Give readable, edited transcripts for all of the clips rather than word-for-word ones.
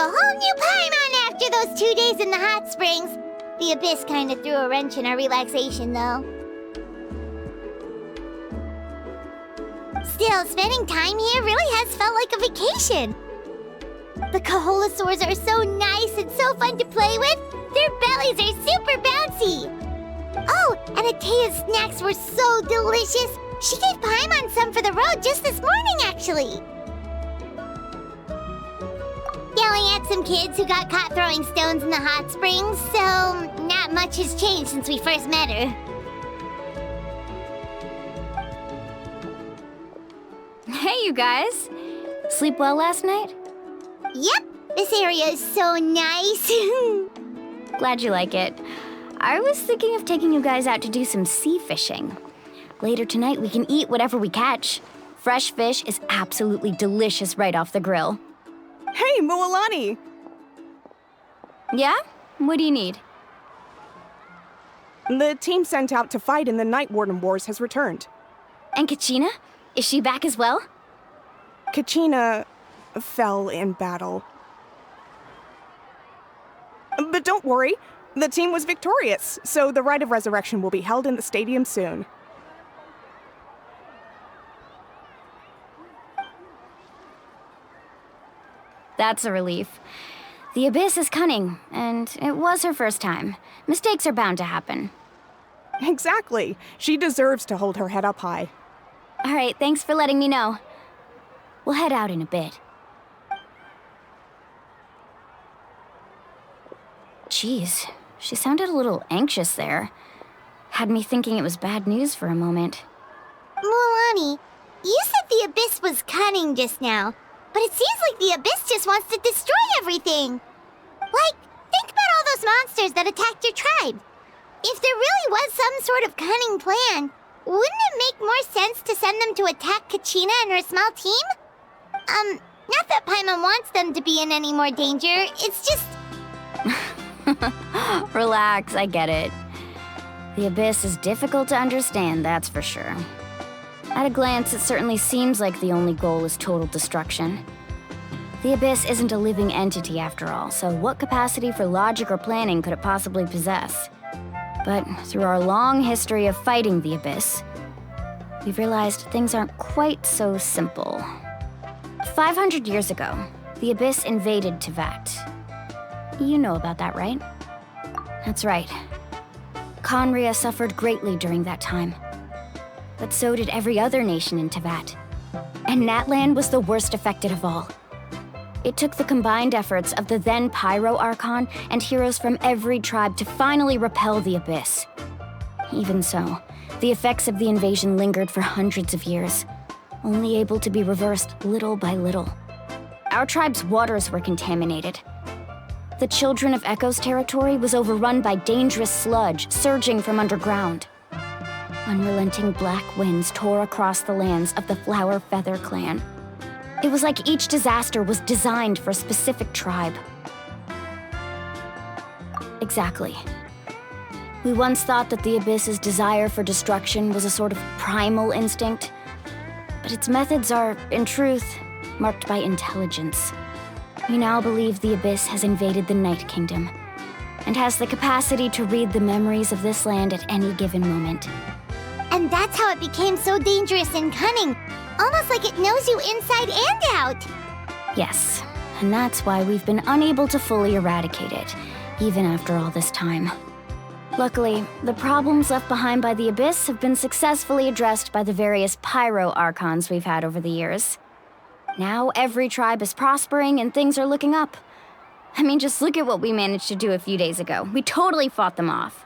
a whole new Paimon after those 2 days in the hot springs. The Abyss kinda threw a wrench in our relaxation, though. Still, spending time here really has felt like a vacation. The Kaholasaurs are so nice and so fun to play with. Their bellies are super bouncy. Oh, and Atea's snacks were so delicious. She gave Paimon some for the road just this morning, actually. Yelling at some kids who got caught throwing stones in the hot springs, so not much has changed since we first met her. Hey, you guys. Sleep well last night? Yep, this area is so nice. Glad you like it. I was thinking of taking you guys out to do some sea fishing. Later tonight, we can eat whatever we catch. Fresh fish is absolutely delicious right off the grill. Hey, Mualani! Yeah? What do you need? The team sent out to fight in the Night Warden Wars has returned. And Kachina? Is she back as well? Kachina fell in battle. But don't worry, the team was victorious, so the Rite of Resurrection will be held in the stadium soon. That's a relief. The Abyss is cunning, and it was her first time. Mistakes are bound to happen. Exactly. She deserves to hold her head up high. All right, thanks for letting me know. We'll head out in a bit. Jeez, she sounded a little anxious there. Had me thinking it was bad news for a moment. Mualani, you said the Abyss was cunning just now, but it seems like the Abyss just wants to destroy everything. Like, think about all those monsters that attacked your tribe. If there really was some sort of cunning plan, wouldn't it make more sense to send them to attack Kachina and her small team? Not that Paimon wants them to be in any more danger, it's just... Relax, I get it. The Abyss is difficult to understand, that's for sure. At a glance, it certainly seems like the only goal is total destruction. The Abyss isn't a living entity after all, so what capacity for logic or planning could it possibly possess? But through our long history of fighting the Abyss, we've realized things aren't quite so simple. 500 years ago, the Abyss invaded Teyvat. You know about that, right? That's right. Khaenri'ah suffered greatly during that time. But so did every other nation in Teyvat. And Natlan was the worst affected of all. It took the combined efforts of the then Pyro Archon and heroes from every tribe to finally repel the Abyss. Even so, the effects of the invasion lingered for hundreds of years, only able to be reversed little by little. Our tribe's waters were contaminated. The Children of Echo's territory was overrun by dangerous sludge surging from underground. Unrelenting black winds tore across the lands of the Flower Feather clan. It was like each disaster was designed for a specific tribe. Exactly. We once thought that the Abyss's desire for destruction was a sort of primal instinct, but its methods are, in truth, marked by intelligence. We now believe the Abyss has invaded the Night Kingdom, and has the capacity to read the memories of this land at any given moment. And that's how it became so dangerous and cunning. Almost like it knows you inside and out. Yes, and that's why we've been unable to fully eradicate it, even after all this time. Luckily, the problems left behind by the Abyss have been successfully addressed by the various Pyro Archons we've had over the years. Now every tribe is prospering and things are looking up. I mean, just look at what we managed to do a few days ago. We totally fought them off.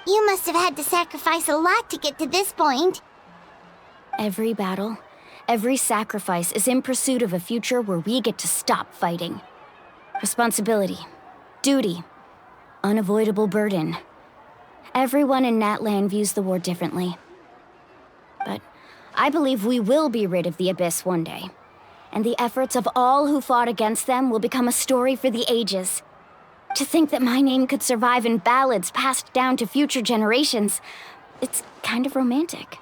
You must have had to sacrifice a lot to get to this point. Every battle, every sacrifice is in pursuit of a future where we get to stop fighting. Responsibility, duty, unavoidable burden. Everyone in Natlan views the war differently. But I believe we will be rid of the Abyss one day, and the efforts of all who fought against them will become a story for the ages. To think that my name could survive in ballads passed down to future generations, it's kind of romantic.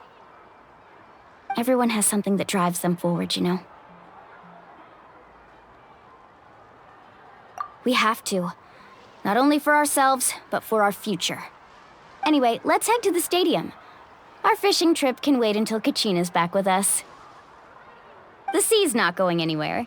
Everyone has something that drives them forward, you know? We have to. Not only for ourselves, but for our future. Anyway, let's head to the stadium. Our fishing trip can wait until Kachina's back with us. The sea's not going anywhere.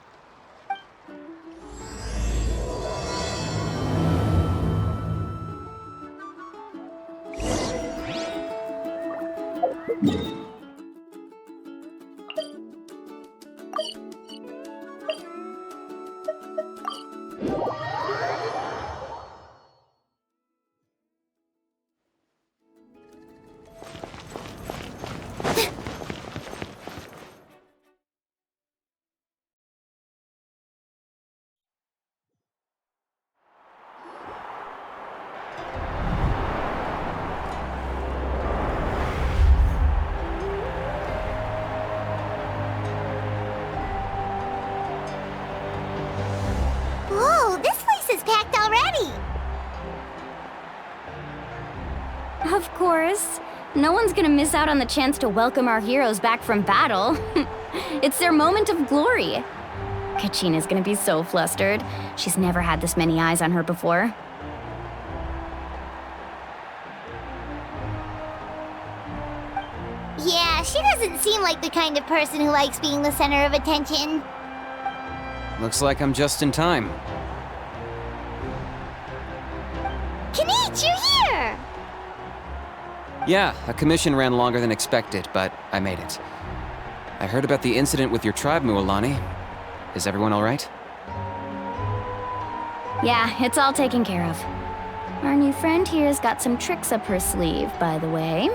Whoa, this place is packed already! Of course. No one's gonna miss out on the chance to welcome our heroes back from battle. It's their moment of glory. Kachina's gonna be so flustered. She's never had this many eyes on her before. Yeah, she doesn't seem like the kind of person who likes being the center of attention. Looks like I'm just in time. Kanich, you're here! Yeah, a commission ran longer than expected, but I made it. I heard about the incident with your tribe, Mualani. Is everyone all right? Yeah, it's all taken care of. Our new friend here's got some tricks up her sleeve, by the way.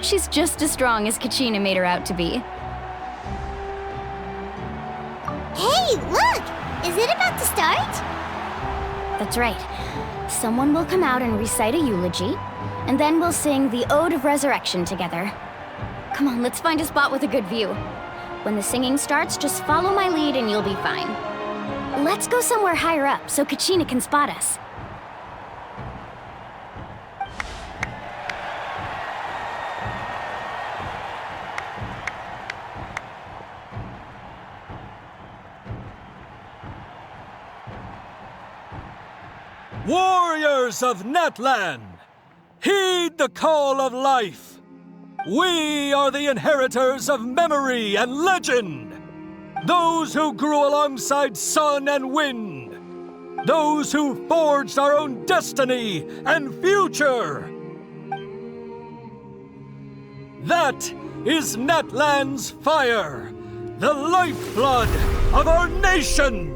She's just as strong as Kachina made her out to be. Hey, look! Is it about to start? That's right. Someone will come out and recite a eulogy, and then we'll sing the Ode of Resurrection together. Come on, let's find a spot with a good view. When the singing starts, just follow my lead and you'll be fine. Let's go somewhere higher up so Kachina can spot us. Warriors of Natlan, heed the call of life. We are the inheritors of memory and legend. Those who grew alongside sun and wind. Those who forged our own destiny and future. That is Natlan's fire, the lifeblood of our nation.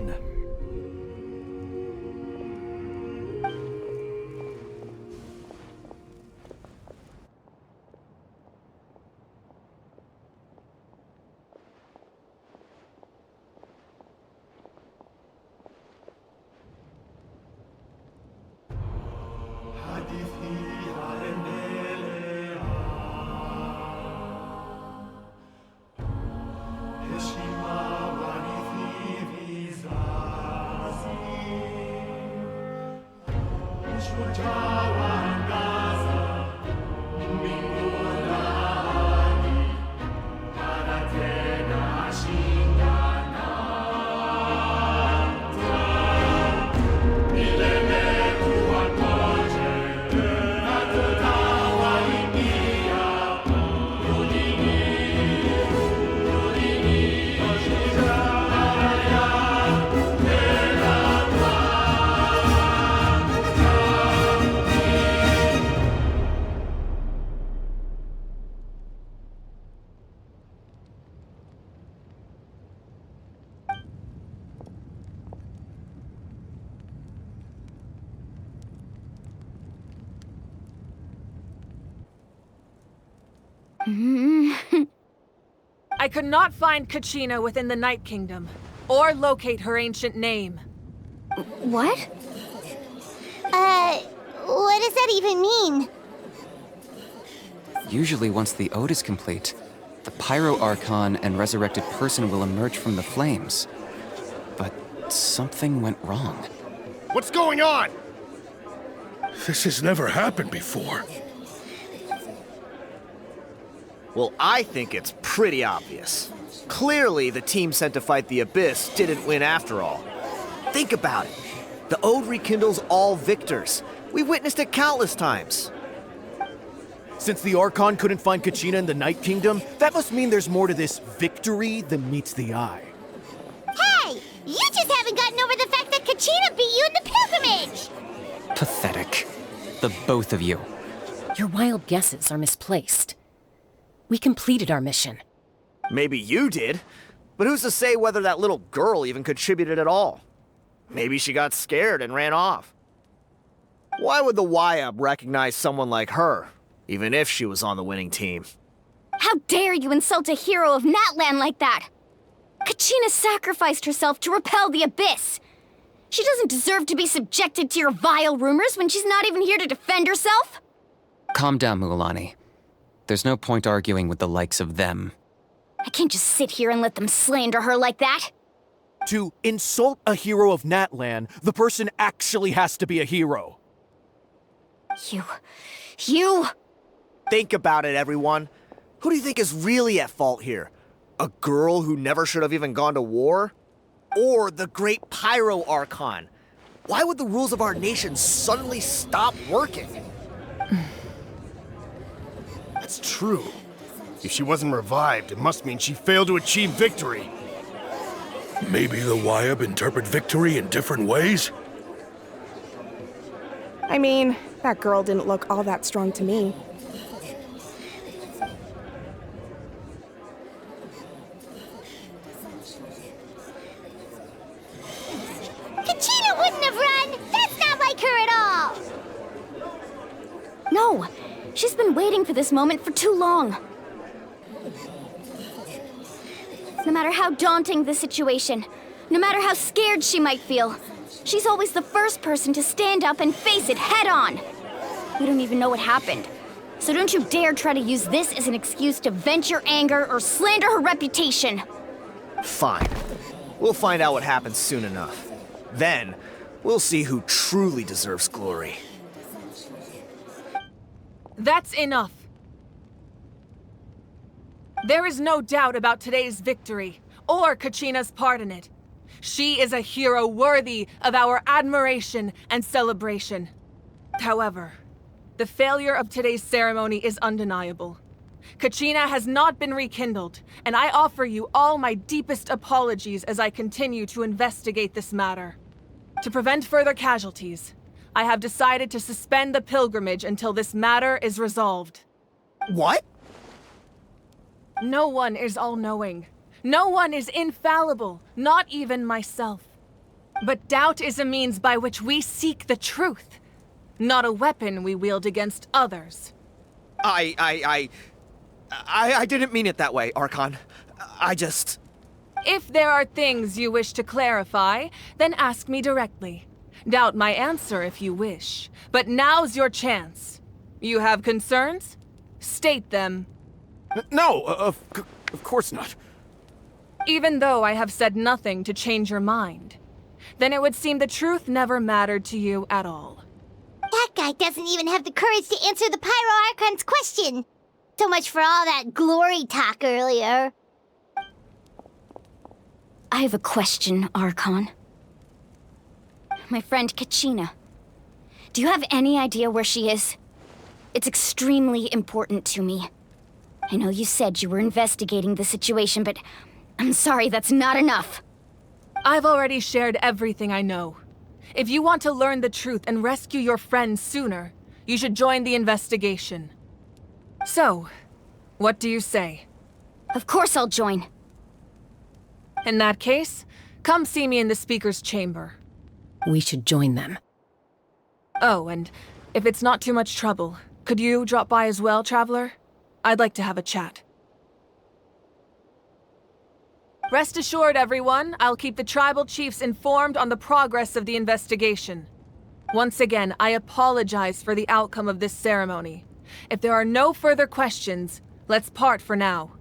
I could not find Kachina within the Night Kingdom, or locate her ancient name. What? What does that even mean? Usually once the ode is complete, the Pyro Archon and resurrected person will emerge from the flames. But something went wrong. What's going on? This has never happened before. Well, I think it's pretty obvious. Clearly, the team sent to fight the Abyss didn't win after all. Think about it. The Ode rekindles all victors. We witnessed it countless times. Since the Archon couldn't find Kachina in the Night Kingdom, that must mean there's more to this victory than meets the eye. Hey! You just haven't gotten over the fact that Kachina beat you in the pilgrimage! Pathetic. The both of you. Your wild guesses are misplaced. We completed our mission. Maybe you did, but who's to say whether that little girl even contributed at all? Maybe she got scared and ran off. Why would the YUB recognize someone like her, even if she was on the winning team? How dare you insult a hero of Natlan like that? Kachina sacrificed herself to repel the Abyss. She doesn't deserve to be subjected to your vile rumors when she's not even here to defend herself. Calm down, Mualani. There's no point arguing with the likes of them. I can't just sit here and let them slander her like that. To insult a hero of Natlan, the person actually has to be a hero. You... Think about it, everyone. Who do you think is really at fault here? A girl who never should have even gone to war? Or the great Pyro Archon? Why would the rules of our nation suddenly stop working? That's true. If she wasn't revived, it must mean she failed to achieve victory. Maybe the YUB interpret victory in different ways? I mean, that girl didn't look all that strong to me. Kachina wouldn't have run! That's not like her at all! No, she's been waiting for this moment for too long. No matter how daunting the situation, no matter how scared she might feel, she's always the first person to stand up and face it head on. You don't even know what happened, so don't you dare try to use this as an excuse to vent your anger or slander her reputation. Fine. We'll find out what happens soon enough. Then, we'll see who truly deserves glory. That's enough. There is no doubt about today's victory, or Kachina's part in it. She is a hero worthy of our admiration and celebration. However, the failure of today's ceremony is undeniable. Kachina has not been rekindled, and I offer you all my deepest apologies as I continue to investigate this matter. To prevent further casualties, I have decided to suspend the pilgrimage until this matter is resolved. What? No one is all-knowing. No one is infallible, not even myself. But doubt is a means by which we seek the truth, not a weapon we wield against others. I didn't mean it that way, Archon. If there are things you wish to clarify, then ask me directly. Doubt my answer if you wish, but now's your chance. You have concerns? State them. No, of course not. Even though I have said nothing to change your mind, then it would seem the truth never mattered to you at all. That guy doesn't even have the courage to answer the Pyro Archon's question. So much for all that glory talk earlier. I have a question, Archon. My friend Kachina. Do you have any idea where she is? It's extremely important to me. I know you said you were investigating the situation, but I'm sorry, that's not enough. I've already shared everything I know. If you want to learn the truth and rescue your friend sooner, you should join the investigation. So, what do you say? Of course I'll join. In that case, come see me in the speaker's chamber. We should join them. Oh, and if it's not too much trouble, could you drop by as well, Traveler? I'd like to have a chat. Rest assured, everyone, I'll keep the tribal chiefs informed on the progress of the investigation. Once again, I apologize for the outcome of this ceremony. If there are no further questions, let's part for now.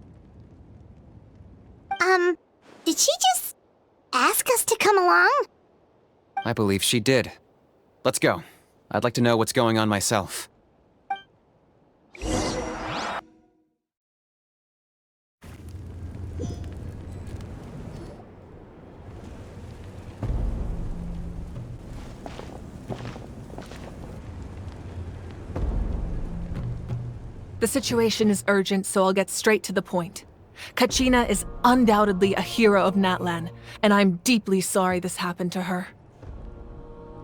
Did she just ask us to come along? I believe she did. Let's go. I'd like to know what's going on myself. The situation is urgent, so I'll get straight to the point. Kachina is undoubtedly a hero of Natlan, and I'm deeply sorry this happened to her.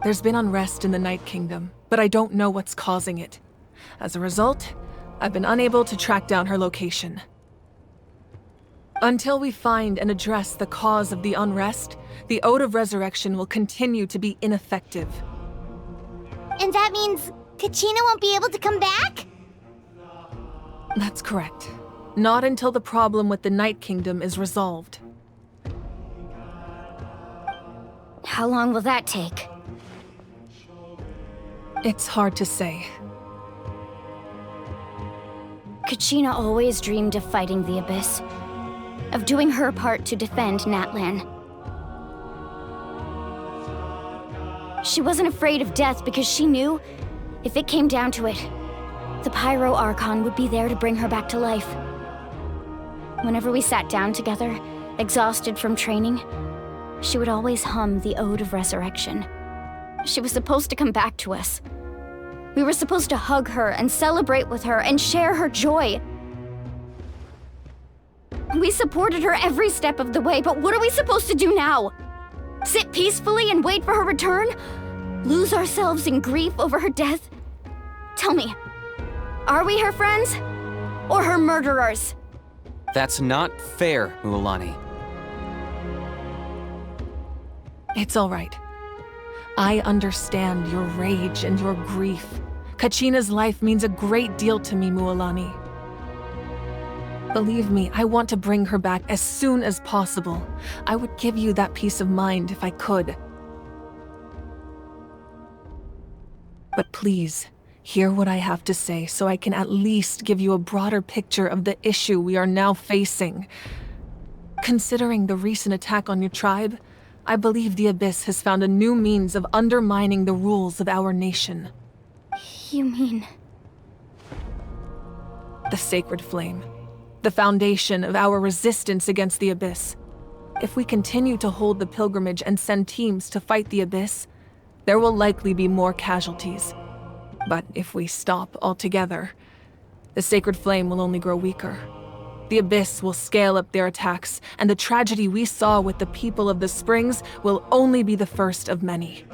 There's been unrest in the Night Kingdom, but I don't know what's causing it. As a result, I've been unable to track down her location. Until we find and address the cause of the unrest, the Ode of Resurrection will continue to be ineffective. And that means Kachina won't be able to come back? That's correct. Not until the problem with the Night Kingdom is resolved. How long will that take? It's hard to say. Kachina always dreamed of fighting the Abyss, of doing her part to defend Natlan. She wasn't afraid of death because she knew, if it came down to it, the Pyro Archon would be there to bring her back to life. Whenever we sat down together, exhausted from training, she would always hum the Ode of Resurrection. She was supposed to come back to us. We were supposed to hug her and celebrate with her and share her joy. We supported her every step of the way, but what are we supposed to do now? Sit peacefully and wait for her return? Lose ourselves in grief over her death? Tell me, are we her friends? Or her murderers? That's not fair, Mualani. It's all right. I understand your rage and your grief. Kachina's life means a great deal to me, Mualani. Believe me, I want to bring her back as soon as possible. I would give you that peace of mind if I could. But please, hear what I have to say so I can at least give you a broader picture of the issue we are now facing. Considering the recent attack on your tribe, I believe the Abyss has found a new means of undermining the rules of our nation. You mean... The Sacred Flame. The foundation of our resistance against the Abyss. If we continue to hold the pilgrimage and send teams to fight the Abyss, there will likely be more casualties. But if we stop altogether, the Sacred Flame will only grow weaker. The Abyss will scale up their attacks, and the tragedy we saw with the people of the Springs will only be the first of many.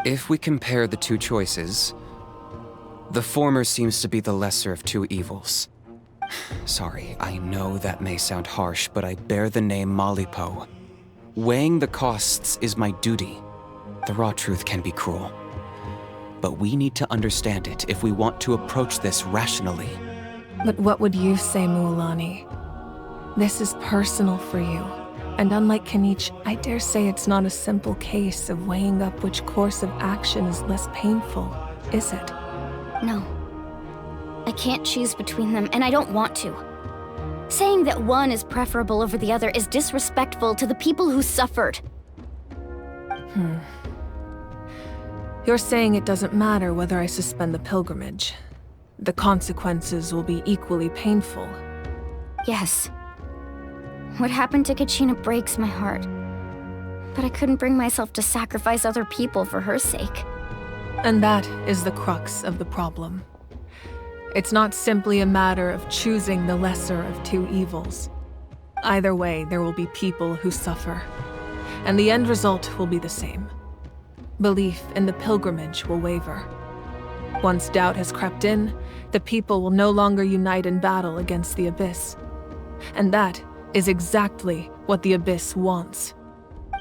If we compare the two choices, the former seems to be the lesser of two evils. Sorry, I know that may sound harsh, but I bear the name Malipo. Weighing the costs is my duty. The raw truth can be cruel. But we need to understand it if we want to approach this rationally. But what would you say, Mualani? This is personal for you. And unlike Kanich, I dare say it's not a simple case of weighing up which course of action is less painful, is it? No. I can't choose between them, and I don't want to. Saying that one is preferable over the other is disrespectful to the people who suffered. You're saying it doesn't matter whether I suspend the pilgrimage. The consequences will be equally painful. Yes. What happened to Kachina breaks my heart. But I couldn't bring myself to sacrifice other people for her sake. And that is the crux of the problem. It's not simply a matter of choosing the lesser of two evils. Either way, there will be people who suffer. And the end result will be the same. Belief in the pilgrimage will waver. Once doubt has crept in, the people will no longer unite in battle against the Abyss. And that is exactly what the Abyss wants.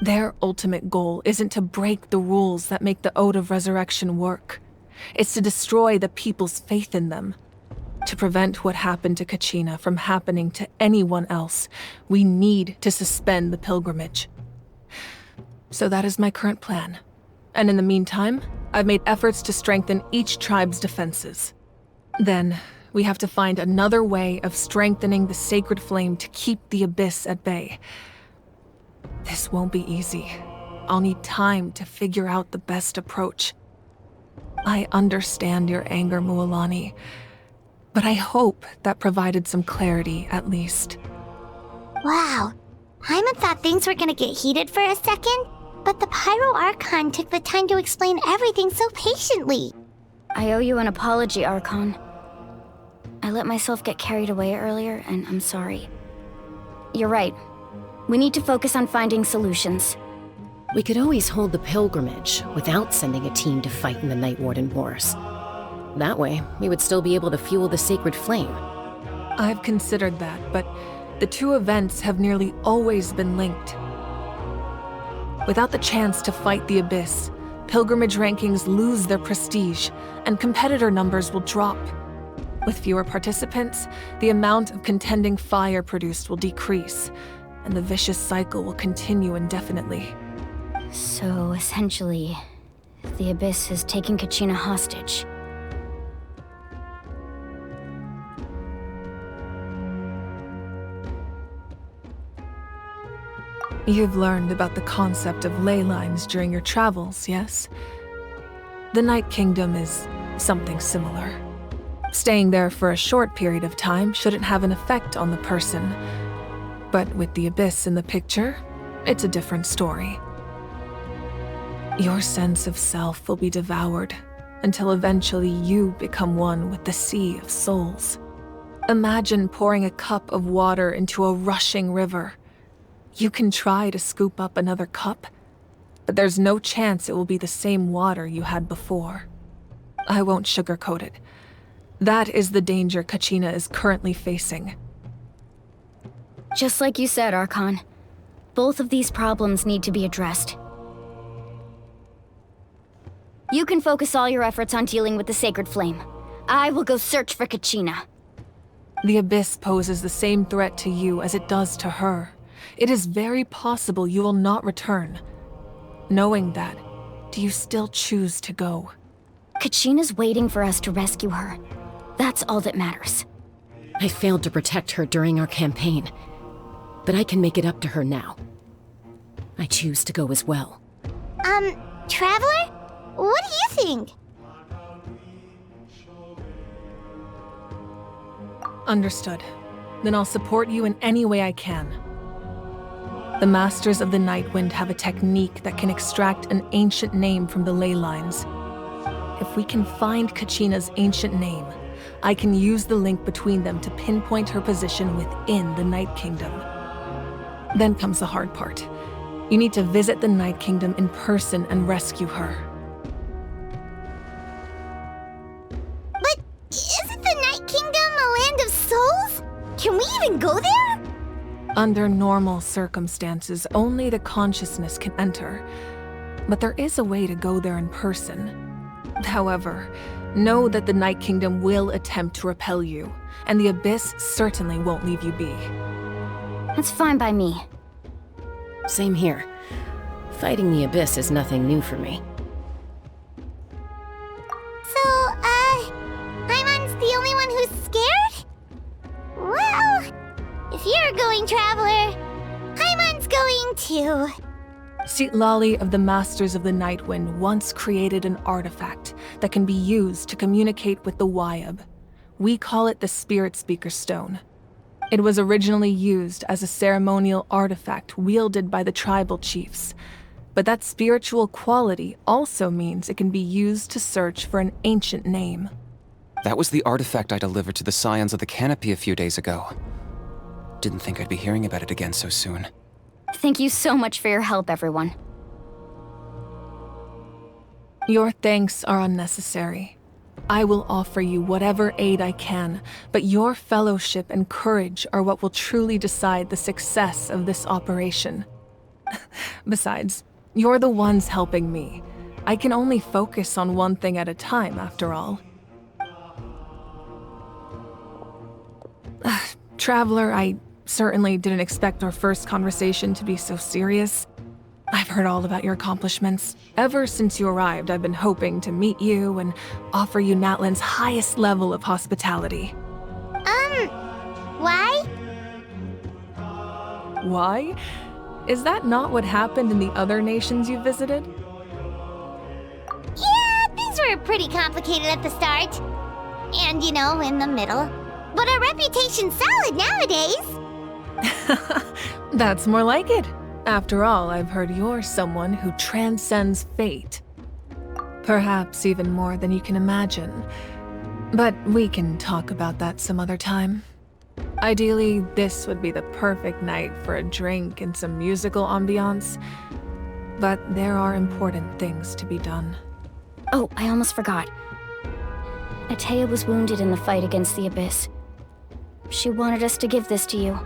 Their ultimate goal isn't to break the rules that make the Ode of Resurrection work. It's to destroy the people's faith in them. To prevent what happened to Kachina from happening to anyone else, we need to suspend the pilgrimage. So that is my current plan. And in the meantime, I've made efforts to strengthen each tribe's defenses. Then, we have to find another way of strengthening the Sacred Flame to keep the Abyss at bay. This won't be easy. I'll need time to figure out the best approach. I understand your anger, Mualani, but I hope that provided some clarity, at least. Wow. Paimon thought things were gonna get heated for a second, but the Pyro Archon took the time to explain everything so patiently. I owe you an apology, Archon. I let myself get carried away earlier, and I'm sorry. You're right. We need to focus on finding solutions. We could always hold the pilgrimage without sending a team to fight in the Night Warden Wars. That way, we would still be able to fuel the sacred flame. I've considered that, but the two events have nearly always been linked. Without the chance to fight the Abyss, pilgrimage rankings lose their prestige, and competitor numbers will drop. With fewer participants, the amount of contending fire produced will decrease, and the vicious cycle will continue indefinitely. So, essentially, the Abyss has taken Kachina hostage. You've learned about the concept of ley lines during your travels, yes? The Night Kingdom is something similar. Staying there for a short period of time shouldn't have an effect on the person. But with the Abyss in the picture, it's a different story. Your sense of self will be devoured until eventually you become one with the Sea of Souls. Imagine pouring a cup of water into a rushing river. You can try to scoop up another cup, but there's no chance it will be the same water you had before. I won't sugarcoat it. That is the danger Kachina is currently facing. Just like you said, Archon. Both of these problems need to be addressed. You can focus all your efforts on dealing with the Sacred Flame. I will go search for Kachina. The Abyss poses the same threat to you as it does to her. It is very possible you will not return. Knowing that, do you still choose to go? Kachina's waiting for us to rescue her. That's all that matters. I failed to protect her during our campaign, but I can make it up to her now. I choose to go as well. Traveler? What do you think? Understood. Then I'll support you in any way I can. The Masters of the Nightwind have a technique that can extract an ancient name from the ley lines. If we can find Kachina's ancient name, I can use the link between them to pinpoint her position within the Night Kingdom. Then comes the hard part. You need to visit the Night Kingdom in person and rescue her. But isn't the Night Kingdom a land of souls? Can we even go there? Under normal circumstances, only the consciousness can enter. But there is a way to go there in person. However, know that the Night Kingdom will attempt to repel you, and the Abyss certainly won't leave you be. That's fine by me. Same here. Fighting the Abyss is nothing new for me. So, Paimon's the only one who's scared? Well, if you're going, Traveler, Paimon's going too. Lali of the Masters of the Nightwind once created an artifact that can be used to communicate with the Wyab. We call it the Spirit Speaker Stone. It was originally used as a ceremonial artifact wielded by the tribal chiefs, but that spiritual quality also means it can be used to search for an ancient name. That was the artifact I delivered to the Scions of the Canopy a few days ago. Didn't think I'd be hearing about it again so soon. Thank you so much for your help, everyone. Your thanks are unnecessary. I will offer you whatever aid I can, but your fellowship and courage are what will truly decide the success of this operation. Besides, you're the ones helping me. I can only focus on one thing at a time, after all. Traveler, I certainly didn't expect our first conversation to be so serious. I've heard all about your accomplishments. Ever since you arrived, I've been hoping to meet you and offer you Natlan's highest level of hospitality. Why? Why? Is that not what happened in the other nations you visited? Yeah, things were were pretty complicated at the start. And, you know, in the middle. But our reputation's solid nowadays. That's more like it. After all, I've heard you're someone who transcends fate. Perhaps even more than you can imagine. But we can talk about that some other time. Ideally, this would be the perfect night for a drink and some musical ambiance. But there are important things to be done. Oh, I almost forgot. Atea was wounded in the fight against the Abyss. She wanted us to give this to you.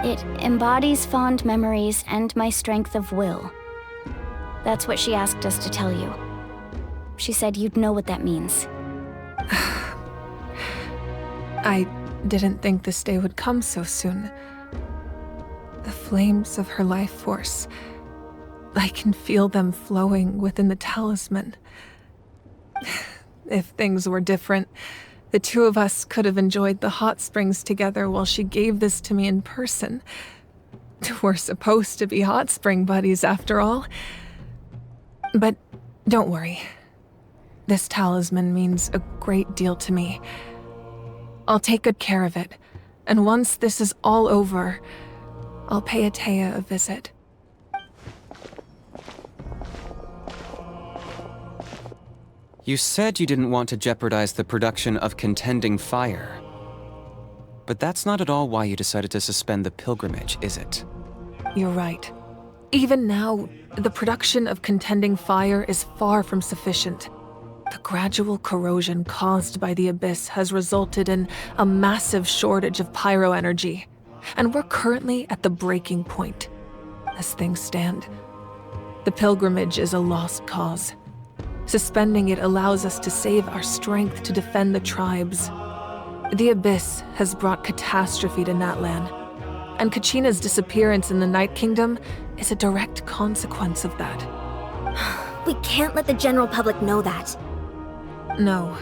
It embodies fond memories and my strength of will. That's what she asked us to tell you. She said you'd know what that means. I didn't think this day would come so soon. The flames of her life force. I can feel them flowing within the talisman. If things were different, the two of us could have enjoyed the hot springs together while she gave this to me in person. We're supposed to be hot spring buddies after all. But don't worry. This talisman means a great deal to me. I'll take good care of it, and once this is all over, I'll pay Atea a visit. You said you didn't want to jeopardize the production of contending fire. But that's not at all why you decided to suspend the pilgrimage, is it? You're right. Even now, the production of contending fire is far from sufficient. The gradual corrosion caused by the Abyss has resulted in a massive shortage of pyro energy, and we're currently at the breaking point. As things stand, the pilgrimage is a lost cause. Suspending it allows us to save our strength to defend the tribes. The Abyss has brought catastrophe to Natlan, and Kachina's disappearance in the Night Kingdom is a direct consequence of that. We can't let the general public know that. No.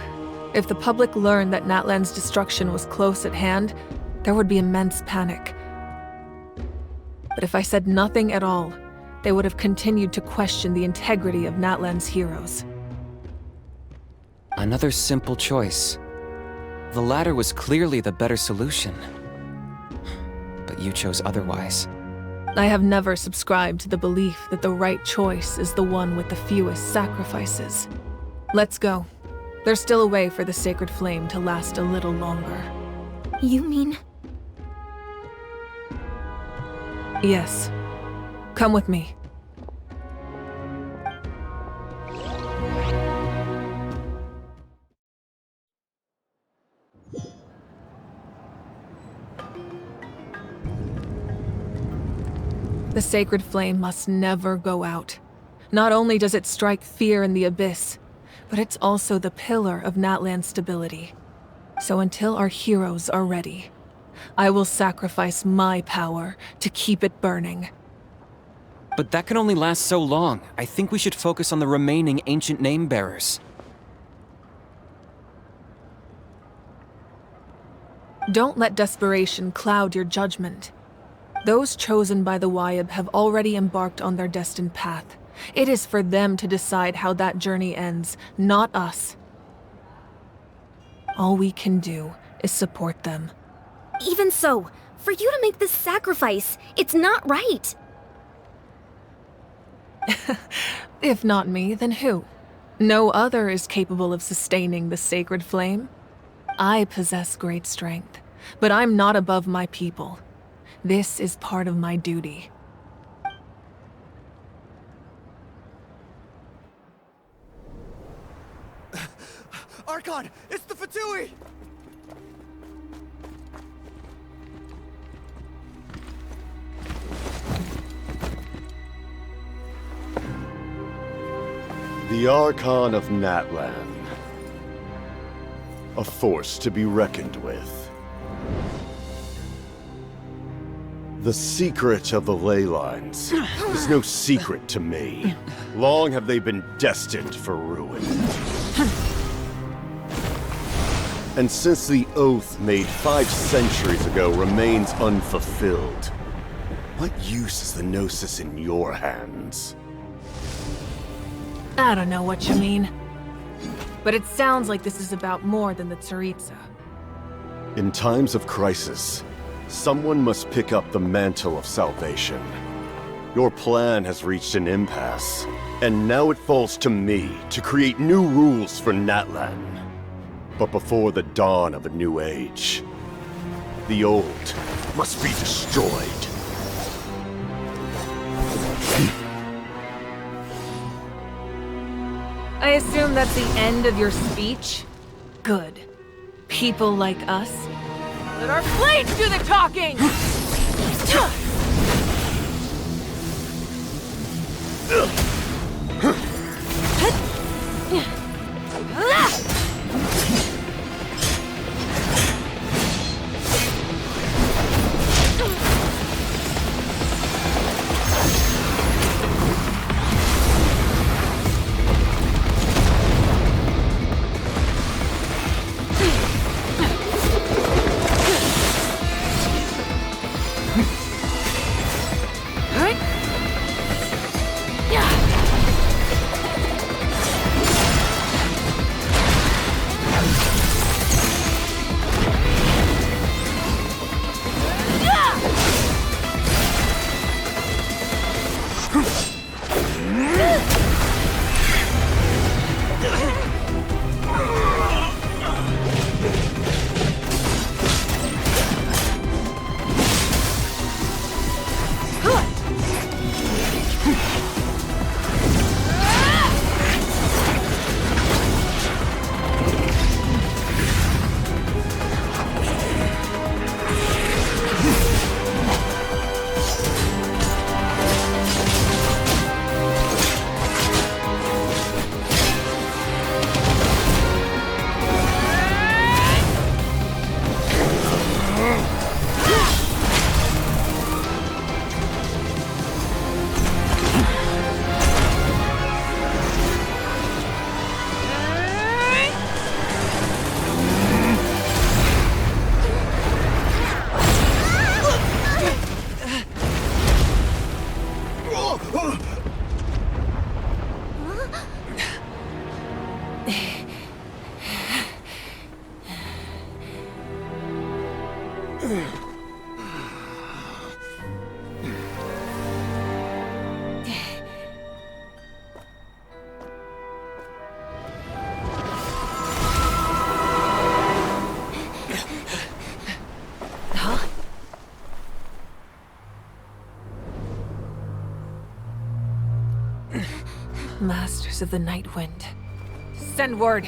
If the public learned that Natlan's destruction was close at hand, there would be immense panic. But if I said nothing at all, they would have continued to question the integrity of Natlan's heroes. Another simple choice. The latter was clearly the better solution. But you chose otherwise. I have never subscribed to the belief that the right choice is the one with the fewest sacrifices. Let's go. There's still a way for the sacred flame to last a little longer. You mean? Yes. Come with me. The sacred flame must never go out. Not only does it strike fear in the Abyss, but it's also the pillar of Natlan's stability. So until our heroes are ready, I will sacrifice my power to keep it burning. But that can only last so long. I think we should focus on the remaining ancient name-bearers. Don't let desperation cloud your judgment. Those chosen by the Wayab have already embarked on their destined path. It is for them to decide how that journey ends, not us. All we can do is support them. Even so, for you to make this sacrifice, it's not right. If not me, then who? No other is capable of sustaining the sacred flame. I possess great strength, but I'm not above my people. This is part of my duty. Archon! It's the Fatui! The Archon of Natlan. A force to be reckoned with. The secret of the ley lines is no secret to me. Long have they been destined for ruin. And since the oath made 5 centuries ago remains unfulfilled, what use is the Gnosis in your hands? I don't know what you mean. But it sounds like this is about more than the Tsaritsa. In times of crisis, someone must pick up the mantle of salvation. Your plan has reached an impasse, and now it falls to me to create new rules for Natlan. But before the dawn of a new age, the old must be destroyed. I assume that's the end of your speech? Good. People like us. Let our blades do the talking! Masters of the Night Wind. Send word.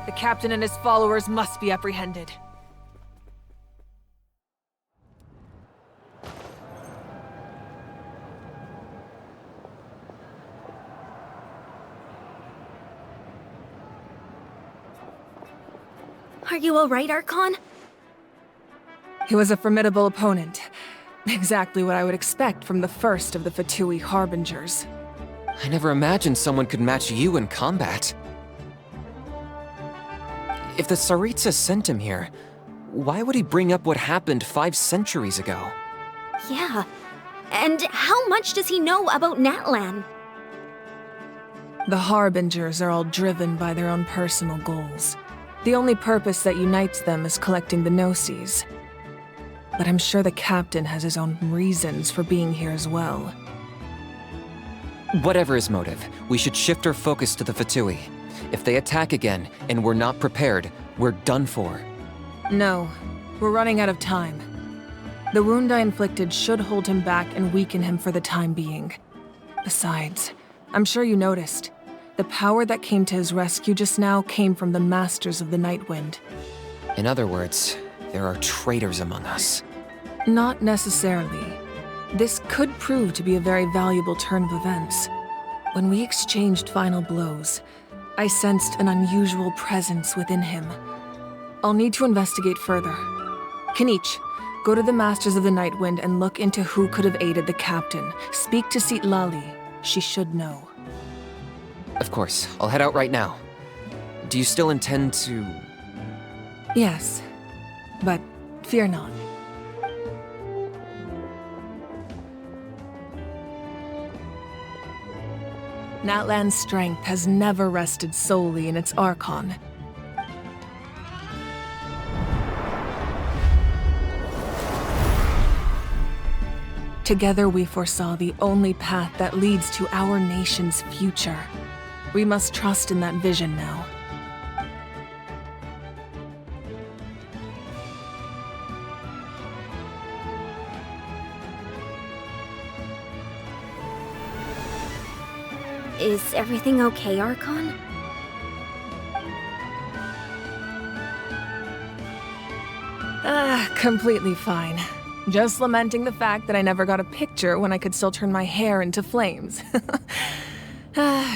The captain and his followers must be apprehended. Are you alright, Archon? He was a formidable opponent. Exactly what I would expect from the first of the Fatui Harbingers. I never imagined someone could match you in combat. If the Tsaritsa sent him here, why would he bring up what happened 5 centuries ago? Yeah. And how much does he know about Natlan? The Harbingers are all driven by their own personal goals. The only purpose that unites them is collecting the Gnosis. But I'm sure the captain has his own reasons for being here as well. Whatever his motive, we should shift our focus to the Fatui. If they attack again, and we're not prepared, we're done for. No, we're running out of time. The wound I inflicted should hold him back and weaken him for the time being. Besides, I'm sure you noticed, the power that came to his rescue just now came from the Masters of the Night Wind. In other words, there are traitors among us. Not necessarily. This could prove to be a very valuable turn of events. When we exchanged final blows, I sensed an unusual presence within him. I'll need to investigate further. Kanich, go to the Masters of the Night Wind and look into who could have aided the captain. Speak to Sitlali. She should know. Of course, I'll head out right now. Do you still intend to... Yes, but fear not. Natlan's strength has never rested solely in its Archon. Together we foresaw the only path that leads to our nation's future. We must trust in that vision now. Is everything okay, Archon? Completely fine. Just lamenting the fact that I never got a picture when I could still turn my hair into flames.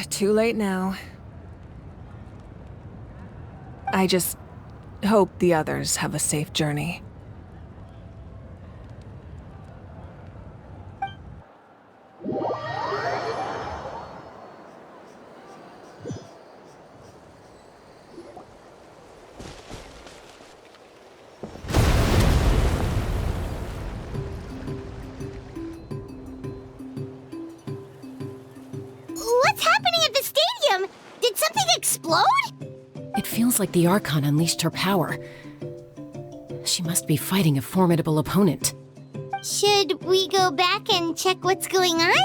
Too late now. I just hope the others have a safe journey. What's happening at the stadium? Did something explode? It feels like the Archon unleashed her power. She must be fighting a formidable opponent. Should we go back and check what's going on?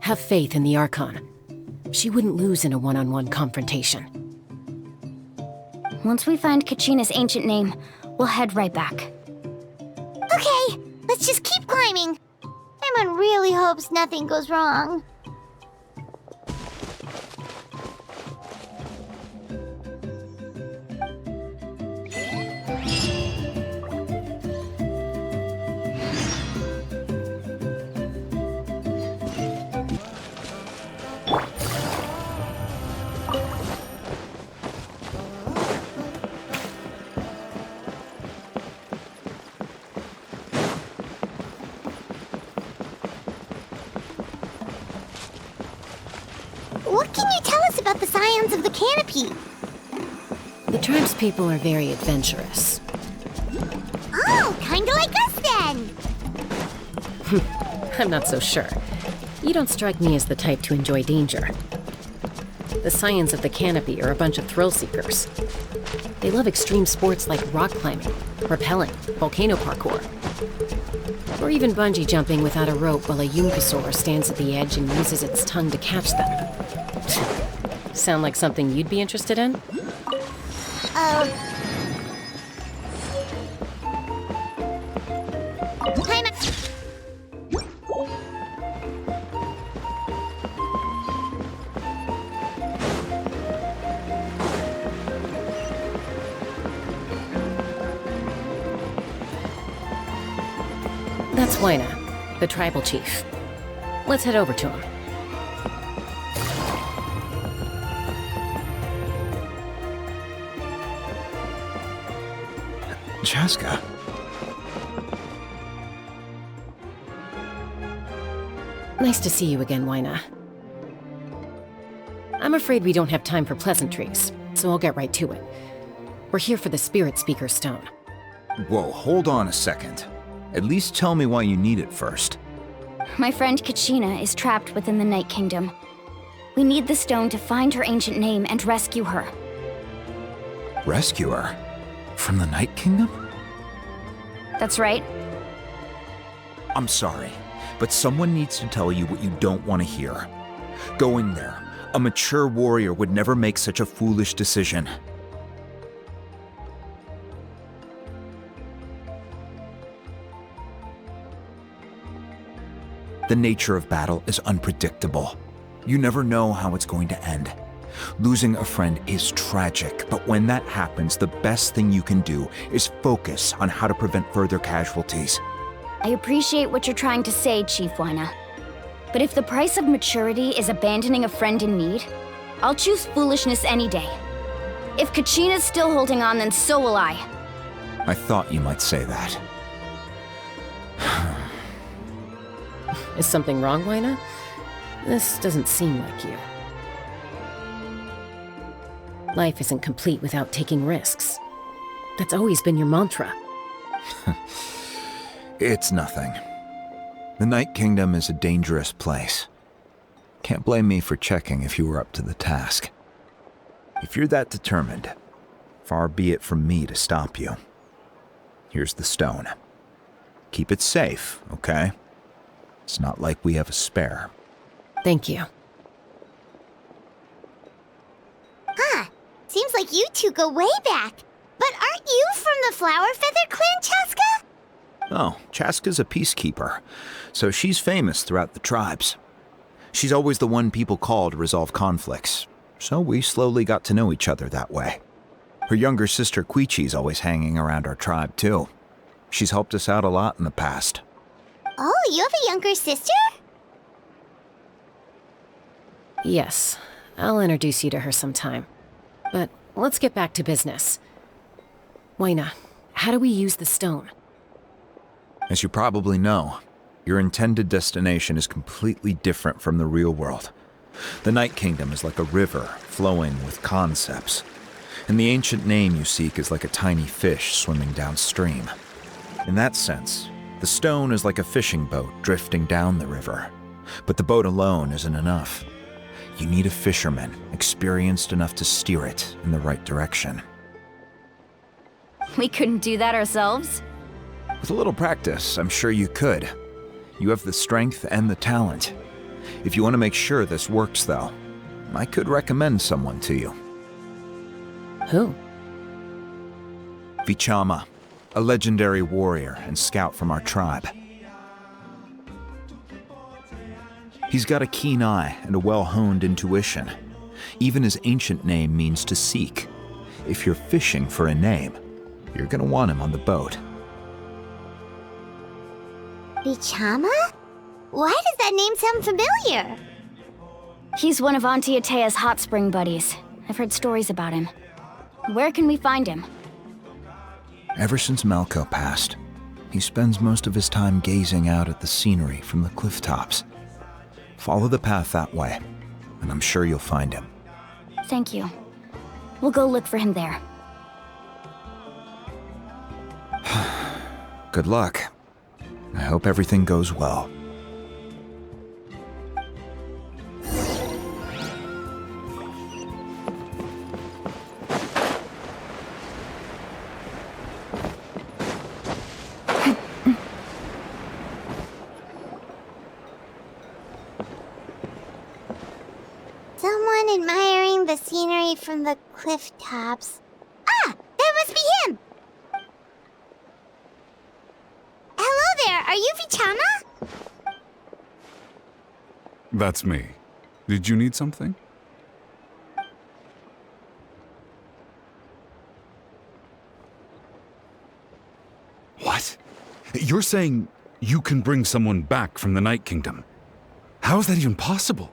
Have faith in the Archon. She wouldn't lose in a one-on-one confrontation. Once we find Kachina's ancient name, we'll head right back. Okay, let's just keep climbing. Simon really hopes nothing goes wrong. What can you tell us about the Scions of the Canopy? The tribespeople are very adventurous. Oh, kinda like us then! I'm not so sure. You don't strike me as the type to enjoy danger. The Scions of the Canopy are a bunch of thrill-seekers. They love extreme sports like rock climbing, rappelling, volcano parkour, or even bungee jumping without a rope while a Yunkusaur stands at the edge and uses its tongue to catch them. Sound like something you'd be interested in? Time out. That's Wyna, the tribal chief. Let's head over to him. Chaska. Nice to see you again, Wyna. I'm afraid we don't have time for pleasantries, so I'll get right to it. We're here for the Spirit Speaker Stone. Whoa, hold on a second. At least tell me why you need it first. My friend Kachina is trapped within the Night Kingdom. We need the stone to find her ancient name and rescue her. Rescue her? From the Night Kingdom? That's right. I'm sorry, but someone needs to tell you what you don't want to hear. Going there, a mature warrior would never make such a foolish decision. The nature of battle is unpredictable. You never know how it's going to end. Losing a friend is tragic, but when that happens, the best thing you can do is focus on how to prevent further casualties. I appreciate what you're trying to say, Chief Wyna. But if the price of maturity is abandoning a friend in need, I'll choose foolishness any day. If Kachina's still holding on, then so will I. I thought you might say that. Is something wrong, Wyna? This doesn't seem like you. Life isn't complete without taking risks. That's always been your mantra. It's nothing. The Night Kingdom is a dangerous place. Can't blame me for checking if you were up to the task. If you're that determined, far be it from me to stop you. Here's the stone. Keep it safe, okay? It's not like we have a spare. Thank you. Huh. Seems like you two go way back. But aren't you from the Flower Feather Clan, Chaska? Oh, Chaska's a peacekeeper, so she's famous throughout the tribes. She's always the one people call to resolve conflicts, so we slowly got to know each other that way. Her younger sister Chuychu's always hanging around our tribe, too. She's helped us out a lot in the past. Oh, you have a younger sister? Yes, I'll introduce you to her sometime. But let's get back to business. Waina, how do we use the stone? As you probably know, your intended destination is completely different from the real world. The Night Kingdom is like a river flowing with concepts, and the ancient name you seek is like a tiny fish swimming downstream. In that sense, the stone is like a fishing boat drifting down the river, but the boat alone isn't enough. You need a fisherman experienced enough to steer it in the right direction. We couldn't do that ourselves? With a little practice, I'm sure you could. You have the strength and the talent. If you want to make sure this works, though, I could recommend someone to you. Who? Vichama, a legendary warrior and scout from our tribe. He's got a keen eye and a well-honed intuition. Even his ancient name means to seek. If you're fishing for a name, you're gonna want him on the boat. Vichama? Why does that name sound familiar? He's one of Auntie Atea's hot spring buddies. I've heard stories about him. Where can we find him? Ever since Malko passed, he spends most of his time gazing out at the scenery from the cliff tops. Follow the path that way, and I'm sure you'll find him. Thank you. We'll go look for him there. Good luck. I hope everything goes well. Someone admiring the scenery from the cliff tops. Ah! That must be him! Hello there, are you Vichama? That's me. Did you need something? What? You're saying you can bring someone back from the Night Kingdom? How is that even possible?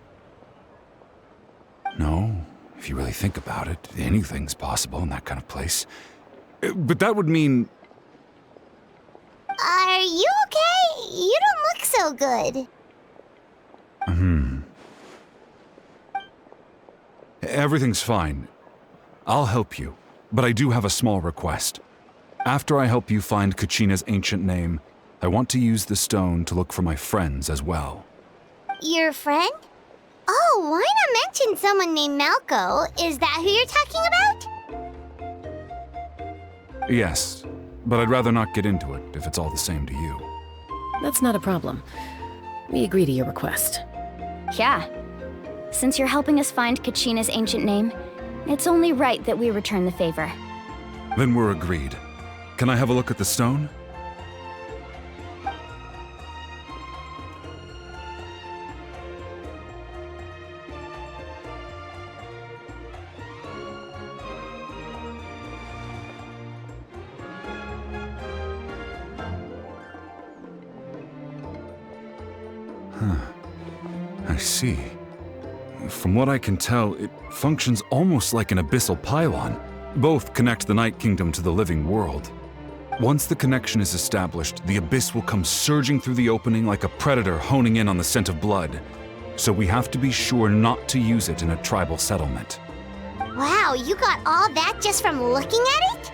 No, if you really think about it, anything's possible in that kind of place. But that would mean... Are you okay? You don't look so good. Everything's fine. I'll help you, but I do have a small request. After I help you find Kachina's ancient name, I want to use the stone to look for my friends as well. Your friend? Oh, why not mention someone named Malko? Is that who you're talking about? Yes, but I'd rather not get into it if it's all the same to you. That's not a problem. We agree to your request. Yeah. Since you're helping us find Kachina's ancient name, it's only right that we return the favor. Then we're agreed. Can I have a look at the stone? I see. From what I can tell, it functions almost like an abyssal pylon. Both connect the Night Kingdom to the living world. Once the connection is established, the abyss will come surging through the opening like a predator honing in on the scent of blood. So we have to be sure not to use it in a tribal settlement. Wow, you got all that just from looking at it?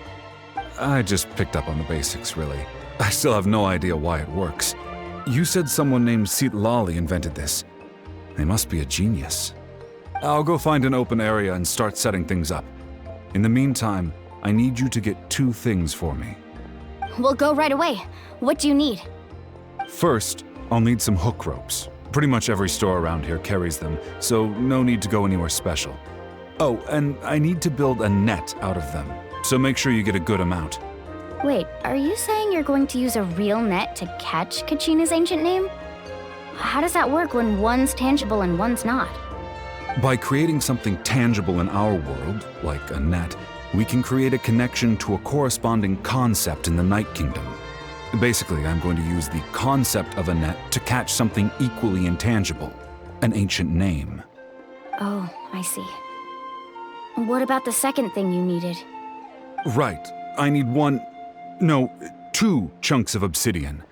I just picked up on the basics, really. I still have no idea why it works. You said someone named Lali invented this. They must be a genius. I'll go find an open area and start setting things up. In the meantime, I need you to get 2 things for me. We'll go right away. What do you need? First, I'll need some hook ropes. Pretty much every store around here carries them, so no need to go anywhere special. Oh, and I need to build a net out of them, so make sure you get a good amount. Wait, are you saying you're going to use a real net to catch Kachina's ancient name? How does that work when one's tangible and one's not? By creating something tangible in our world, like a net, we can create a connection to a corresponding concept in the Night Kingdom. Basically, I'm going to use the concept of a net to catch something equally intangible, an ancient name. Oh, I see. What about the second thing you needed? Right. I need 2 chunks of obsidian.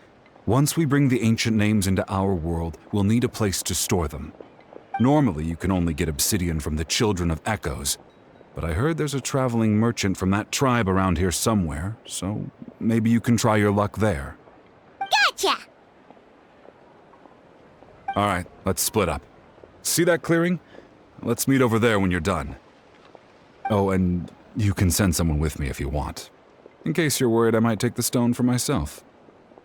Once we bring the ancient names into our world, we'll need a place to store them. Normally, you can only get obsidian from the Children of Echoes, but I heard there's a traveling merchant from that tribe around here somewhere, so maybe you can try your luck there. Gotcha! Alright, let's split up. See that clearing? Let's meet over there when you're done. Oh, and you can send someone with me if you want. In case you're worried I might take the stone for myself.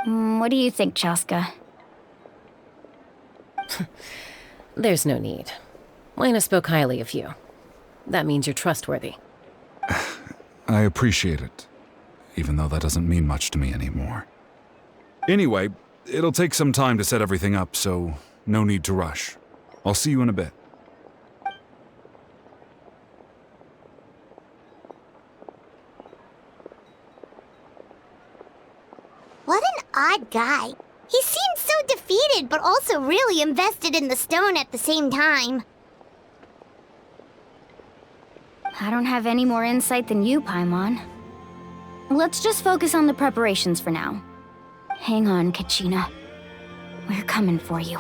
What do you think, Chaska? There's no need. Lena spoke highly of you. That means you're trustworthy. I appreciate it, even though that doesn't mean much to me anymore. Anyway, it'll take some time to set everything up, so no need to rush. I'll see you in a bit. What an odd guy. He seems so defeated, but also really invested in the stone at the same time. I don't have any more insight than you, Paimon. Let's just focus on the preparations for now. Hang on, Kachina. We're coming for you.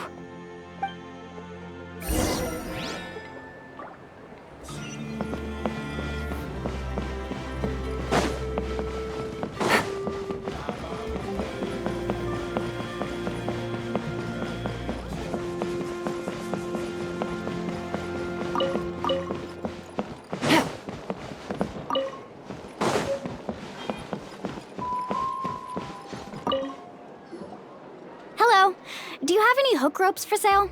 Do you have any hook ropes for sale?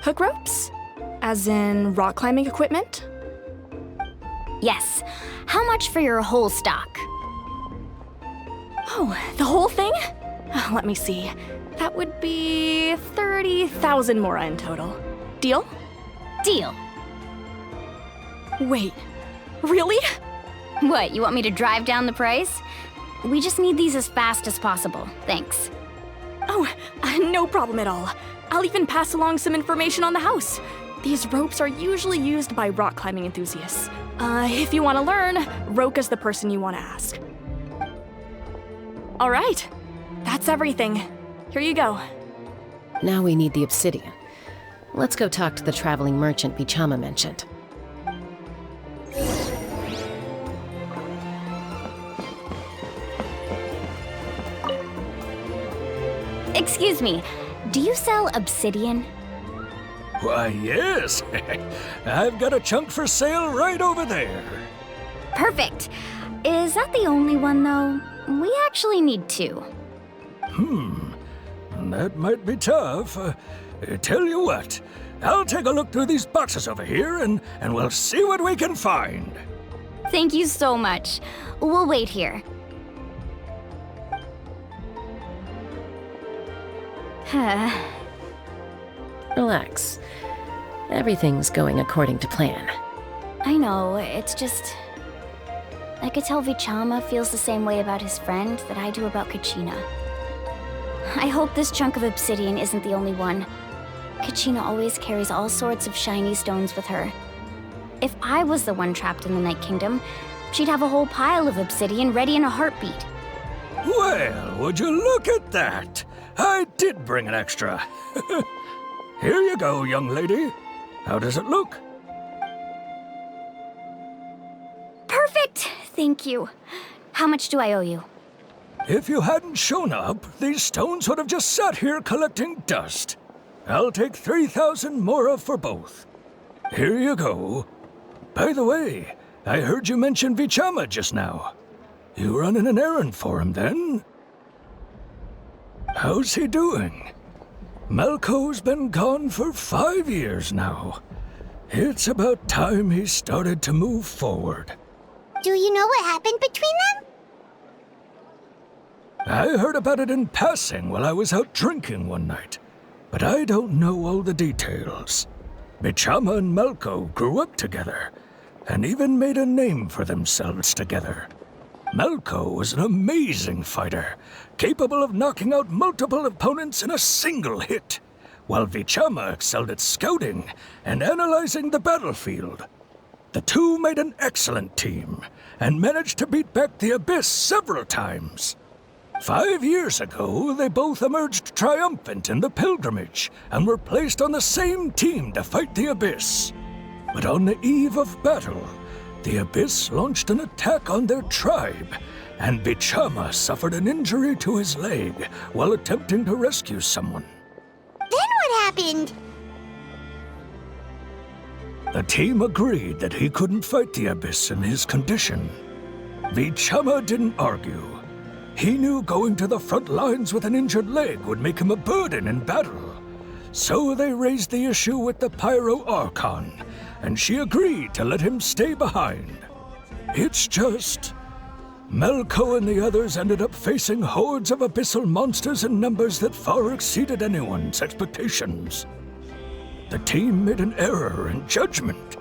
Hook ropes? As in rock climbing equipment? Yes. How much for your whole stock? Oh, the whole thing? Let me see. That would be 30,000 mora in total. Deal? Deal. Wait, really? What, you want me to drive down the price? We just need these as fast as possible. Thanks. Oh, no problem at all. I'll even pass along some information on the house. These ropes are usually used by rock climbing enthusiasts. If you want to learn, Roka's the person you want to ask. All right, that's everything. Here you go. Now we need the obsidian. Let's go talk to the traveling merchant Bichama mentioned. Excuse me, do you sell obsidian? Why, yes. I've got a chunk for sale right over there. Perfect. Is that the only one, though? We actually need 2. That might be tough. Tell you what, I'll take a look through these boxes over here and we'll see what we can find. Thank you so much. We'll wait here. Relax. Everything's going according to plan. I know, it's just... I could tell Bichama feels the same way about his friend that I do about Kachina. I hope this chunk of obsidian isn't the only one. Kachina always carries all sorts of shiny stones with her. If I was the one trapped in the Night Kingdom, she'd have a whole pile of obsidian ready in a heartbeat. Well, would you look at that? I did bring an extra. Here you go, young lady. How does it look? Perfect! Thank you. How much do I owe you? If you hadn't shown up, these stones would have just sat here collecting dust. I'll take 3,000 mora for both. Here you go. By the way, I heard you mention Vichama just now. You running an errand for him, then? How's he doing? Malco's been gone for 5 years now. It's about time he started to move forward. Do you know what happened between them? I heard about it in passing while I was out drinking one night, but I don't know all the details. Vichama and Malco grew up together, and even made a name for themselves together. Malco was an amazing fighter, capable of knocking out multiple opponents in a single hit, while Vichama excelled at scouting and analyzing the battlefield. The two made an excellent team, and managed to beat back the Abyss several times. 5 years ago, they both emerged triumphant in the pilgrimage, and were placed on the same team to fight the Abyss. But on the eve of battle, the Abyss launched an attack on their tribe, and Vichama suffered an injury to his leg while attempting to rescue someone. Then what happened? The team agreed that he couldn't fight the Abyss in his condition. Vichama didn't argue. He knew going to the front lines with an injured leg would make him a burden in battle. So they raised the issue with the Pyro Archon, and she agreed to let him stay behind. It's just, Malco and the others ended up facing hordes of abyssal monsters in numbers that far exceeded anyone's expectations. The team made an error in judgment,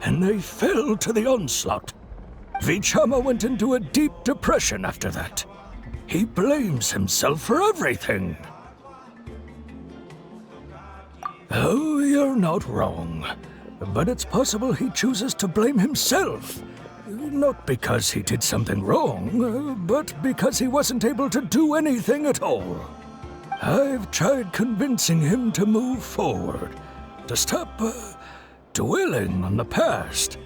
and they fell to the onslaught. Vichama went into a deep depression after that. He blames himself for everything. Oh, you're not wrong. But it's possible he chooses to blame himself. Not because he did something wrong, but because he wasn't able to do anything at all. I've tried convincing him to move forward, to stop dwelling on the past.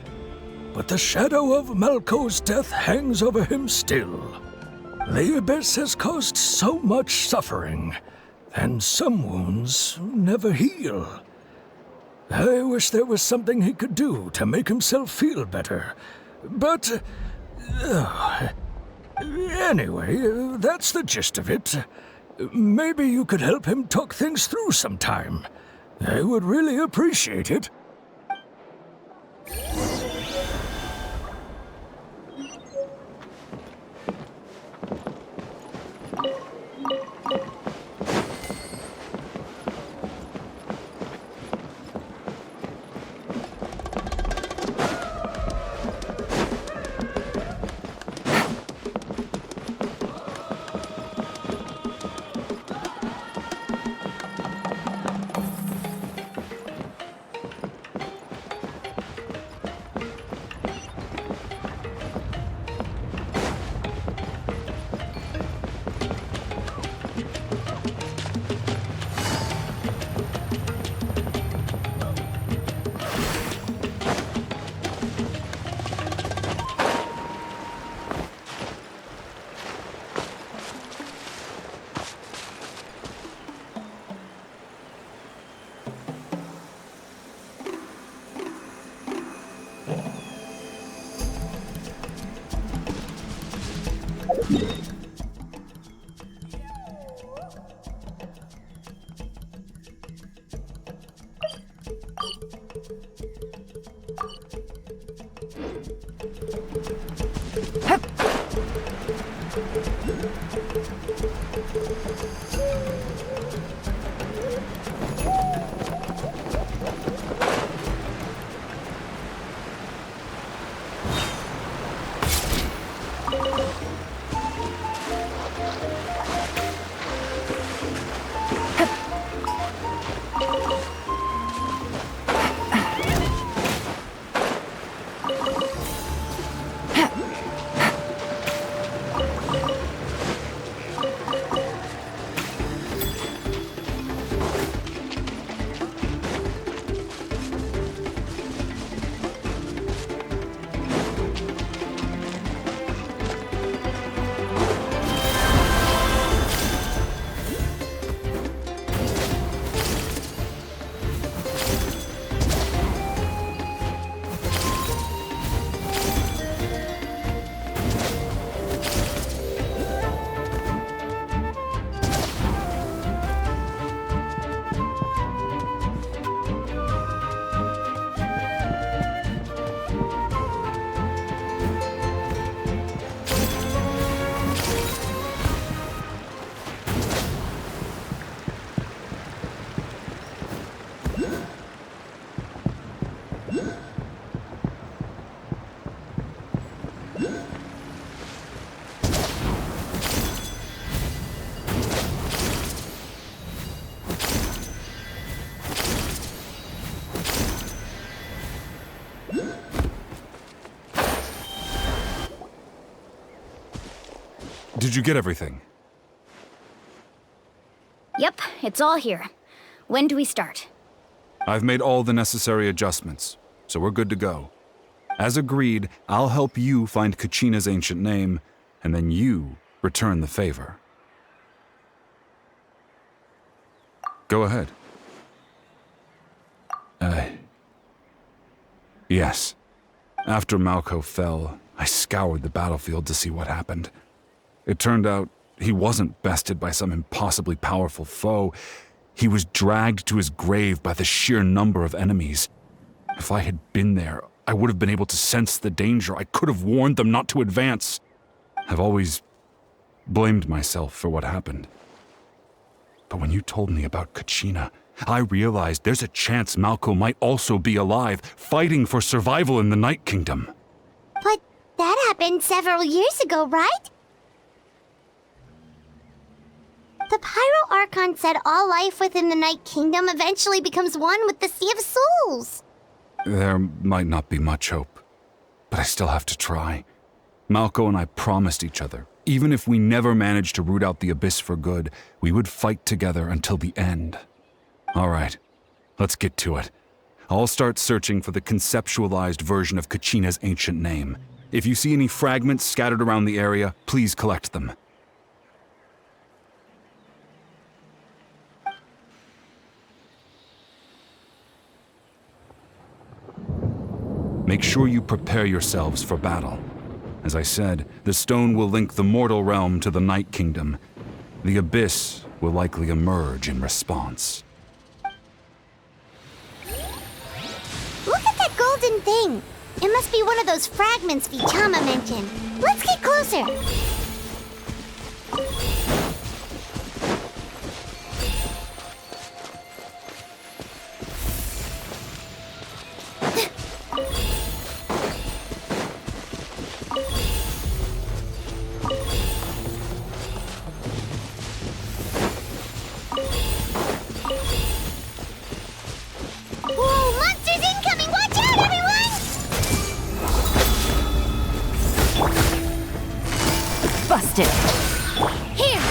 But the shadow of Malco's death hangs over him still. The Abyss has caused so much suffering, and some wounds never heal. I wish there was something he could do to make himself feel better, but... anyway, that's the gist of it. Maybe you could help him talk things through sometime. I would really appreciate it. Did you get everything? Yep, it's all here. When do we start? I've made all the necessary adjustments, so we're good to go. As agreed, I'll help you find Kachina's ancient name, and then you return the favor. Go ahead. Yes. After Malko fell, I scoured the battlefield to see what happened. It turned out he wasn't bested by some impossibly powerful foe. He was dragged to his grave by the sheer number of enemies. If I had been there, I would have been able to sense the danger. I could have warned them not to advance. I've always blamed myself for what happened. But when you told me about Kachina, I realized there's a chance Malko might also be alive, fighting for survival in the Night Kingdom. But that happened several years ago, right? The Pyro Archon said all life within the Night Kingdom eventually becomes one with the Sea of Souls. There might not be much hope, but I still have to try. Malko and I promised each other, even if we never managed to root out the Abyss for good, we would fight together until the end. All right, let's get to it. I'll start searching for the conceptualized version of Kachina's ancient name. If you see any fragments scattered around the area, please collect them. Make sure you prepare yourselves for battle. As I said, the stone will link the mortal realm to the Night Kingdom. The Abyss will likely emerge in response. Look at that golden thing. It must be one of those fragments Vichama mentioned. Let's get closer. Whoa, monsters incoming! Watch out, everyone! Busted. Here!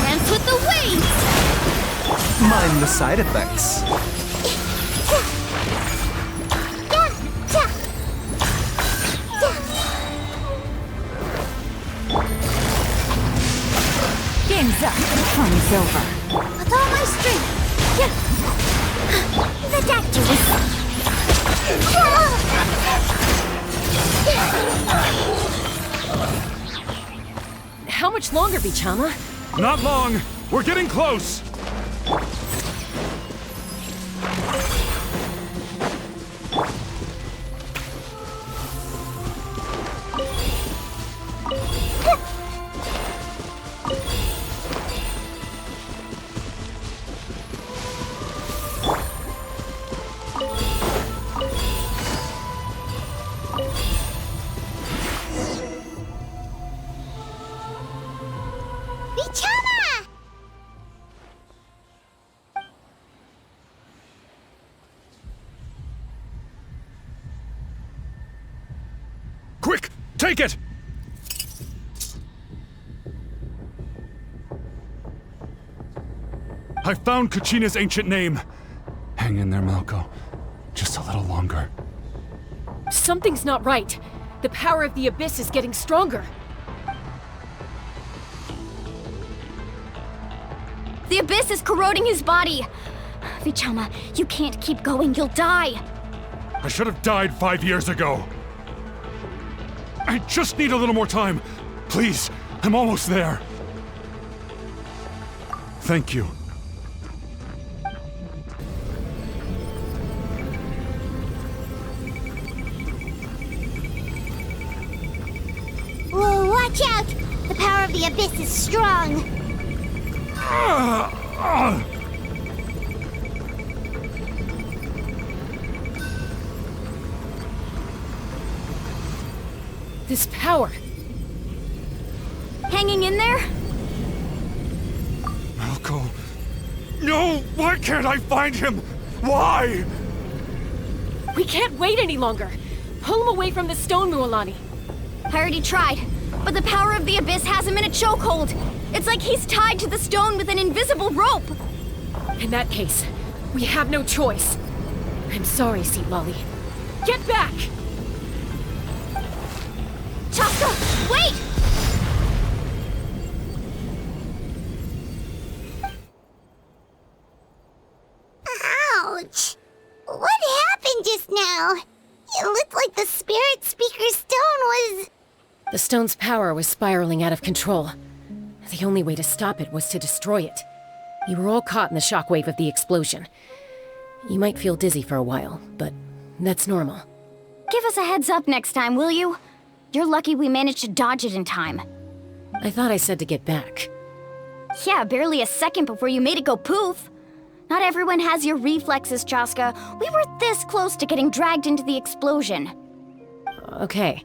Dance with the waves! Mind the side effects. Game's up. Fun's over. With all my strength! The doctor was... How much longer, Vichama? Not long! We're getting close! Vichama! Quick! Take it! I found Kachina's ancient name. Hang in there, Malko. Just a little longer. Something's not right. The power of the Abyss is getting stronger. The Abyss is corroding his body! Vichama, you can't keep going, you'll die! I should have died 5 years ago. I just need a little more time. Please, I'm almost there. Thank you. Whoa, watch out! The power of the Abyss is strong! This power. Hanging in there? Malko. No! Why can't I find him? Why? We can't wait any longer. Pull him away from the stone, Mualani. I already tried. but the power of the Abyss has him in a chokehold. It's like he's tied to the stone with an invisible rope. In that case, we have no choice. I'm sorry, Seat Lolly. Get back! Chaska, wait! Ouch! What happened just now? It looked like the Spirit Speaker's stone was... The stone's power was spiraling out of control. The only way to stop it was to destroy it. You were all caught in the shockwave of the explosion. You might feel dizzy for a while, but that's normal. Give us a heads up next time, will you? You're lucky we managed to dodge it in time. I thought I said to get back. Yeah, barely a second before you made it go poof. Not everyone has your reflexes, Chaska. We were this close to getting dragged into the explosion. Okay,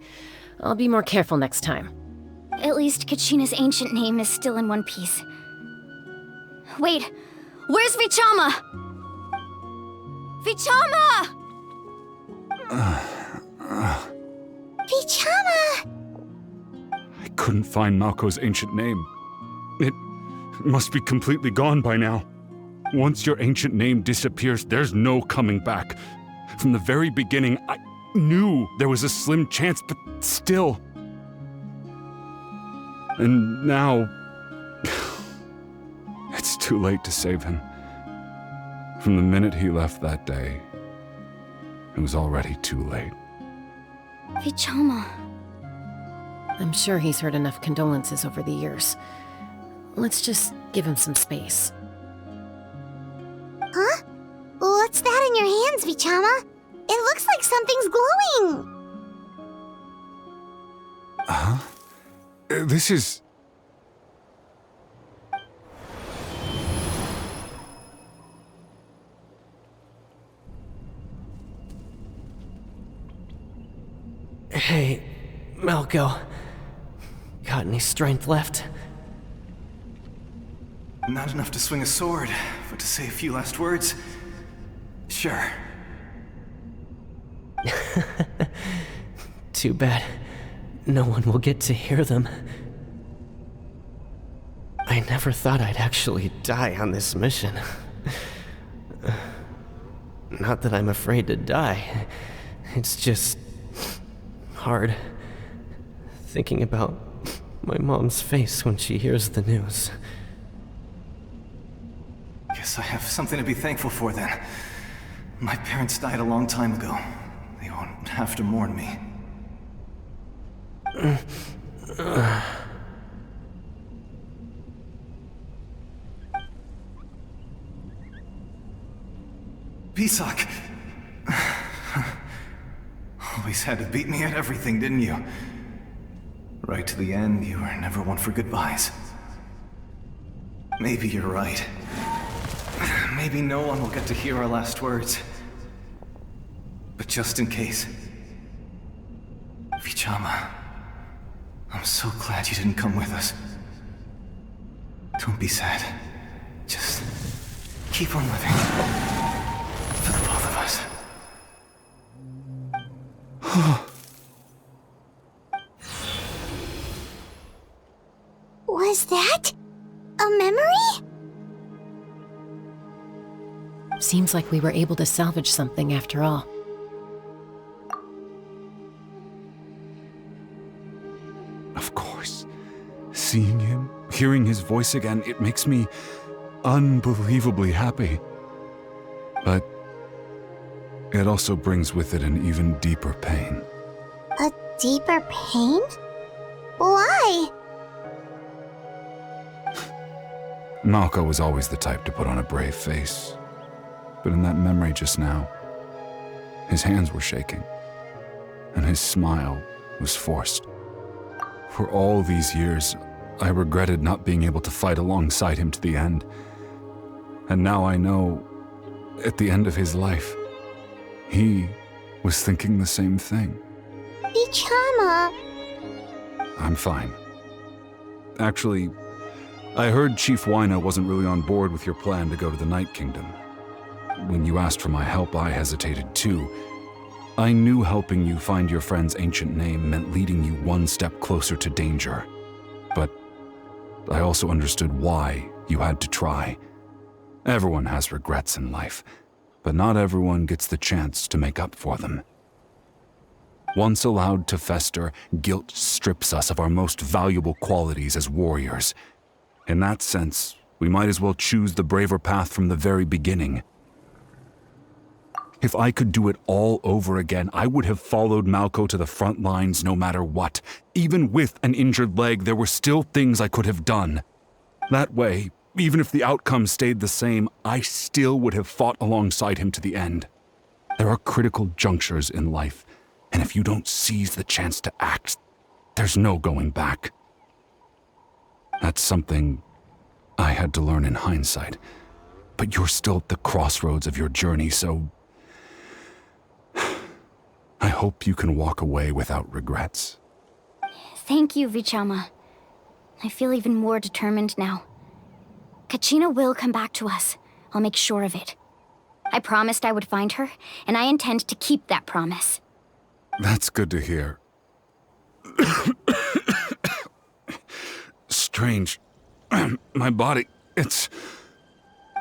I'll be more careful next time. At least Kachina's ancient name is still in one piece. Wait, where's Vichama? Vichama! Vichama! I couldn't find Malko's ancient name. It must be completely gone by now. Once your ancient name disappears, there's no coming back. From the very beginning, I knew there was a slim chance, but still. And now... it's too late to save him. From the minute he left that day, it was already too late. Vichama. I'm sure he's heard enough condolences over the years. Let's just give him some space. Huh? What's that in your hands, Vichama? It looks like something's glowing! Huh? This is... Hey, Malko. Got any strength left? Not enough to swing a sword, but to say a few last words? Sure. Too bad. No one will get to hear them. I never thought I'd actually die on this mission. Not that I'm afraid to die. It's just... hard. Thinking about my mom's face when she hears the news. Guess I have something to be thankful for then. My parents died a long time ago. They won't have to mourn me. Pisak! Always had to beat me at everything, didn't you? Right to the end, you were never one for goodbyes. Maybe you're right. Maybe no one will get to hear our last words. But just in case... Vichama, I'm so glad you didn't come with us. Don't be sad. Just keep on living. For the both of us. Was that a memory? Seems like we were able to salvage something after all. Of course. Seeing him, hearing his voice again, it makes me unbelievably happy. But it also brings with it an even deeper pain. A deeper pain? Why? Malko was always the type to put on a brave face. But in that memory just now, his hands were shaking, and his smile was forced. For all these years, I regretted not being able to fight alongside him to the end. And now I know, at the end of his life, he was thinking the same thing. Vichama. I'm fine. Actually, I heard Chief Wyna wasn't really on board with your plan to go to the Night Kingdom. When you asked for my help, I hesitated too. I knew helping you find your friend's ancient name meant leading you one step closer to danger. But I also understood why you had to try. Everyone has regrets in life, but not everyone gets the chance to make up for them. Once allowed to fester, guilt strips us of our most valuable qualities as warriors. In that sense, we might as well choose the braver path from the very beginning. If I could do it all over again, I would have followed Malco to the front lines no matter what. Even with an injured leg, there were still things I could have done. That way, even if the outcome stayed the same, I still would have fought alongside him to the end. There are critical junctures in life, and if you don't seize the chance to act, there's no going back. That's something I had to learn in hindsight, but you're still at the crossroads of your journey, so I hope you can walk away without regrets. Thank you, Vichama. I feel even more determined now. Kachina will come back to us. I'll make sure of it. I promised I would find her, and I intend to keep that promise. That's good to hear. Strange. My body, it's...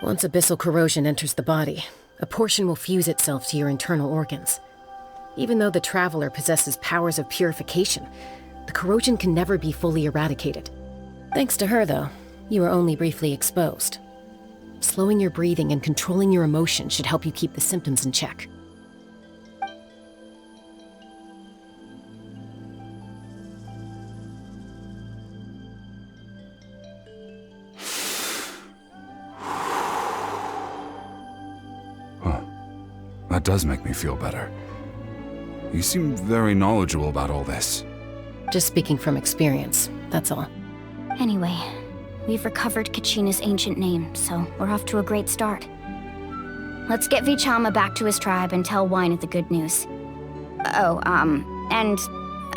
Once abyssal corrosion enters the body, a portion will fuse itself to your internal organs. Even though the Traveler possesses powers of purification, the corrosion can never be fully eradicated. Thanks to her, though, you are only briefly exposed. Slowing your breathing and controlling your emotions should help you keep the symptoms in check. That does make me feel better. You seem very knowledgeable about all this. Just speaking from experience, that's all. Anyway, we've recovered Kachina's ancient name, so we're off to a great start. Let's get Vichama back to his tribe and tell Wyneth the good news. Oh, and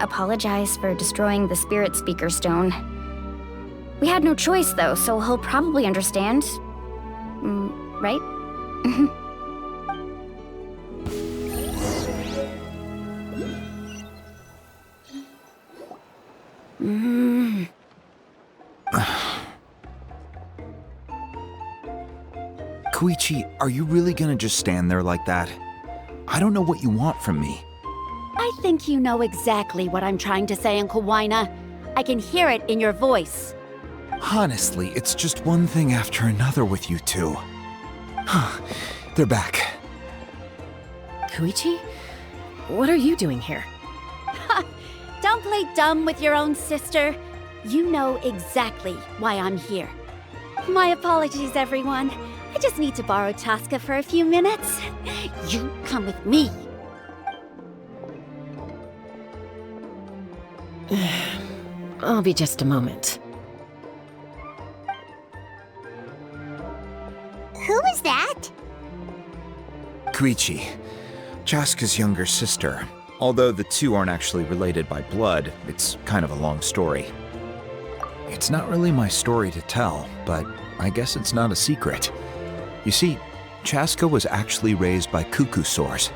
apologize for destroying the Spirit Speaker Stone. We had no choice, though, so he'll probably understand. Right? Koichi, are you really gonna just stand there like that? I don't know what you want from me. I think you know exactly what I'm trying to say, Uncle Wyna. I can hear it in your voice. Honestly, it's just one thing after another with you two. They're back. Koichi? What are you doing here? Don't play dumb with your own sister. You know exactly why I'm here. My apologies, everyone. I just need to borrow Chaska for a few minutes. You come with me. I'll be just a moment. Who is that? Koichi, Chaska's younger sister. Although the two aren't actually related by blood, it's kind of a long story. It's not really my story to tell, but I guess it's not a secret. You see, Chaska was actually raised by cuckoo sores.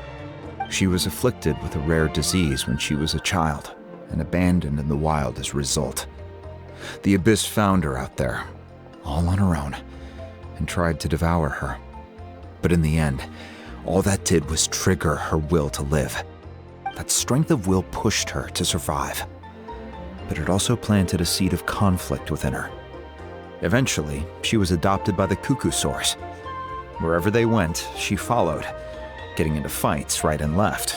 She was afflicted with a rare disease when she was a child, and abandoned in the wild as a result. The Abyss found her out there, all on her own, and tried to devour her. But in the end, all that did was trigger her will to live. That strength of will pushed her to survive, but it also planted a seed of conflict within her. Eventually, she was adopted by the cuckoo sores. Wherever they went, she followed, getting into fights right and left.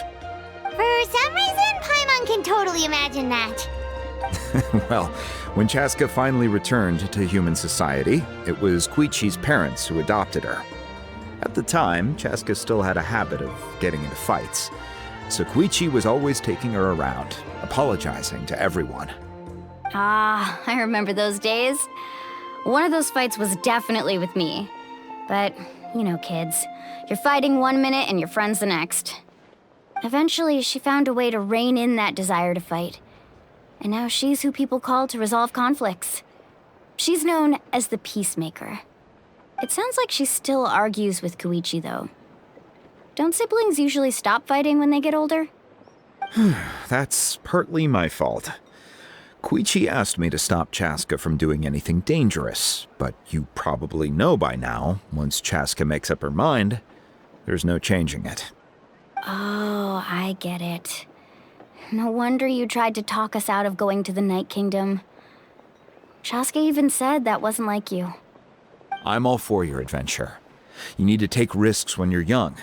For some reason, Paimon can totally imagine that. Well, when Chaska finally returned to human society, it was Koichi's parents who adopted her. At the time, Chaska still had a habit of getting into fights, so Koichi was always taking her around, apologizing to everyone. Ah, I remember those days. One of those fights was definitely with me. But, you know, kids. You're fighting one minute and your friend's the next. Eventually, she found a way to rein in that desire to fight. And now she's who people call to resolve conflicts. She's known as the Peacemaker. It sounds like she still argues with Koichi, though. Don't siblings usually stop fighting when they get older? That's partly my fault. Chuychu asked me to stop Chaska from doing anything dangerous, but you probably know by now, once Chaska makes up her mind, there's no changing it. Oh, I get it. No wonder you tried to talk us out of going to the Night Kingdom. Chaska even said that wasn't like you. I'm all for your adventure. You need to take risks when you're young,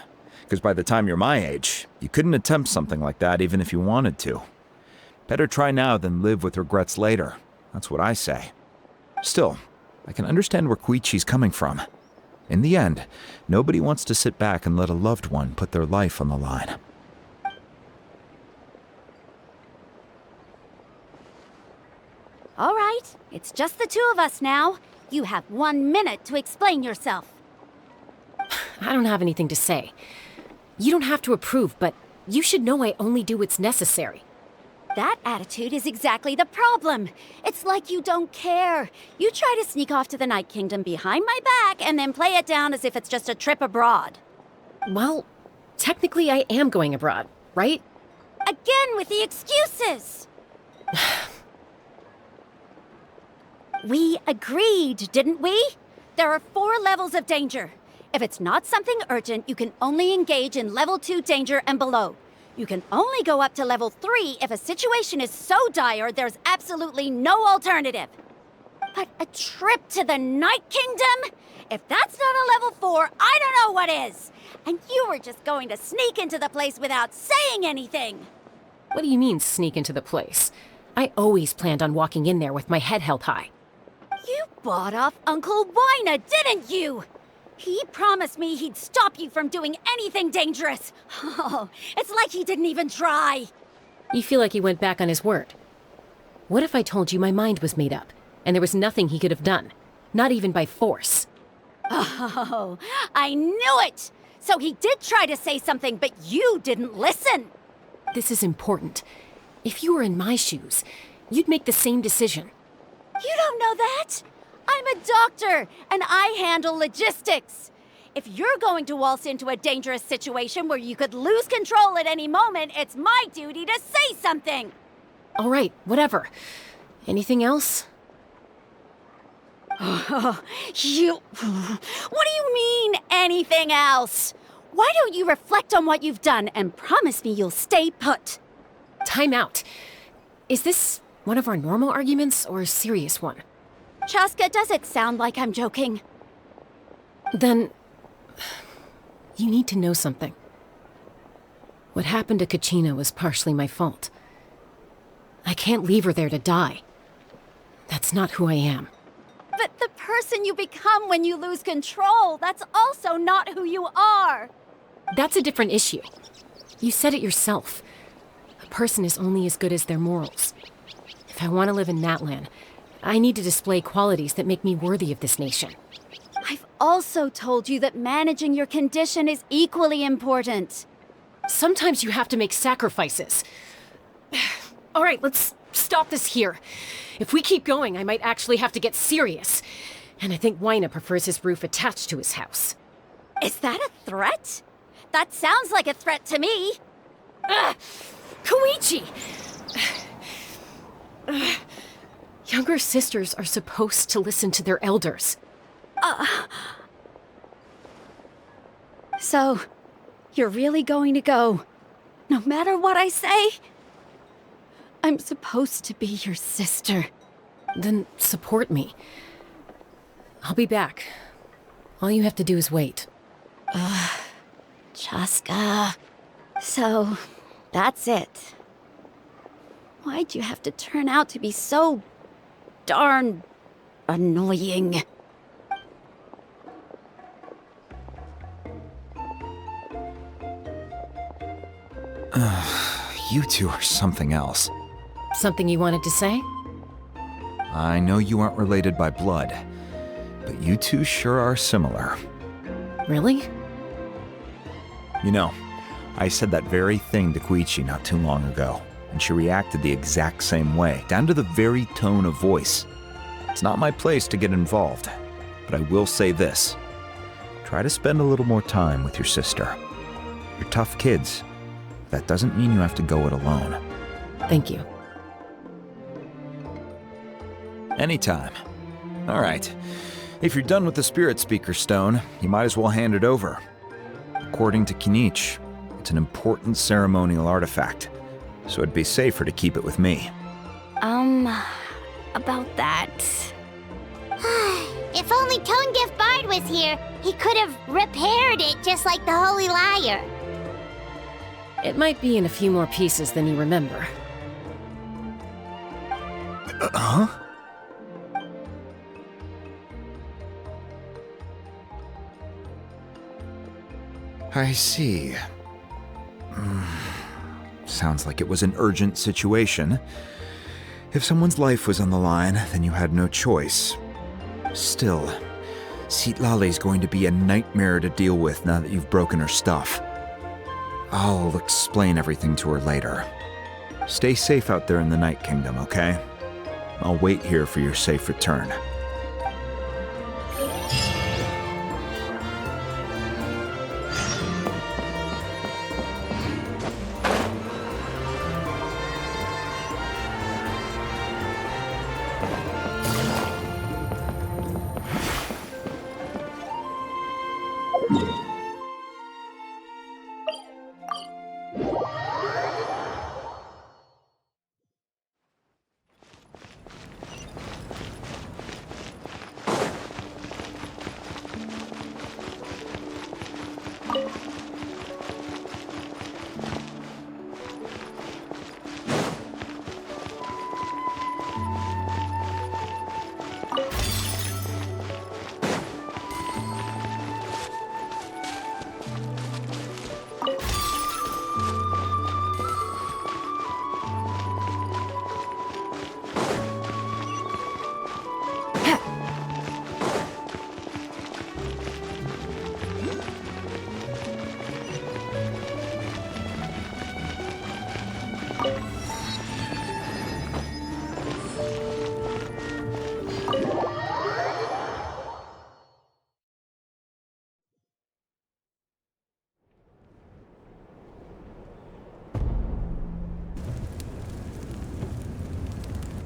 because by the time you're my age, you couldn't attempt something like that even if you wanted to. Better try now than live with regrets later. That's what I say. Still, I can understand where Koichi's coming from. In the end, nobody wants to sit back and let a loved one put their life on the line. All right, it's just the two of us now. You have 1 minute to explain yourself. I don't have anything to say. You don't have to approve, but you should know I only do what's necessary. That attitude is exactly the problem. It's like you don't care. You try to sneak off to the Night Kingdom behind my back and then play it down as if it's just a trip abroad. Well, technically I am going abroad, right? Again with the excuses! We agreed, didn't we? There are 4 levels of danger. If it's not something urgent, you can only engage in level 2 danger and below. You can only go up to level 3 if a situation is so dire there's absolutely no alternative. But a trip to the Night Kingdom? If that's not a level 4, I don't know what is! And you were just going to sneak into the place without saying anything! What do you mean, sneak into the place? I always planned on walking in there with my head held high. You bought off Uncle Wina, didn't you? He promised me he'd stop you from doing anything dangerous. Oh, it's like he didn't even try. You feel like he went back on his word. What if I told you my mind was made up, and there was nothing he could have done? Not even by force. Oh, I knew it! So he did try to say something, but you didn't listen. This is important. If you were in my shoes, you'd make the same decision. You don't know that? I'm a doctor, and I handle logistics. If you're going to waltz into a dangerous situation where you could lose control at any moment, it's my duty to say something. All right, whatever. Anything else? What do you mean, anything else? Why don't you reflect on what you've done and promise me you'll stay put? Time out. Is this one of our normal arguments or a serious one? Chaska, does it sound like I'm joking? Then, you need to know something. What happened to Kachina was partially my fault. I can't leave her there to die. That's not who I am. But the person you become when you lose control, that's also not who you are. That's a different issue. You said it yourself. A person is only as good as their morals. If I want to live in Natlan, I need to display qualities that make me worthy of this nation. I've also told you that managing your condition is equally important. Sometimes you have to make sacrifices. All right, let's stop this here. If we keep going, I might actually have to get serious. And I think Wina prefers his roof attached to his house. Is that a threat? That sounds like a threat to me. Koichi! Younger sisters are supposed to listen to their elders. So, you're really going to go, no matter what I say? I'm supposed to be your sister. Then support me. I'll be back. All you have to do is wait. Chaska. So, that's it. Why'd you have to turn out to be so darn annoying? You two are something else. Something you wanted to say? I know you aren't related by blood, but you two sure are similar. Really? You know, I said that very thing to Koichi not too long ago, and she reacted the exact same way, down to the very tone of voice. It's not my place to get involved, but I will say this. Try to spend a little more time with your sister. You're tough kids. That doesn't mean you have to go it alone. Thank you. Anytime. All right. If you're done with the Spirit Speaker Stone, you might as well hand it over. According to Kinich, it's an important ceremonial artifact, so it'd be safer to keep it with me. About that. If only Tonegif Bard was here, he could have repaired it just like the Holy Liar. It might be in a few more pieces than you remember. Huh? I see. Sounds like it was an urgent situation. If someone's life was on the line, then you had no choice. Still, Citlali's going to be a nightmare to deal with now that you've broken her stuff. I'll explain everything to her later. Stay safe out there in the Night Kingdom, okay? I'll wait here for your safe return.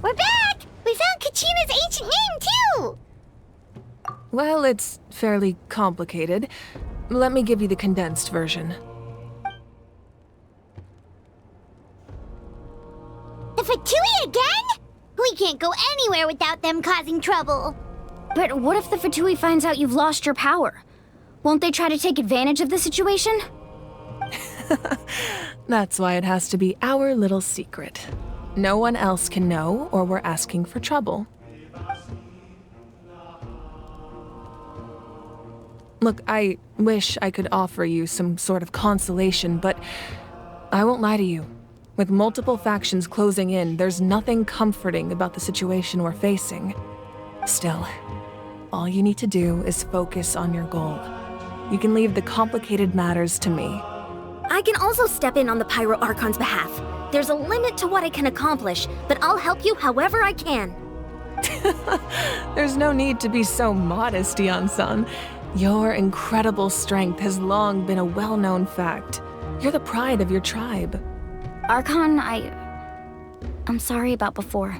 We're back! We found Kachina's ancient name, too! Well, it's fairly complicated. Let me give you the condensed version. The Fatui again? We can't go anywhere without them causing trouble. But what if the Fatui finds out you've lost your power? Won't they try to take advantage of the situation? That's why it has to be our little secret. No one else can know, or we're asking for trouble. Look, I wish I could offer you some sort of consolation, but I won't lie to you. With multiple factions closing in, there's nothing comforting about the situation we're facing. Still, all you need to do is focus on your goal. You can leave the complicated matters to me. I can also step in on the Pyro Archon's behalf. There's a limit to what I can accomplish, but I'll help you however I can. There's no need to be so modest, Yan-san. Your incredible strength has long been a well-known fact. You're the pride of your tribe. Archon, I'm sorry about before.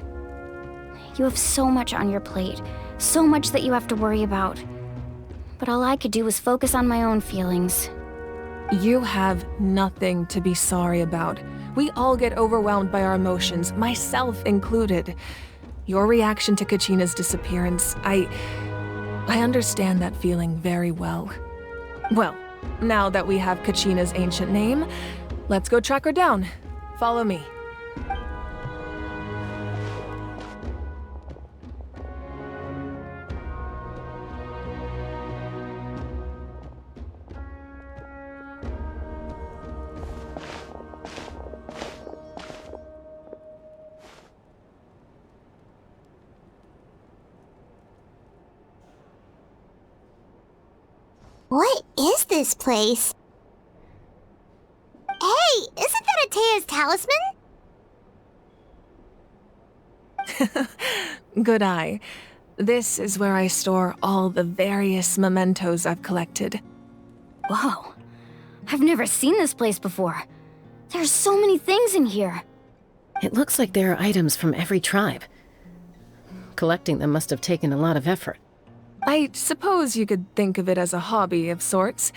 You have so much on your plate, so much that you have to worry about. But all I could do was focus on my own feelings. You have nothing to be sorry about. We all get overwhelmed by our emotions, myself included. Your reaction to Kachina's disappearance, I understand that feeling very well. Well, now that we have Kachina's ancient name, let's go track her down. Follow me. What is this place? Hey, isn't that Atea's talisman? Good eye. This is where I store all the various mementos I've collected. Whoa. I've never seen this place before. There's so many things in here. It looks like there are items from every tribe. Collecting them must have taken a lot of effort. I suppose you could think of it as a hobby of sorts.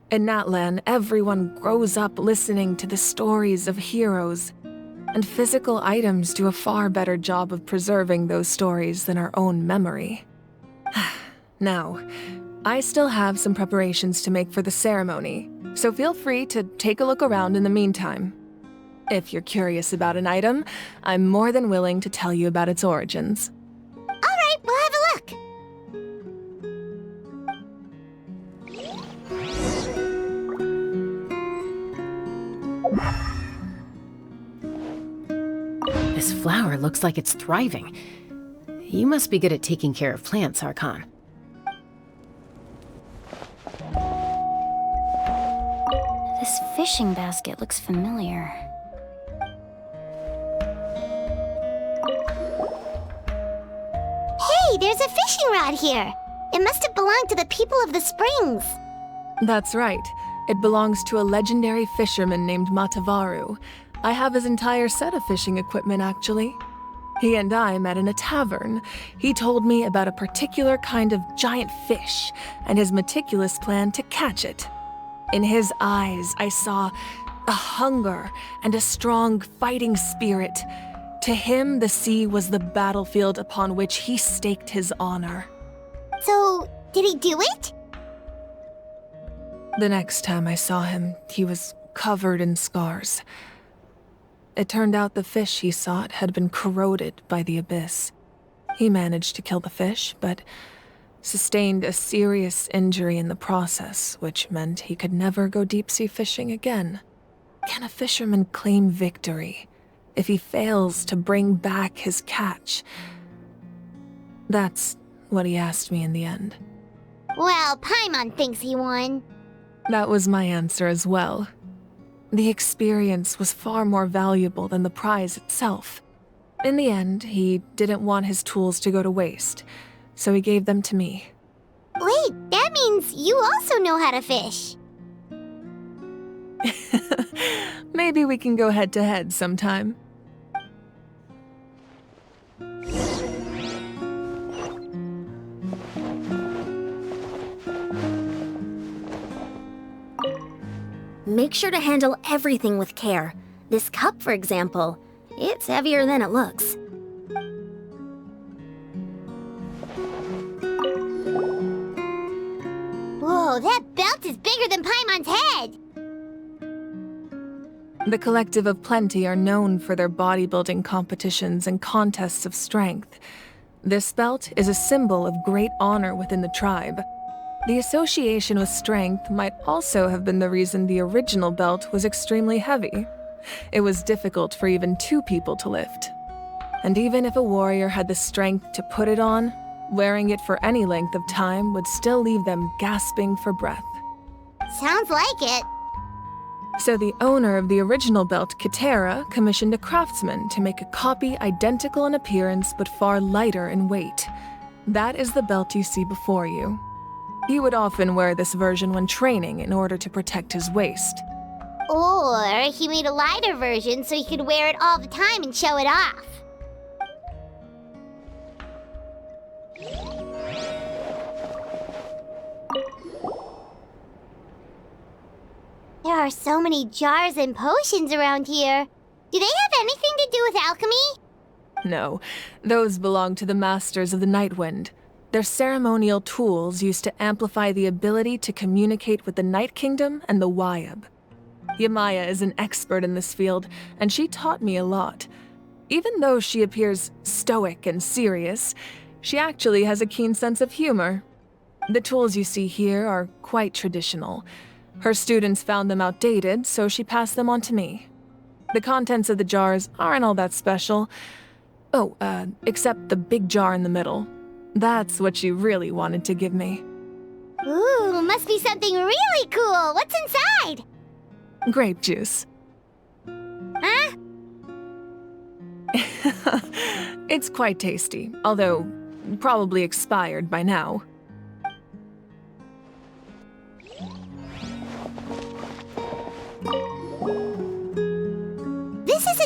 In Natlan, everyone grows up listening to the stories of heroes, and physical items do a far better job of preserving those stories than our own memory. Now, I still have some preparations to make for the ceremony, so feel free to take a look around in the meantime. If you're curious about an item, I'm more than willing to tell you about its origins. All right, we'll have a look. This flower looks like it's thriving. You must be good at taking care of plants, Archon. This fishing basket looks familiar. Hey, there's a fishing rod here. It must have belonged to the people of the springs. That's right. It belongs to a legendary fisherman named Matavaru. I have his entire set of fishing equipment, actually. He and I met in a tavern. He told me about a particular kind of giant fish and his meticulous plan to catch it. In his eyes, I saw a hunger and a strong fighting spirit. To him, the sea was the battlefield upon which he staked his honor. So, did he do it? The next time I saw him, he was covered in scars. It turned out the fish he sought had been corroded by the abyss. He managed to kill the fish, but sustained a serious injury in the process, which meant he could never go deep-sea fishing again. Can a fisherman claim victory if he fails to bring back his catch? That's what he asked me in the end. Well, Paimon thinks he won. That was my answer as well. The experience was far more valuable than the prize itself. In the end, he didn't want his tools to go to waste, so he gave them to me. Wait, that means you also know how to fish. Maybe we can go head-to-head sometime. Make sure to handle everything with care. This cup, for example, it's heavier than it looks. Whoa, that belt is bigger than Paimon's head! The Collective of Plenty are known for their bodybuilding competitions and contests of strength. This belt is a symbol of great honor within the tribe. The association with strength might also have been the reason the original belt was extremely heavy. It was difficult for even two people to lift. And even if a warrior had the strength to put it on, wearing it for any length of time would still leave them gasping for breath. Sounds like it. So the owner of the original belt, Kitera, commissioned a craftsman to make a copy identical in appearance but far lighter in weight. That is the belt you see before you. He would often wear this version when training in order to protect his waist. Or he made a lighter version so he could wear it all the time and show it off. There are so many jars and potions around here. Do they have anything to do with alchemy? No, those belong to the Masters of the Nightwind. They're ceremonial tools used to amplify the ability to communicate with the Night Kingdom and the Wyab. Yamaya is an expert in this field, and she taught me a lot. Even though she appears stoic and serious, she actually has a keen sense of humor. The tools you see here are quite traditional. Her students found them outdated, so she passed them on to me. The contents of the jars aren't all that special. Oh, except the big jar in the middle. That's what she really wanted to give me. Ooh, must be something really cool. What's inside? Grape juice. Huh? It's quite tasty, although probably expired by now.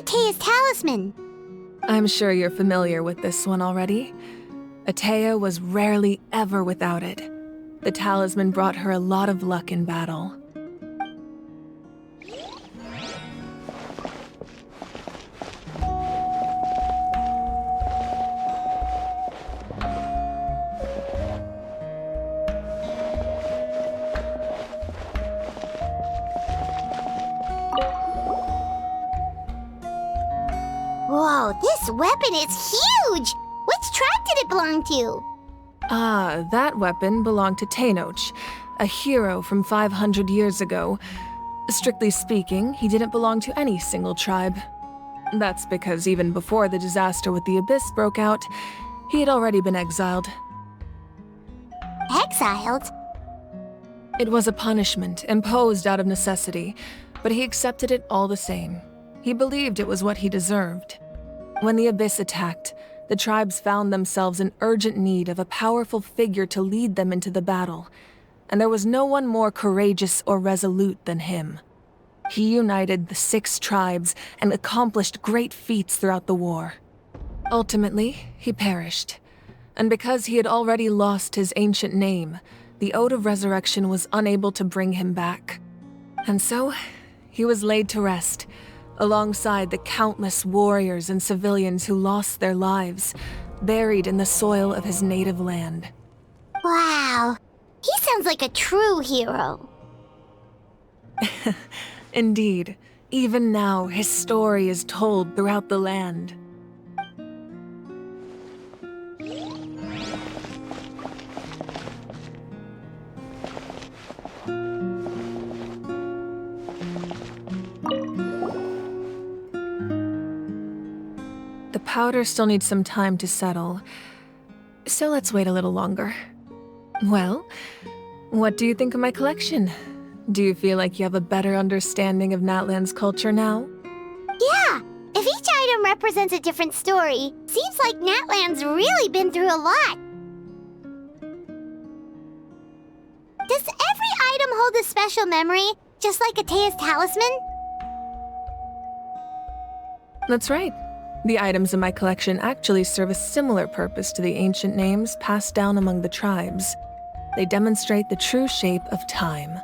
Atea's talisman? I'm sure you're familiar with this one already. Atea was rarely ever without it. The talisman brought her a lot of luck in battle. Whoa, this weapon is huge! Which tribe did it belong to? Ah, that weapon belonged to Tenoch, a hero from 500 years ago. Strictly speaking, he didn't belong to any single tribe. That's because even before the disaster with the Abyss broke out, he had already been exiled. Exiled? It was a punishment imposed out of necessity, but he accepted it all the same. He believed it was what he deserved. When the Abyss attacked, the tribes found themselves in urgent need of a powerful figure to lead them into the battle, and there was no one more courageous or resolute than him. He united the 6 tribes and accomplished great feats throughout the war. Ultimately, he perished, and because he had already lost his ancient name, the Ode of Resurrection was unable to bring him back. And so, he was laid to rest, alongside the countless warriors and civilians who lost their lives, buried in the soil of his native land. Wow, he sounds like a true hero. Indeed, even now his story is told throughout the land. The powder still needs some time to settle, so let's wait a little longer. Well, what do you think of my collection? Do you feel like you have a better understanding of Natlan's culture now? Yeah, if each item represents a different story, seems like Natlan's really been through a lot. Does every item hold a special memory, just like Atea's talisman? That's right. The items in my collection actually serve a similar purpose to the ancient names passed down among the tribes. They demonstrate the true shape of time.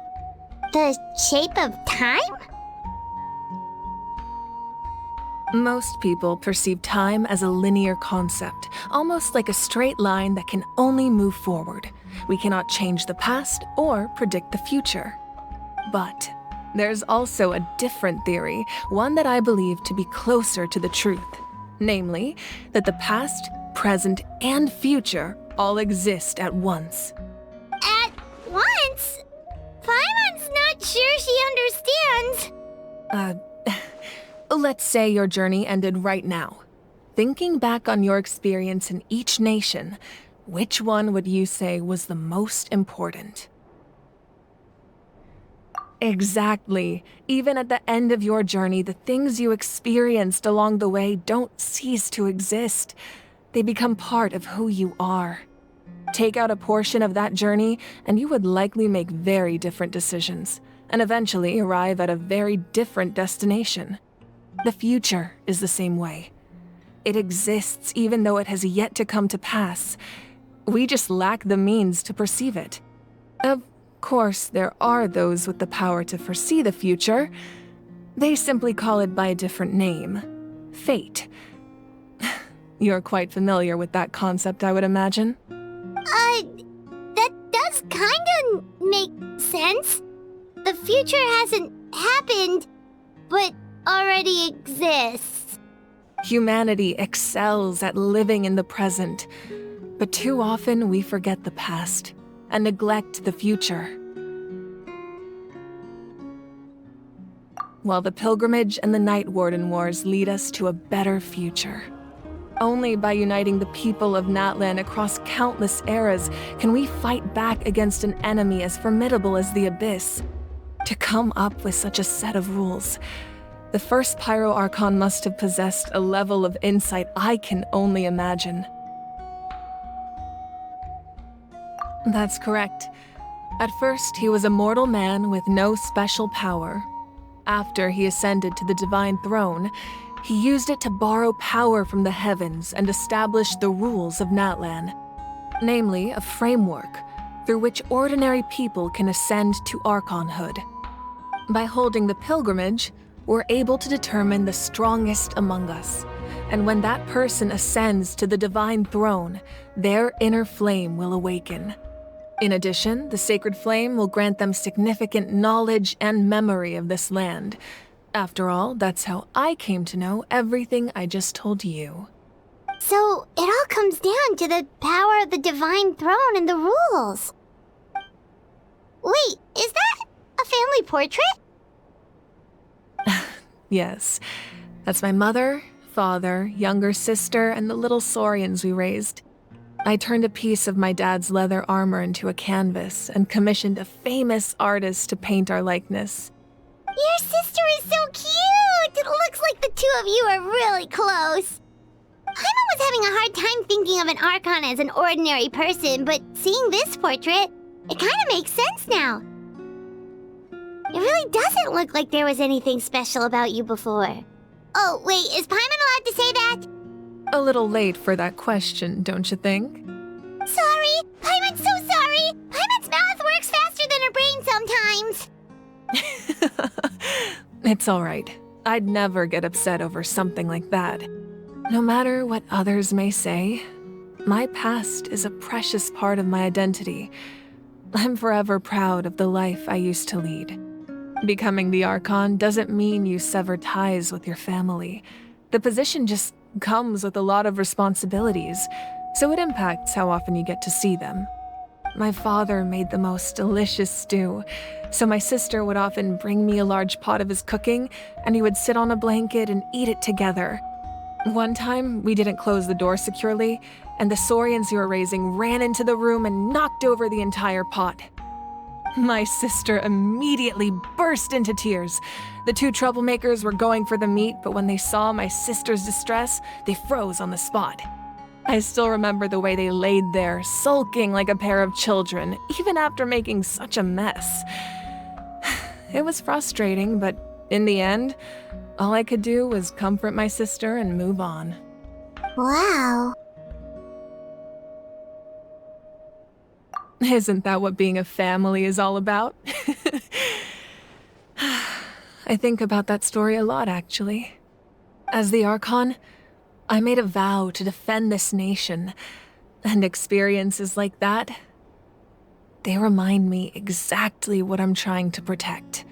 The shape of time? Most people perceive time as a linear concept, almost like a straight line that can only move forward. We cannot change the past or predict the future. But there's also a different theory, one that I believe to be closer to the truth. Namely, that the past, present, and future all exist at once. At once? Paimon's not sure she understands. Let's say your journey ended right now. Thinking back on your experience in each nation, which one would you say was the most important? Exactly. Even at the end of your journey, the things you experienced along the way don't cease to exist. They become part of who you are. Take out a portion of that journey, and you would likely make very different decisions, and eventually arrive at a very different destination. The future is the same way. It exists even though it has yet to come to pass. We just lack the means to perceive it. Of course, there are those with the power to foresee the future. They simply call it by a different name. Fate. You're quite familiar with that concept, I would imagine. That does kinda make sense. The future hasn't happened, but already exists. Humanity excels at living in the present, but too often we forget the past and neglect the future. While the pilgrimage and the Night Warden Wars lead us to a better future. Only by uniting the people of Natlan across countless eras can we fight back against an enemy as formidable as the Abyss. To come up with such a set of rules, the first Pyro Archon must have possessed a level of insight I can only imagine. That's correct. At first, he was a mortal man with no special power. After he ascended to the divine throne, He used it to borrow power from the heavens and establish the rules of Natlan, namely a framework through which ordinary people can ascend to Archonhood. By holding the pilgrimage, we're able to determine the strongest among us, and when that person ascends to the divine throne, their inner flame will awaken. In addition, the sacred flame will grant them significant knowledge and memory of this land. After all, that's how I came to know everything I just told you. So, it all comes down to the power of the divine throne and the rules. Wait, is that a family portrait? Yes. That's my mother, father, younger sister, and the little saurians we raised. I turned a piece of my dad's leather armor into a canvas and commissioned a famous artist to paint our likeness. Your sister is so cute! It looks like the two of you are really close. Paimon was having a hard time thinking of an Archon as an ordinary person, but seeing this portrait, it kind of makes sense now. It really doesn't look like there was anything special about you before. Oh, wait, is Paimon allowed to say that? A little late for that question, don't you think? Sorry! Paimon's so sorry! Paimon's mouth works faster than her brain sometimes! It's alright. I'd never get upset over something like that. No matter what others may say, my past is a precious part of my identity. I'm forever proud of the life I used to lead. Becoming the Archon doesn't mean you sever ties with your family. The position just comes with a lot of responsibilities, so it impacts how often you get to see them. My father made the most delicious stew, so my sister would often bring me a large pot of his cooking, and he would sit on a blanket and eat it together. One time, we didn't close the door securely, and the saurians you were raising ran into the room and knocked over the entire pot. My sister immediately burst into tears. The two troublemakers were going for the meat, but when they saw my sister's distress, they froze on the spot. I still remember the way they laid there, sulking like a pair of children, even after making such a mess. It was frustrating, but in the end, all I could do was comfort my sister and move on. Wow. Isn't that what being a family is all about? I think about that story a lot, actually. As the Archon, I made a vow to defend this nation, and experiences like that, they remind me exactly what I'm trying to protect.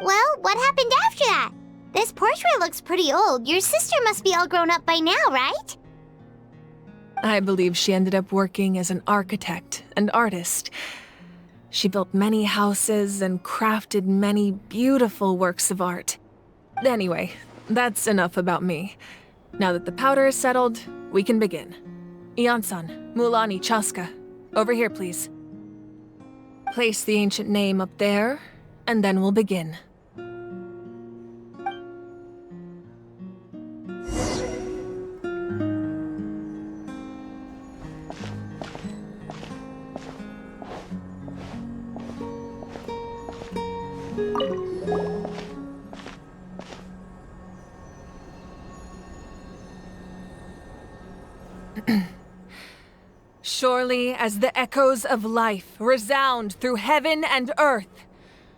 Well, what happened after that? This portrait looks pretty old. Your sister must be all grown up by now, right? I believe she ended up working as an architect and artist. She built many houses and crafted many beautiful works of art. Anyway, that's enough about me. Now that the powder is settled, we can begin. Ian-san, Mualani, Chaska, over here, please. Place the ancient name up there, and then we'll begin. Surely as the echoes of life resound through heaven and earth,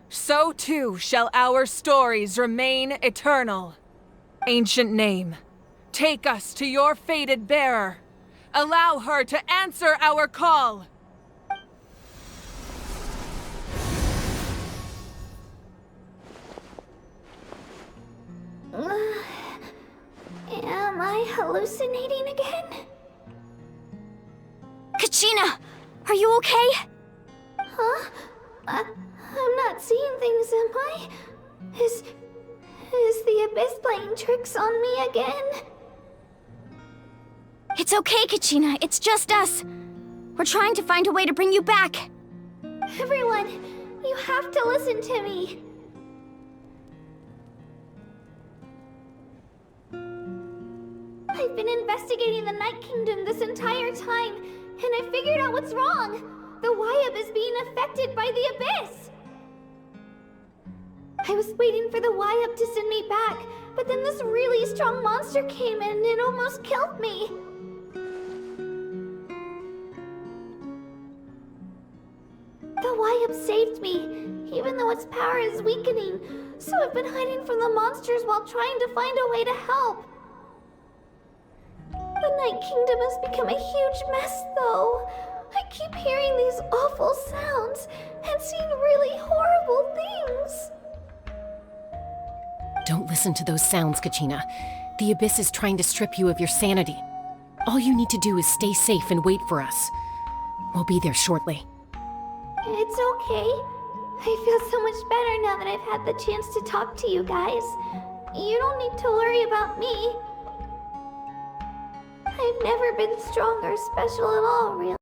so too shall our stories remain eternal. Ancient name, take us to your fated bearer. Allow her to answer our call. Am I hallucinating again? Kachina! Are you okay? Huh? I'm not seeing things, am I? Is the Abyss playing tricks on me again? It's okay, Kachina. It's just us. We're trying to find a way to bring you back. Everyone, you have to listen to me. I've been investigating the Night Kingdom this entire time, and I figured out what's wrong. The Wayab is being affected by the Abyss. I was waiting for the Wayab to send me back, but then this really strong monster came in and it almost killed me. The Wyup saved me, even though its power is weakening, so I've been hiding from the monsters while trying to find a way to help. The Night Kingdom has become a huge mess, though. I keep hearing these awful sounds and seeing really horrible things. Don't listen to those sounds, Kachina. The Abyss is trying to strip you of your sanity. All you need to do is stay safe and wait for us. We'll be there shortly. It's okay. I feel so much better now that I've had the chance to talk to you guys. You don't need to worry about me. I've never been strong or special at all, really.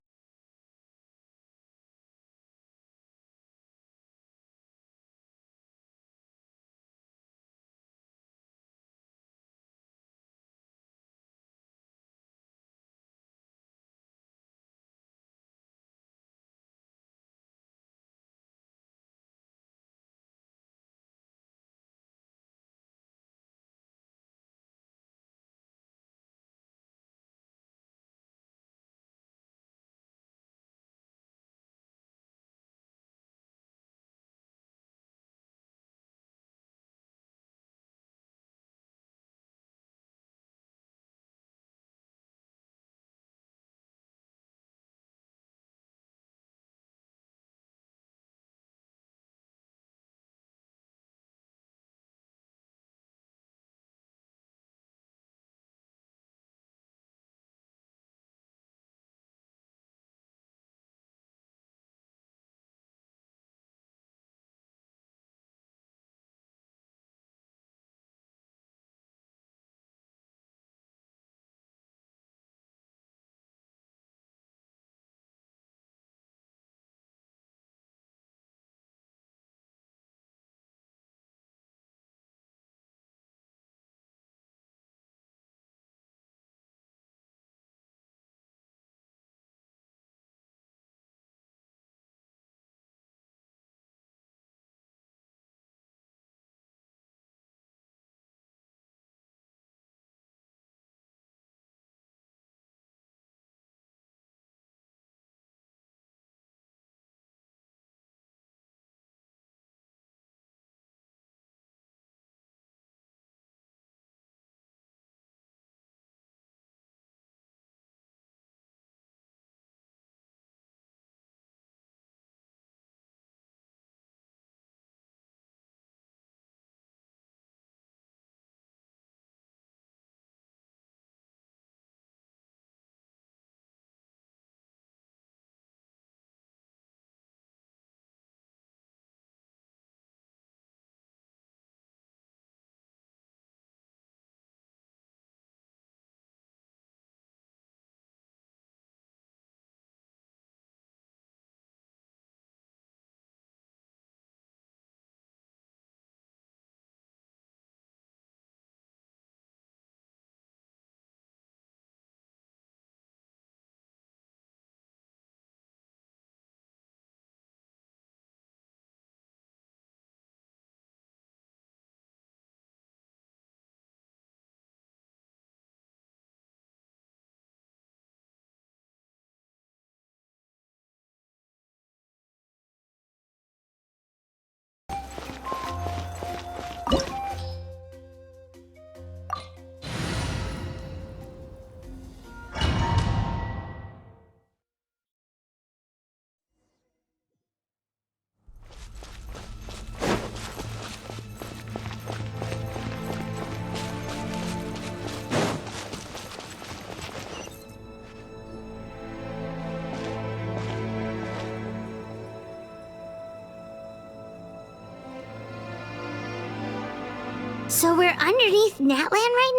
So we're underneath Natlan right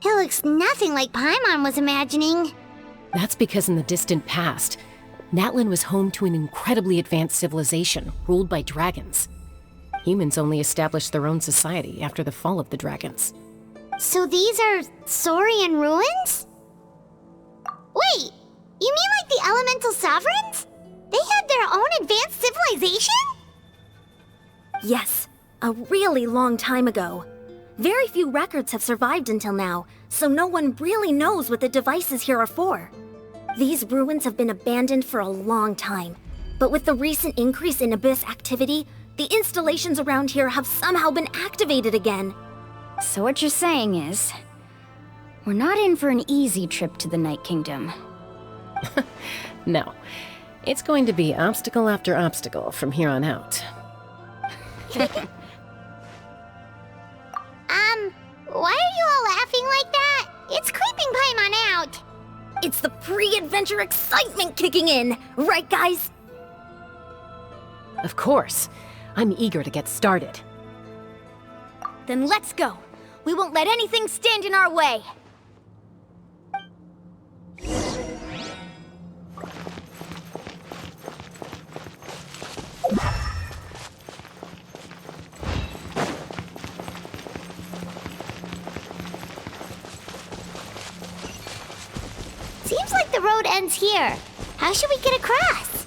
now? It looks nothing like Paimon was imagining. That's because in the distant past, Natlan was home to an incredibly advanced civilization ruled by dragons. Humans only established their own society after the fall of the dragons. So these are Saurian ruins? Wait, you mean like the elemental sovereigns? They had their own advanced civilization? Yes, a really long time ago. Very few records have survived until now, so no one really knows what the devices here are for. These ruins have been abandoned for a long time, but with the recent increase in Abyss activity, the installations around here have somehow been activated again. So what you're saying is, we're not in for an easy trip to the Night Kingdom. No. It's going to be obstacle after obstacle from here on out. Why are you all laughing like that? It's creeping Paimon out. It's the pre-adventure excitement kicking in, right guys? Of course. I'm eager to get started. Then let's go. We won't let anything stand in our way. Seems like the road ends here. How should we get across?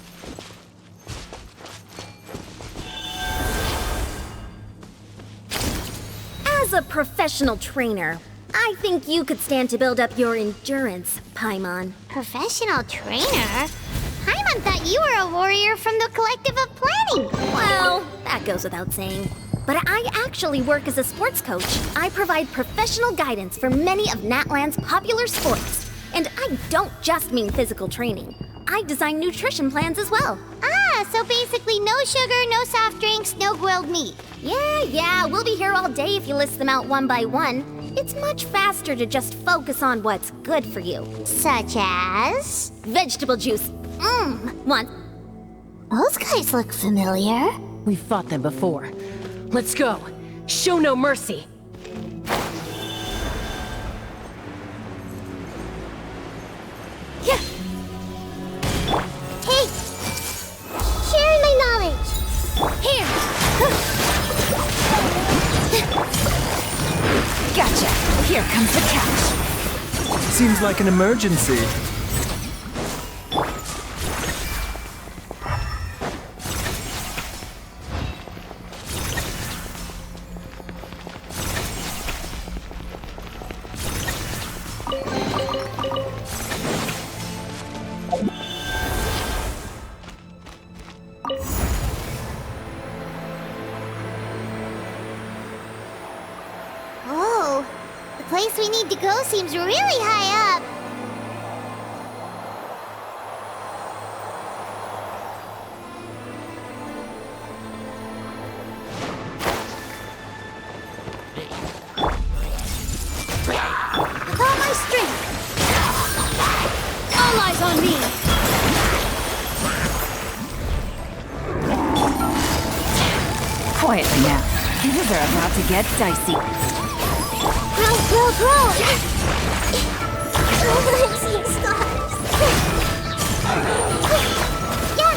As a professional trainer, I think you could stand to build up your endurance, Paimon. Professional trainer? Paimon thought you were a warrior from the Collective of Planning. Well, that goes without saying. But I actually work as a sports coach. I provide professional guidance for many of Natlan's popular sports. And I don't just mean physical training. I design nutrition plans as well. Ah, so basically no sugar, no soft drinks, no grilled meat. Yeah, we'll be here all day if you list them out one by one. It's much faster to just focus on what's good for you. Such as? Vegetable juice. One. Those guys look familiar. We've fought them before. Let's go. Show no mercy. Yeah. Hey! Sharing my knowledge. Here! Gotcha! Here comes the catch. Seems like an emergency. Oh, the place we need to go seems really high up. With all my strength! All eyes on me! Quietly now. Things are about to get dicey. Grow! I'm seeing stars. Yeah.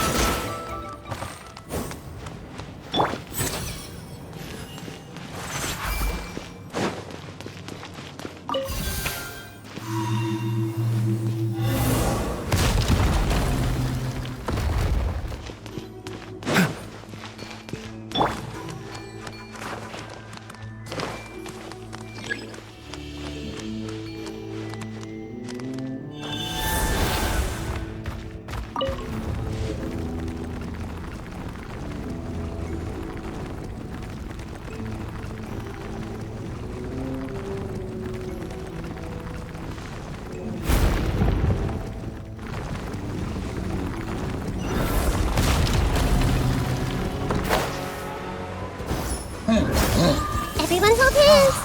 Everyone hold hands!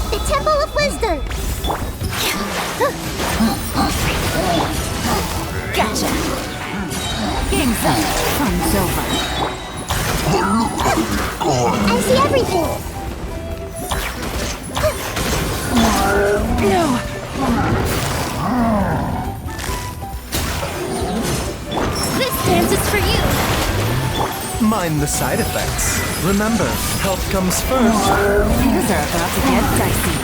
The Temple of Wisdom! Gotcha! Game's up. Fun's over. I see everything! No! This dance is for you! Mind the side effects. Remember, health comes first. Things are about to get dicey.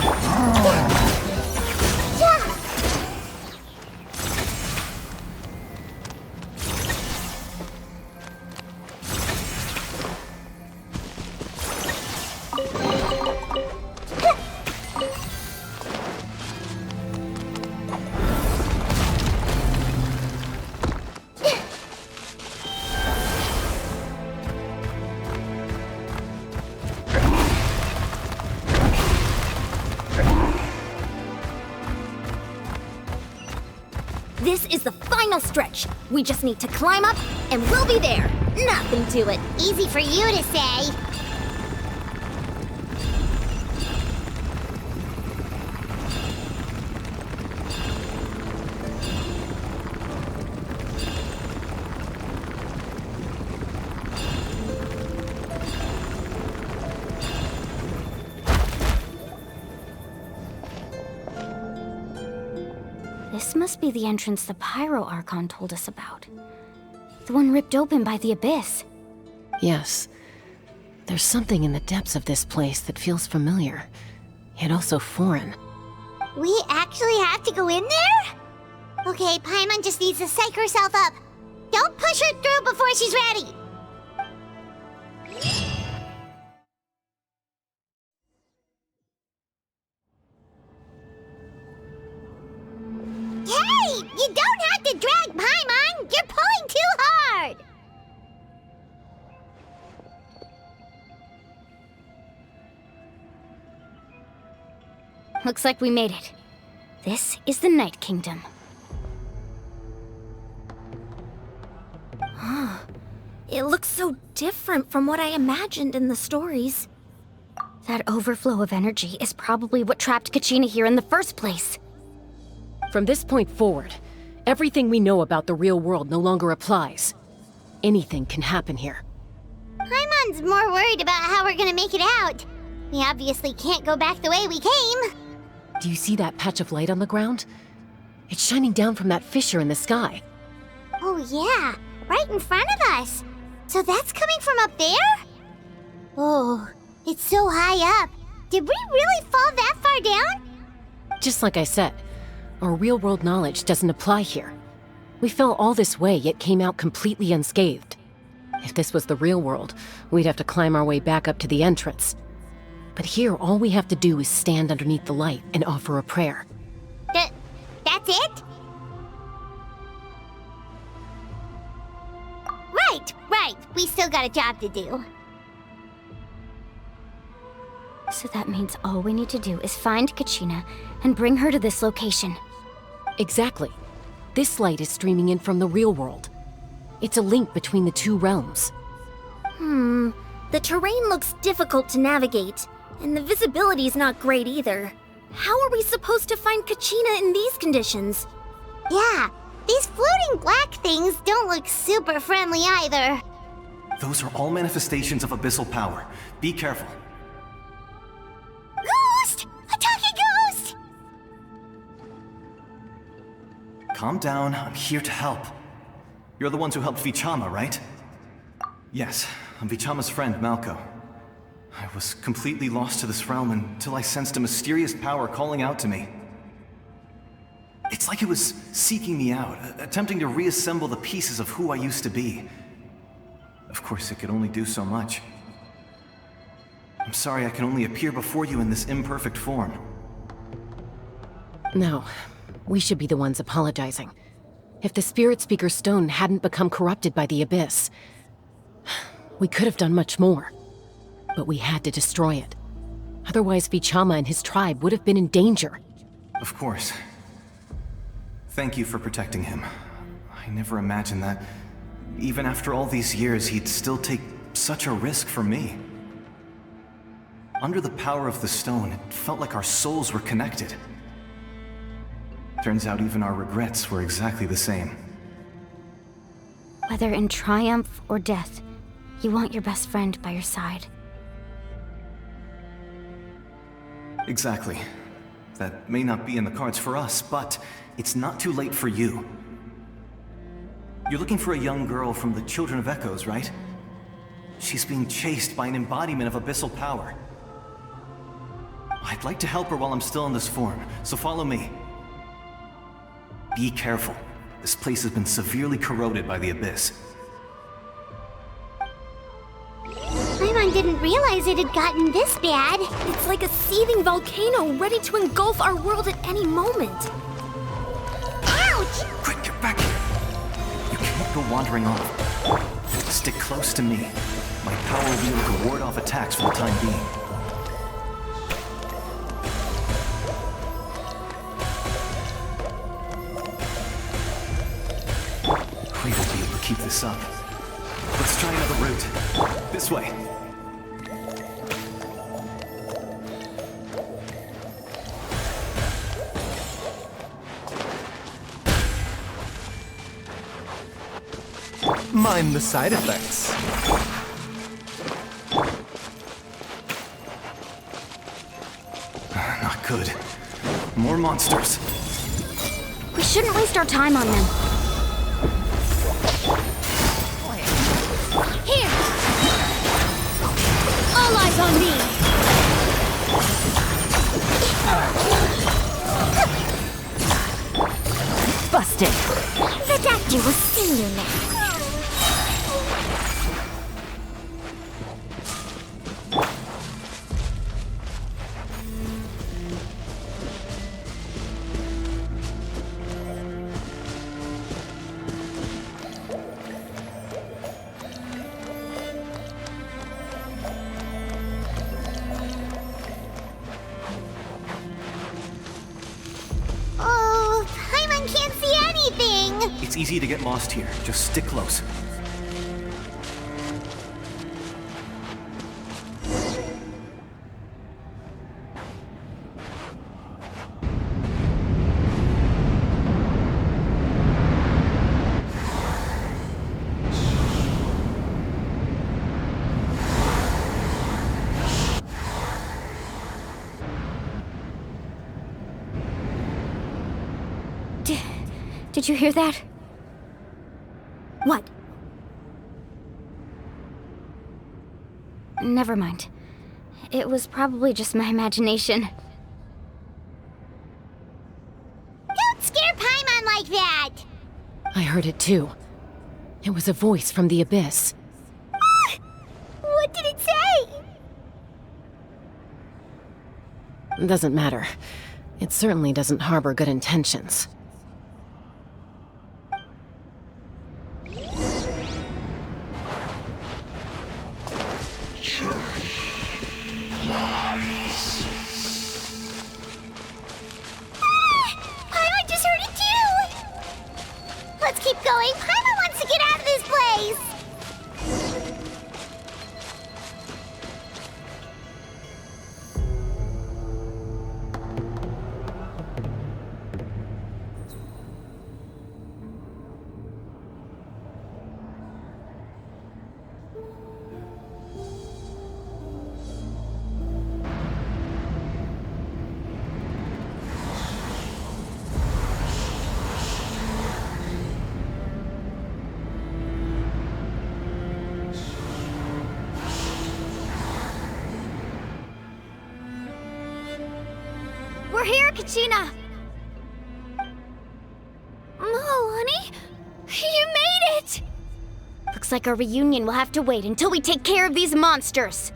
is the final stretch. We just need to climb up, and we'll be there. Nothing to it. Easy for you to say. This must be the entrance the Pyro Archon told us about. The one ripped open by the Abyss. Yes. There's something in the depths of this place that feels familiar, yet also foreign. We actually have to go in there? Okay, Paimon just needs to psych herself up. Don't push her through before she's ready. Hey! You don't have to drag Paimon! You're pulling too hard! Looks like we made it. This is the Night Kingdom. It looks so different from what I imagined in the stories. That overflow of energy is probably what trapped Kachina here in the first place. From this point forward, everything we know about the real world no longer applies. Anything can happen here. Paimon's more worried about how we're gonna make it out. We obviously can't go back the way we came. Do you see that patch of light on the ground? It's shining down from that fissure in the sky. Oh yeah, right in front of us. So that's coming from up there? Oh, it's so high up. Did we really fall that far down? Just like I said, our real-world knowledge doesn't apply here. We fell all this way, yet came out completely unscathed. If this was the real world, we'd have to climb our way back up to the entrance. But here, all we have to do is stand underneath the light and offer a prayer. That's it? Right. We still got a job to do. So that means all we need to do is find Kachina and bring her to this location. Exactly. This light is streaming in from the real world. It's a link between the two realms. The terrain looks difficult to navigate, and the visibility's not great either. How are we supposed to find Kachina in these conditions? Yeah, these floating black things don't look super friendly either. Those are all manifestations of abyssal power. Be careful. Ghost! A talking ghost! Calm down, I'm here to help. You're the ones who helped Vichama, right? Yes, I'm Vichama's friend, Malko. I was completely lost to this realm until I sensed a mysterious power calling out to me. It's like it was seeking me out, attempting to reassemble the pieces of who I used to be. Of course, it could only do so much. I'm sorry I can only appear before you in this imperfect form. No, we should be the ones apologizing. If the Spirit Speaker's stone hadn't become corrupted by the Abyss, we could have done much more. But we had to destroy it. Otherwise, Vichama and his tribe would have been in danger. Of course. Thank you for protecting him. I never imagined that, even after all these years, he'd still take such a risk for me. Under the power of the stone, it felt like our souls were connected. Turns out even our regrets were exactly the same. Whether in triumph or death, you want your best friend by your side. Exactly. That may not be in the cards for us, but it's not too late for you. You're looking for a young girl from the Children of Echoes, right? She's being chased by an embodiment of abyssal power. I'd like to help her while I'm still in this form, so follow me. Be careful. This place has been severely corroded by the Abyss. Paimon didn't realize it had gotten this bad. It's like a seething volcano ready to engulf our world at any moment. Ouch! Quick, get back here! You can't go wandering off. Stick close to me. My power will be able to ward off attacks for the time being. keep this up. Let's try another route. This way. Mind the side effects. Not good. More monsters. We shouldn't waste our time on them. Here! All eyes on me! Busted. The doctor will see you now. Oh, Paimon can't see anything! It's easy to get lost here. Just stick close. Did you hear that? What? Never mind. It was probably just my imagination. Don't scare Paimon like that! I heard it too. It was a voice from the abyss. What did it say? Doesn't matter. It certainly doesn't harbor good intentions. Paimon just heard it too! Let's keep going. Paimon wants to get out of this place! We're here, Kachina! Mualani? You made it! Looks like our reunion will have to wait until we take care of these monsters.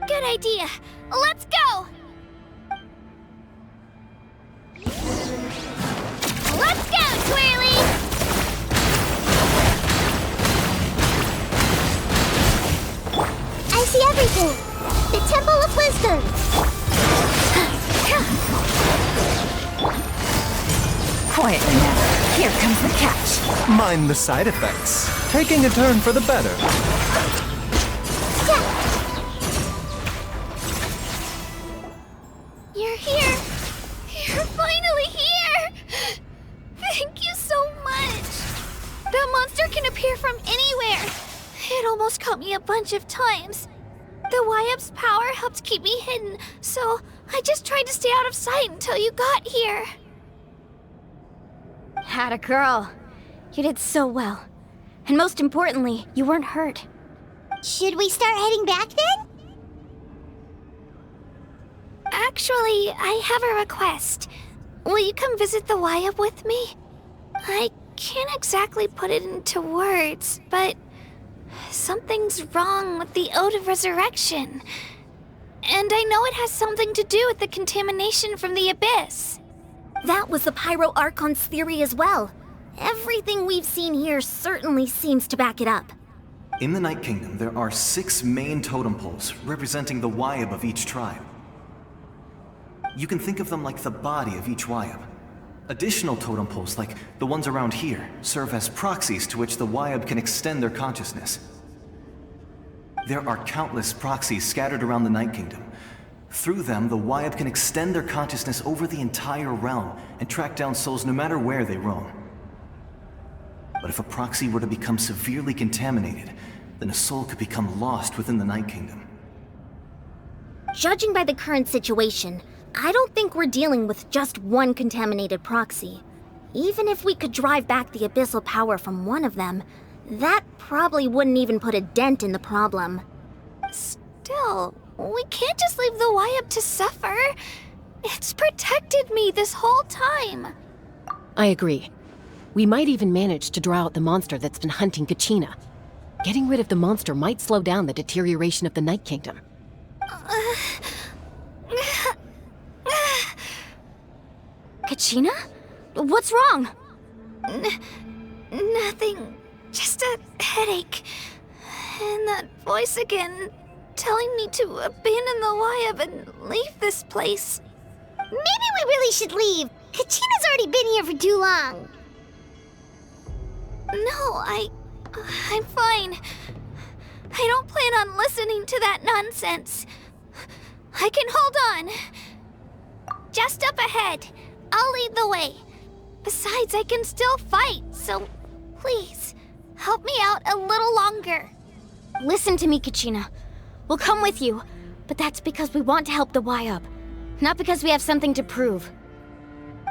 Good idea. Let's go! Let's go, Twirly! I see everything. The Temple of Wisdom. Quietly now. Here comes the catch. Mind the side effects. Taking a turn for the better. You're here. You're finally here. Thank you so much. That monster can appear from anywhere. It almost caught me a bunch of times. The Wyup's power helped keep me hidden, so I just tried to stay out of sight until you got here. Had a girl. You did so well. And most importantly, you weren't hurt. Should we start heading back then? Actually, I have a request. Will you come visit the Wyup with me? I can't exactly put it into words, but something's wrong with the Ode of Resurrection. And I know it has something to do with the contamination from the Abyss. That was the Pyro Archon's theory as well. Everything we've seen here certainly seems to back it up. In the Night Kingdom, there are 6 main totem poles representing the Wyup of each tribe. You can think of them like the body of each Wyup. Additional totem poles, like the ones around here, serve as proxies to which the Wyab can extend their consciousness. There are countless proxies scattered around the Night Kingdom. Through them, the Wyab can extend their consciousness over the entire realm and track down souls no matter where they roam. But if a proxy were to become severely contaminated, then a soul could become lost within the Night Kingdom. Judging by the current situation, I don't think we're dealing with just one contaminated proxy. Even if we could drive back the abyssal power from one of them, that probably wouldn't even put a dent in the problem. Still, we can't just leave the Wyab to suffer. It's protected me this whole time. I agree. We might even manage to draw out the monster that's been hunting Kachina. Getting rid of the monster might slow down the deterioration of the Night Kingdom. Kachina? What's wrong? Nothing. Just a headache. And that voice again, telling me to abandon the Wyab and leave this place. Maybe we really should leave. Kachina's already been here for too long. No, I'm fine. I don't plan on listening to that nonsense. I can hold on. Just up ahead. I'll lead the way. Besides, I can still fight, so please, help me out a little longer. Listen to me, Kachina. We'll come with you, but that's because we want to help the Wyab, not because we have something to prove.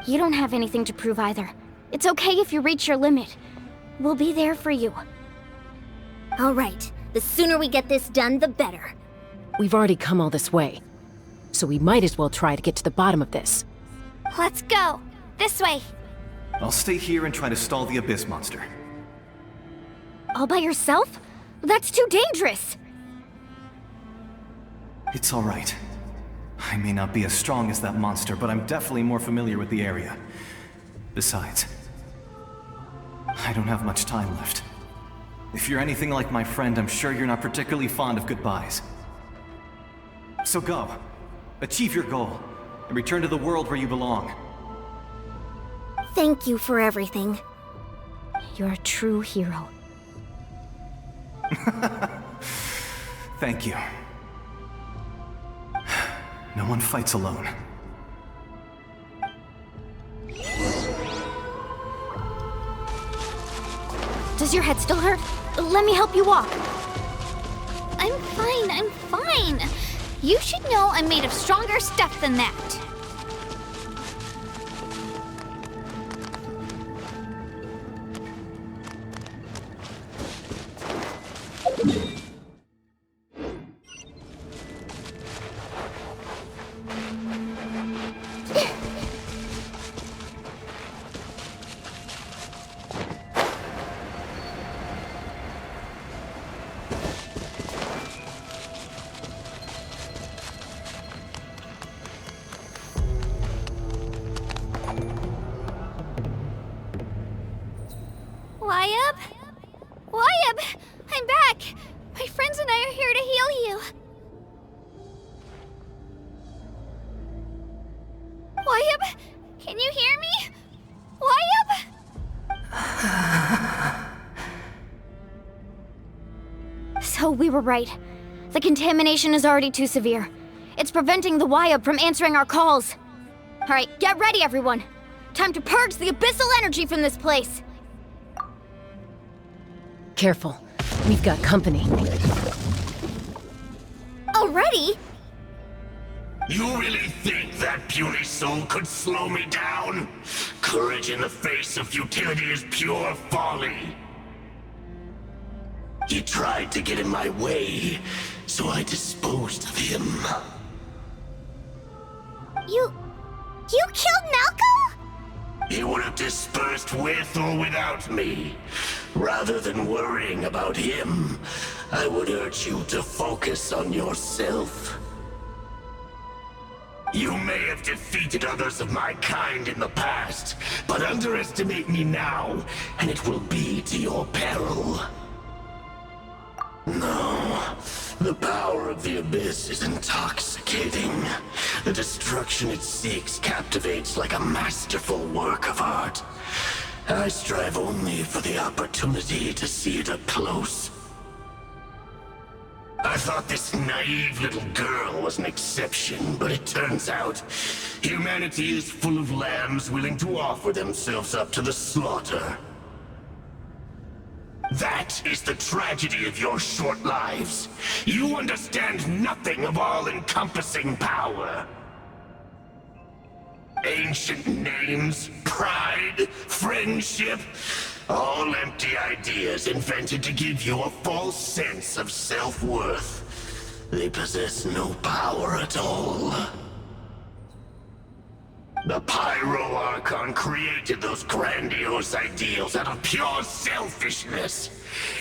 You don't have anything to prove either. It's okay if you reach your limit. We'll be there for you. All right. The sooner we get this done, the better. We've already come all this way, so we might as well try to get to the bottom of this. Let's go. This way. I'll stay here and try to stall the Abyss monster. All by yourself? That's too dangerous. It's all right. I may not be as strong as that monster, but I'm definitely more familiar with the area. Besides, I don't have much time left. If you're anything like my friend, I'm sure you're not particularly fond of goodbyes. So go. Achieve your goal, and return to the world where you belong. Thank you for everything. You're a true hero. Thank you. No one fights alone. Does your head still hurt? Let me help you walk. I'm fine. You should know I'm made of stronger stuff than that. Wyab! I'm back! My friends and I are here to heal you. Wyab, can you hear me? Wyab? So we were right. The contamination is already too severe. It's preventing the Wyab from answering our calls. All right, get ready, everyone. Time to purge the abyssal energy from this place. Careful. We've got company. Already? You really think that puny soul could slow me down? Courage in the face of futility is pure folly. He tried to get in my way, so I disposed of him. You killed Malcolm? He would have dispersed with or without me. Rather than worrying about him, I would urge you to focus on yourself. You may have defeated others of my kind in the past, but underestimate me now, and it will be to your peril. No, The power of the Abyss is intoxicating. The destruction it seeks captivates like a masterful work of art. I strive only for the opportunity to see it up close. I thought this naive little girl was an exception, but it turns out humanity is full of lambs willing to offer themselves up to the slaughter. That is the tragedy of your short lives. You understand nothing of all-encompassing power. Ancient names, pride, friendship, all empty ideas invented to give you a false sense of self-worth. They possess no power at all. The Pyro Archon created those grandiose ideals out of pure selfishness.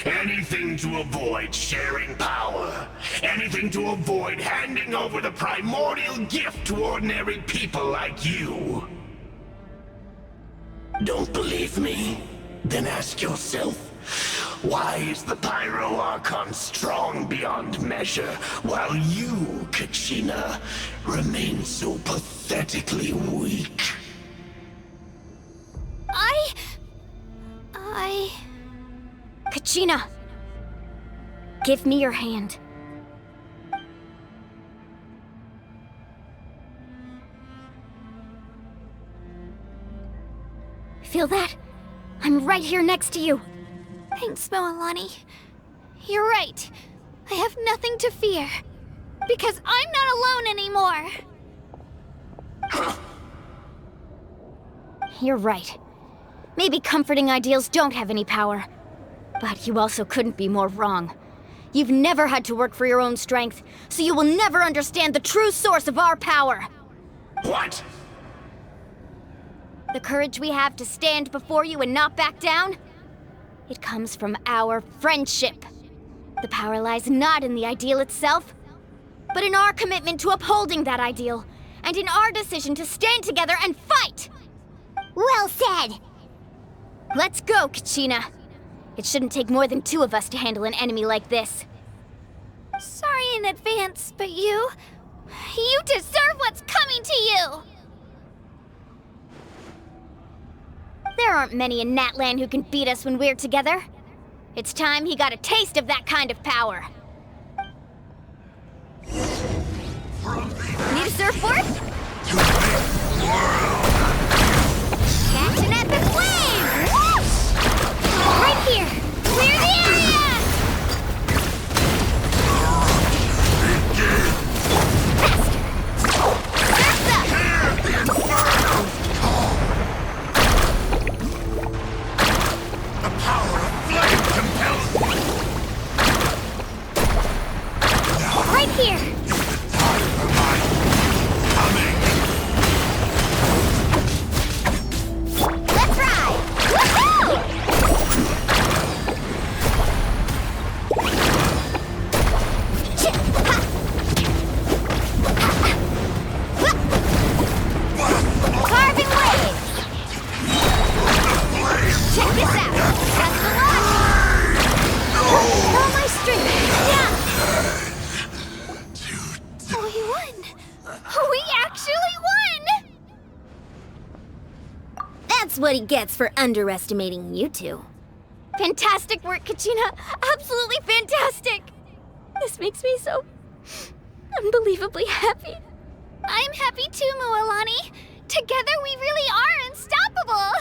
Anything to avoid sharing power. Anything to avoid handing over the primordial gift to ordinary people like you. Don't believe me? Then ask yourself, why is the Pyro Archon strong beyond measure, while you, Kachina, remain so pathetically weak? Kachina! Give me your hand. Feel that? I'm right here next to you. Thanks, Mualani. You're right. I have nothing to fear. Because I'm not alone anymore. You're right. Maybe comforting ideals don't have any power. But you also couldn't be more wrong. You've never had to work for your own strength, so you will never understand the true source of our power. What? The courage we have to stand before you and not back down? It comes from our friendship. The power lies not in the ideal itself, but in our commitment to upholding that ideal, and in our decision to stand together and fight! Well said! Let's go, Kachina. It shouldn't take more than 2 of us to handle an enemy like this. Sorry in advance, but you deserve what's coming to you! There aren't many in Natlan who can beat us when we're together. It's time he got a taste of that kind of power. Need a surfboard? Catch an epic wave! Whoosh! Right here! Clear the area! Faster! Surf's up! The power of flame compels me! Right here! Time for my coming! Let's ride! Woohoo! Carving waves! Check this out! That's the launch! All my strength! Yeah! We won! We actually won! That's what he gets for underestimating you two. Fantastic work, Kachina! Absolutely fantastic! This makes me so unbelievably happy. I'm happy too, Mualani. Together we really are unstoppable!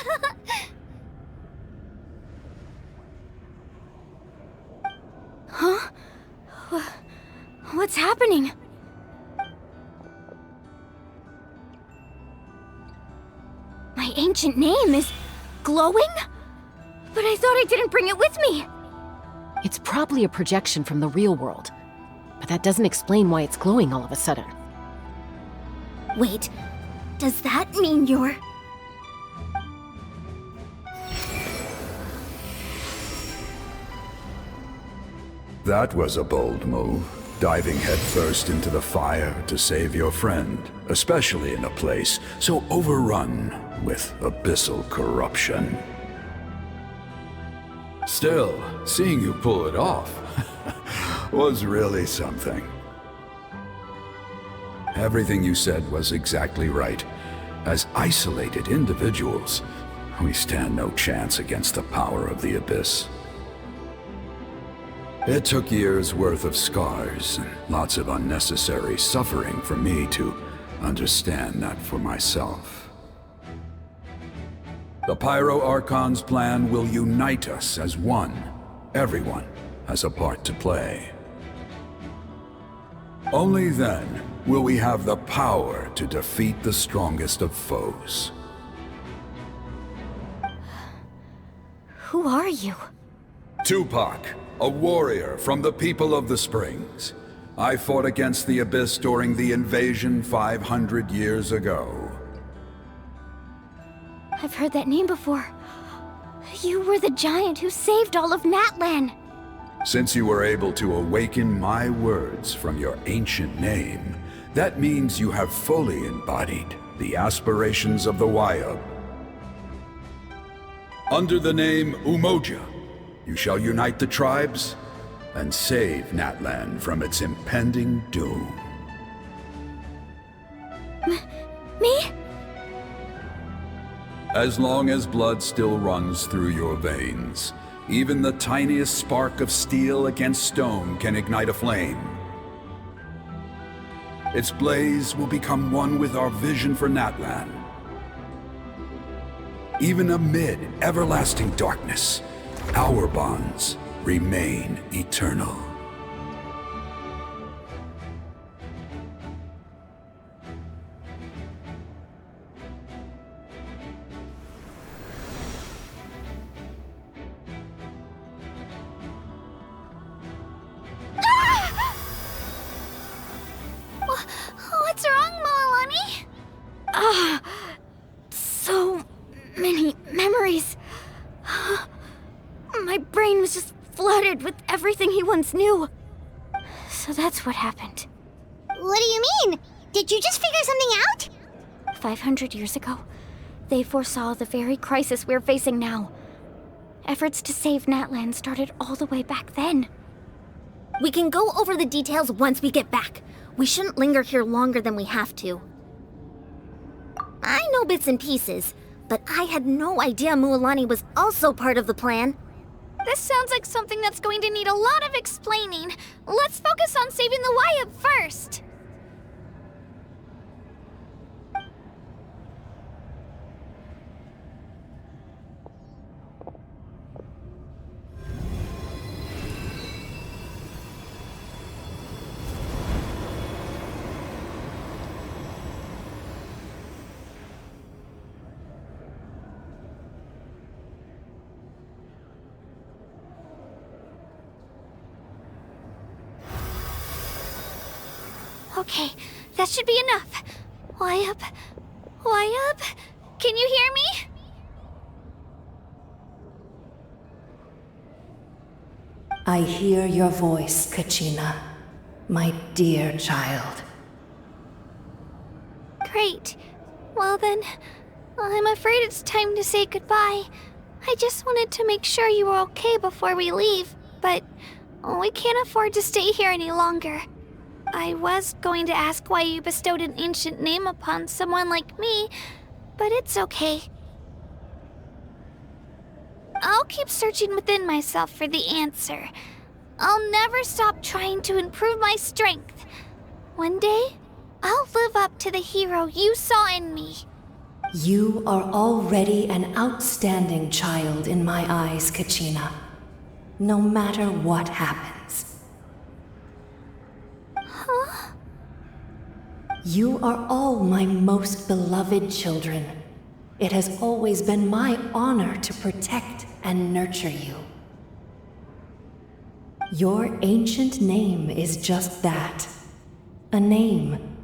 Huh? What's happening? My ancient name is glowing? But I thought I didn't bring it with me. It's probably a projection from the real world. But that doesn't explain why it's glowing all of a sudden. Wait, does that mean you're... That was a bold move, diving headfirst into the fire to save your friend, especially in a place so overrun with abyssal corruption. Still, seeing you pull it off, was really something. Everything you said was exactly right. As isolated individuals, we stand no chance against the power of the Abyss. It took years' worth of scars and lots of unnecessary suffering for me to understand that for myself. The Pyro Archon's plan will unite us as one. Everyone has a part to play. Only then will we have the power to defeat the strongest of foes. Who are you? Tupac, a warrior from the people of the Springs. I fought against the Abyss during the invasion 500 years ago. I've heard that name before. You were the giant who saved all of Natlan. Since you were able to awaken my words from your ancient name, that means you have fully embodied the aspirations of the Wayub. Under the name Umoja, you shall unite the tribes and save Natlan from its impending doom. Me? As long as blood still runs through your veins, even the tiniest spark of steel against stone can ignite a flame. Its blaze will become one with our vision for Natlan. Even amid everlasting darkness, our bonds remain eternal. What's wrong, Mualani? So many memories. My brain was just flooded with everything he once knew. So that's what happened. What do you mean? Did you just figure something out? 500 years ago, they foresaw the very crisis we're facing now. Efforts to save Natlan started all the way back then. We can go over the details once we get back. We shouldn't linger here longer than we have to. I know bits and pieces, but I had no idea Mualani was also part of the plan. This sounds like something that's going to need a lot of explaining. Let's focus on saving the Wayub first. Okay, that should be enough. Wayub? Wayub? Can you hear me? I hear your voice, Kachina, my dear child. Great. Well then, I'm afraid it's time to say goodbye. I just wanted to make sure you were okay before we leave, but we can't afford to stay here any longer. I was going to ask why you bestowed an ancient name upon someone like me, but it's okay. I'll keep searching within myself for the answer. I'll never stop trying to improve my strength. One day, I'll live up to the hero you saw in me. You are already an outstanding child in my eyes, Kachina. No matter what happens. Huh? You are all my most beloved children. It has always been my honor to protect and nurture you. Your ancient name is just that. A name.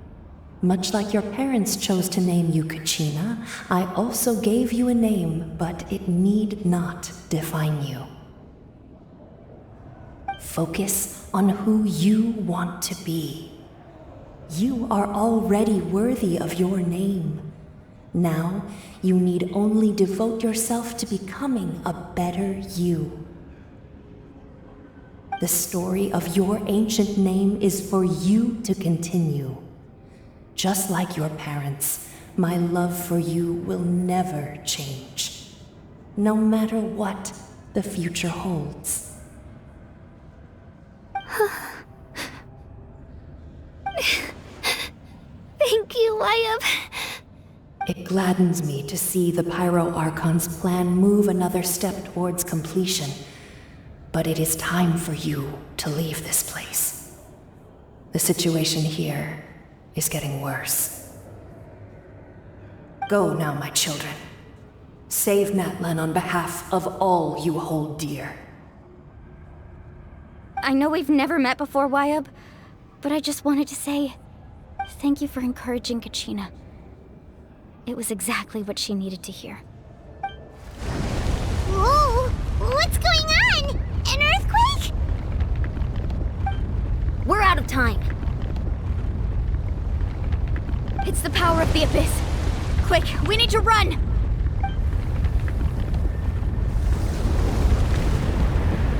Much like your parents chose to name you Kachina, I also gave you a name, but it need not define you. Focus on who you want to be. You are already worthy of your name. Now, you need only devote yourself to becoming a better you. The story of your ancient name is for you to continue. Just like your parents, my love for you will never change, no matter what the future holds. Thank you, Wayab. It gladdens me to see the Pyro Archon's plan move another step towards completion. But it is time for you to leave this place. The situation here is getting worse. Go now, my children. Save Natlan on behalf of all you hold dear. I know we've never met before, Wayab, but I just wanted to say thank you for encouraging Kachina. It was exactly what she needed to hear. Whoa! What's going on? An earthquake? We're out of time. It's the power of the Abyss. Quick, we need to run!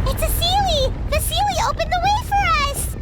It's a Sealy! The Sealy opened the way for us!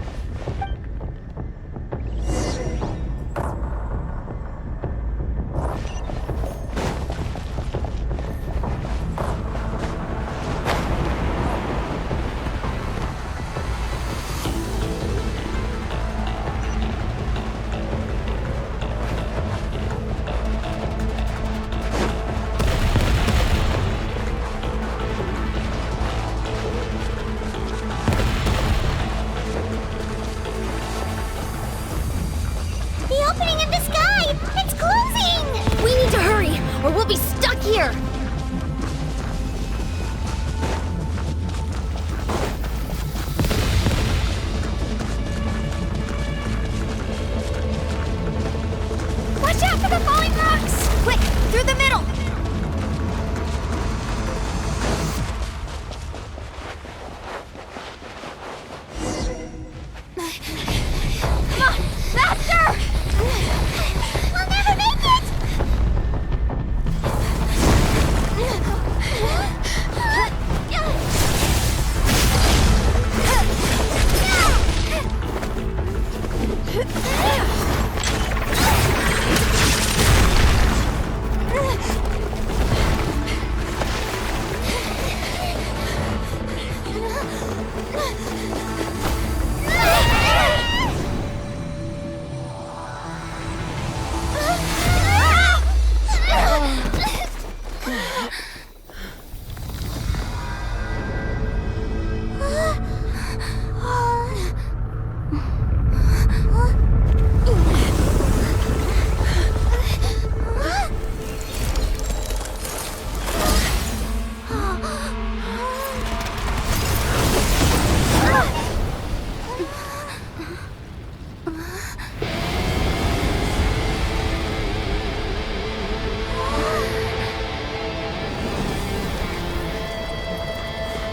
Here! Watch out for the falling rocks! Quick, through the middle! Come on, faster! We'll never make it!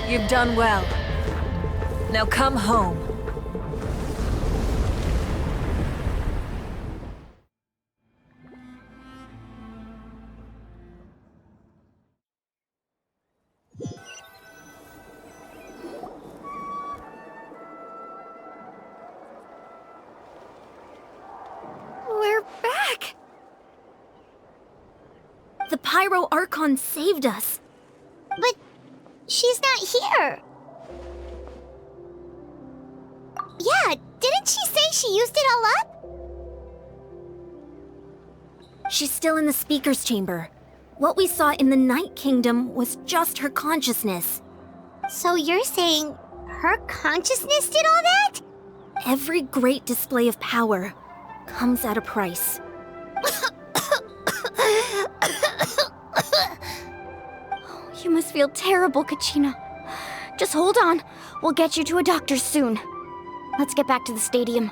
You've done well. Now come home. We're back! The Pyro Archon saved us. But she's not here. Yeah, didn't she say she used it all up? She's still in the speaker's chamber. What we saw in the Night Kingdom was just her consciousness. So you're saying her consciousness did all that? Every great display of power comes at a price. You must feel terrible, Kachina. Just hold on. We'll get you to a doctor soon. Let's get back to the stadium.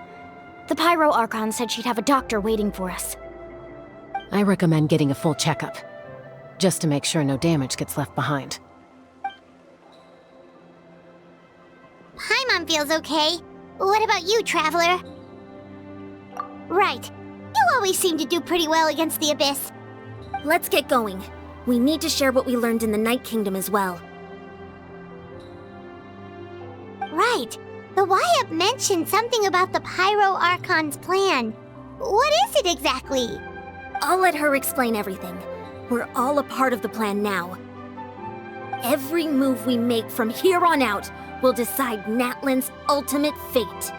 The Pyro Archon said she'd have a doctor waiting for us. I recommend getting a full checkup, just to make sure no damage gets left behind. Paimon feels okay. What about you, Traveler? Right. You always seem to do pretty well against the Abyss. Let's get going. We need to share what we learned in the Night Kingdom as well. Right. The Wyatt mentioned something about the Pyro Archon's plan. What is it exactly? I'll let her explain everything. We're all a part of the plan now. Every move we make from here on out will decide Natlan's ultimate fate.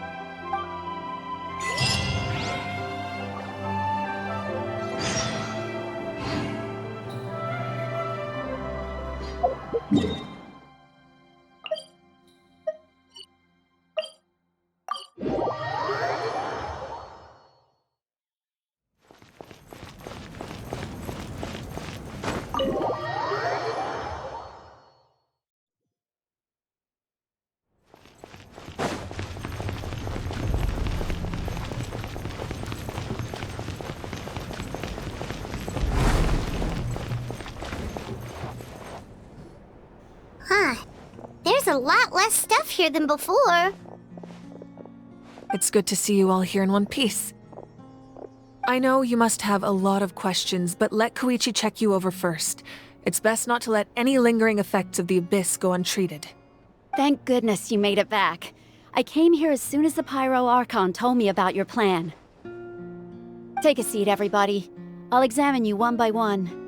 Huh. There's a lot less stuff here than before. It's good to see you all here in one piece. I know you must have a lot of questions, but let Koichi check you over first. It's best not to let any lingering effects of the Abyss go untreated. Thank goodness you made it back. I came here as soon as the Pyro Archon told me about your plan. Take a seat, everybody. I'll examine you one by one.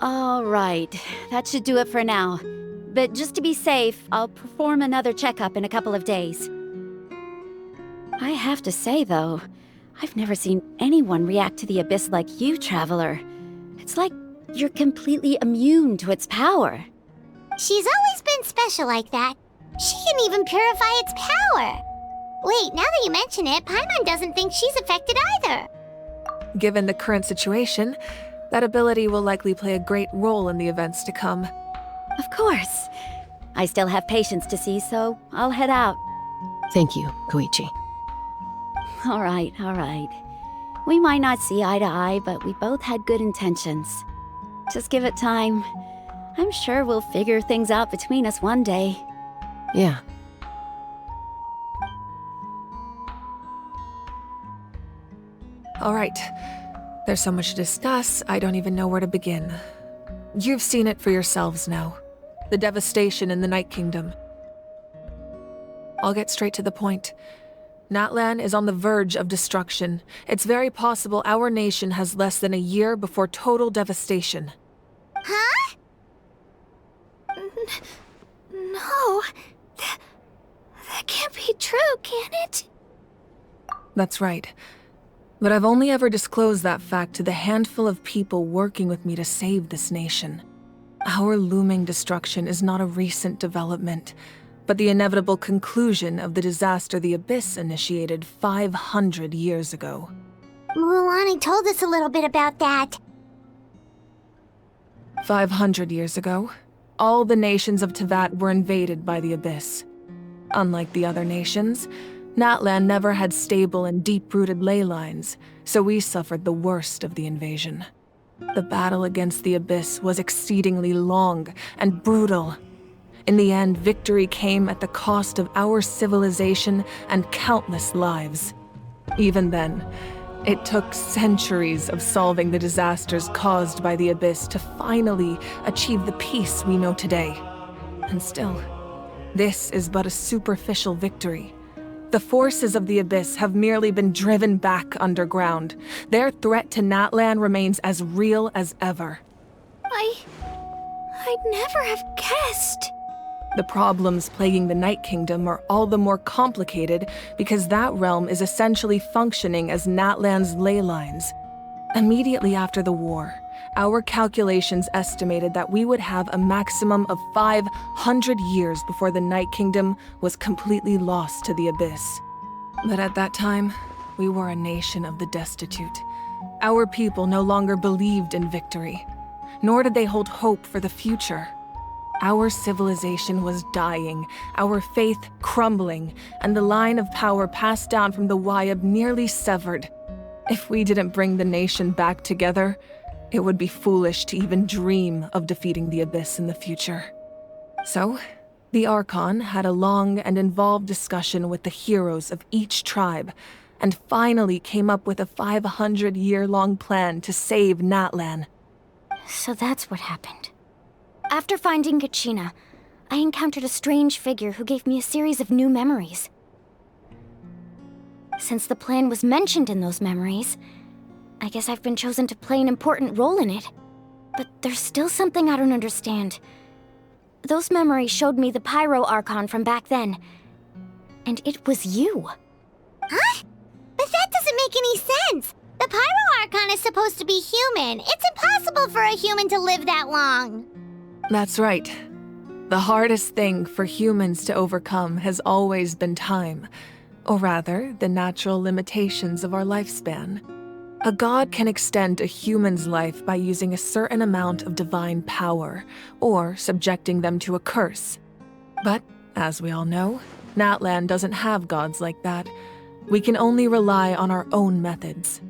All right, that should do it for now. But just to be safe, I'll perform another checkup in a couple of days. I have to say, though, I've never seen anyone react to the Abyss like you, Traveler. It's like you're completely immune to its power. She's always been special like that. She can even purify its power. Wait, now that you mention it, Paimon doesn't think she's affected either. Given the current situation, that ability will likely play a great role in the events to come. Of course. I still have patients to see, so I'll head out. Thank you, Koichi. All right, all right. We might not see eye to eye, but we both had good intentions. Just give it time. I'm sure we'll figure things out between us one day. Yeah. All right. There's so much to discuss, I don't even know where to begin. You've seen it for yourselves now. The devastation in the Night Kingdom. I'll get straight to the point. Natlan is on the verge of destruction. It's very possible our nation has less than a year before total devastation. Huh? No. That can't be true, can it? That's right. But I've only ever disclosed that fact to the handful of people working with me to save this nation. Our looming destruction is not a recent development, but the inevitable conclusion of the disaster the Abyss initiated 500 years ago. Mualani told us a little bit about that. 500 years ago, all the nations of Teyvat were invaded by the Abyss. Unlike the other nations, Natlan never had stable and deep-rooted ley lines, so we suffered the worst of the invasion. The battle against the Abyss was exceedingly long and brutal. In the end, victory came at the cost of our civilization and countless lives. Even then, it took centuries of solving the disasters caused by the Abyss to finally achieve the peace we know today. And still, this is but a superficial victory. The forces of the Abyss have merely been driven back underground. Their threat to Natlan remains as real as ever. I'd never have guessed. The problems plaguing the Night Kingdom are all the more complicated because that realm is essentially functioning as Natlan's ley lines. Immediately after the war, our calculations estimated that we would have a maximum of 500 years before the Night Kingdom was completely lost to the Abyss. But at that time, we were a nation of the destitute. Our people no longer believed in victory, nor did they hold hope for the future. Our civilization was dying, our faith crumbling, and the line of power passed down from the Wyatt nearly severed. If we didn't bring the nation back together, it would be foolish to even dream of defeating the Abyss in the future. So, the Archon had a long and involved discussion with the heroes of each tribe, and finally came up with a 500-year-long plan to save Natlan. So that's what happened. After finding Kachina, I encountered a strange figure who gave me a series of new memories. Since the plan was mentioned in those memories, I guess I've been chosen to play an important role in it. But there's still something I don't understand. Those memories showed me the Pyro Archon from back then. And it was you. Huh? But that doesn't make any sense. The Pyro Archon is supposed to be human. It's impossible for a human to live that long. That's right. The hardest thing for humans to overcome has always been time. Or rather, the natural limitations of our lifespan. A god can extend a human's life by using a certain amount of divine power, or subjecting them to a curse. But, as we all know, Natlan doesn't have gods like that. We can only rely on our own methods.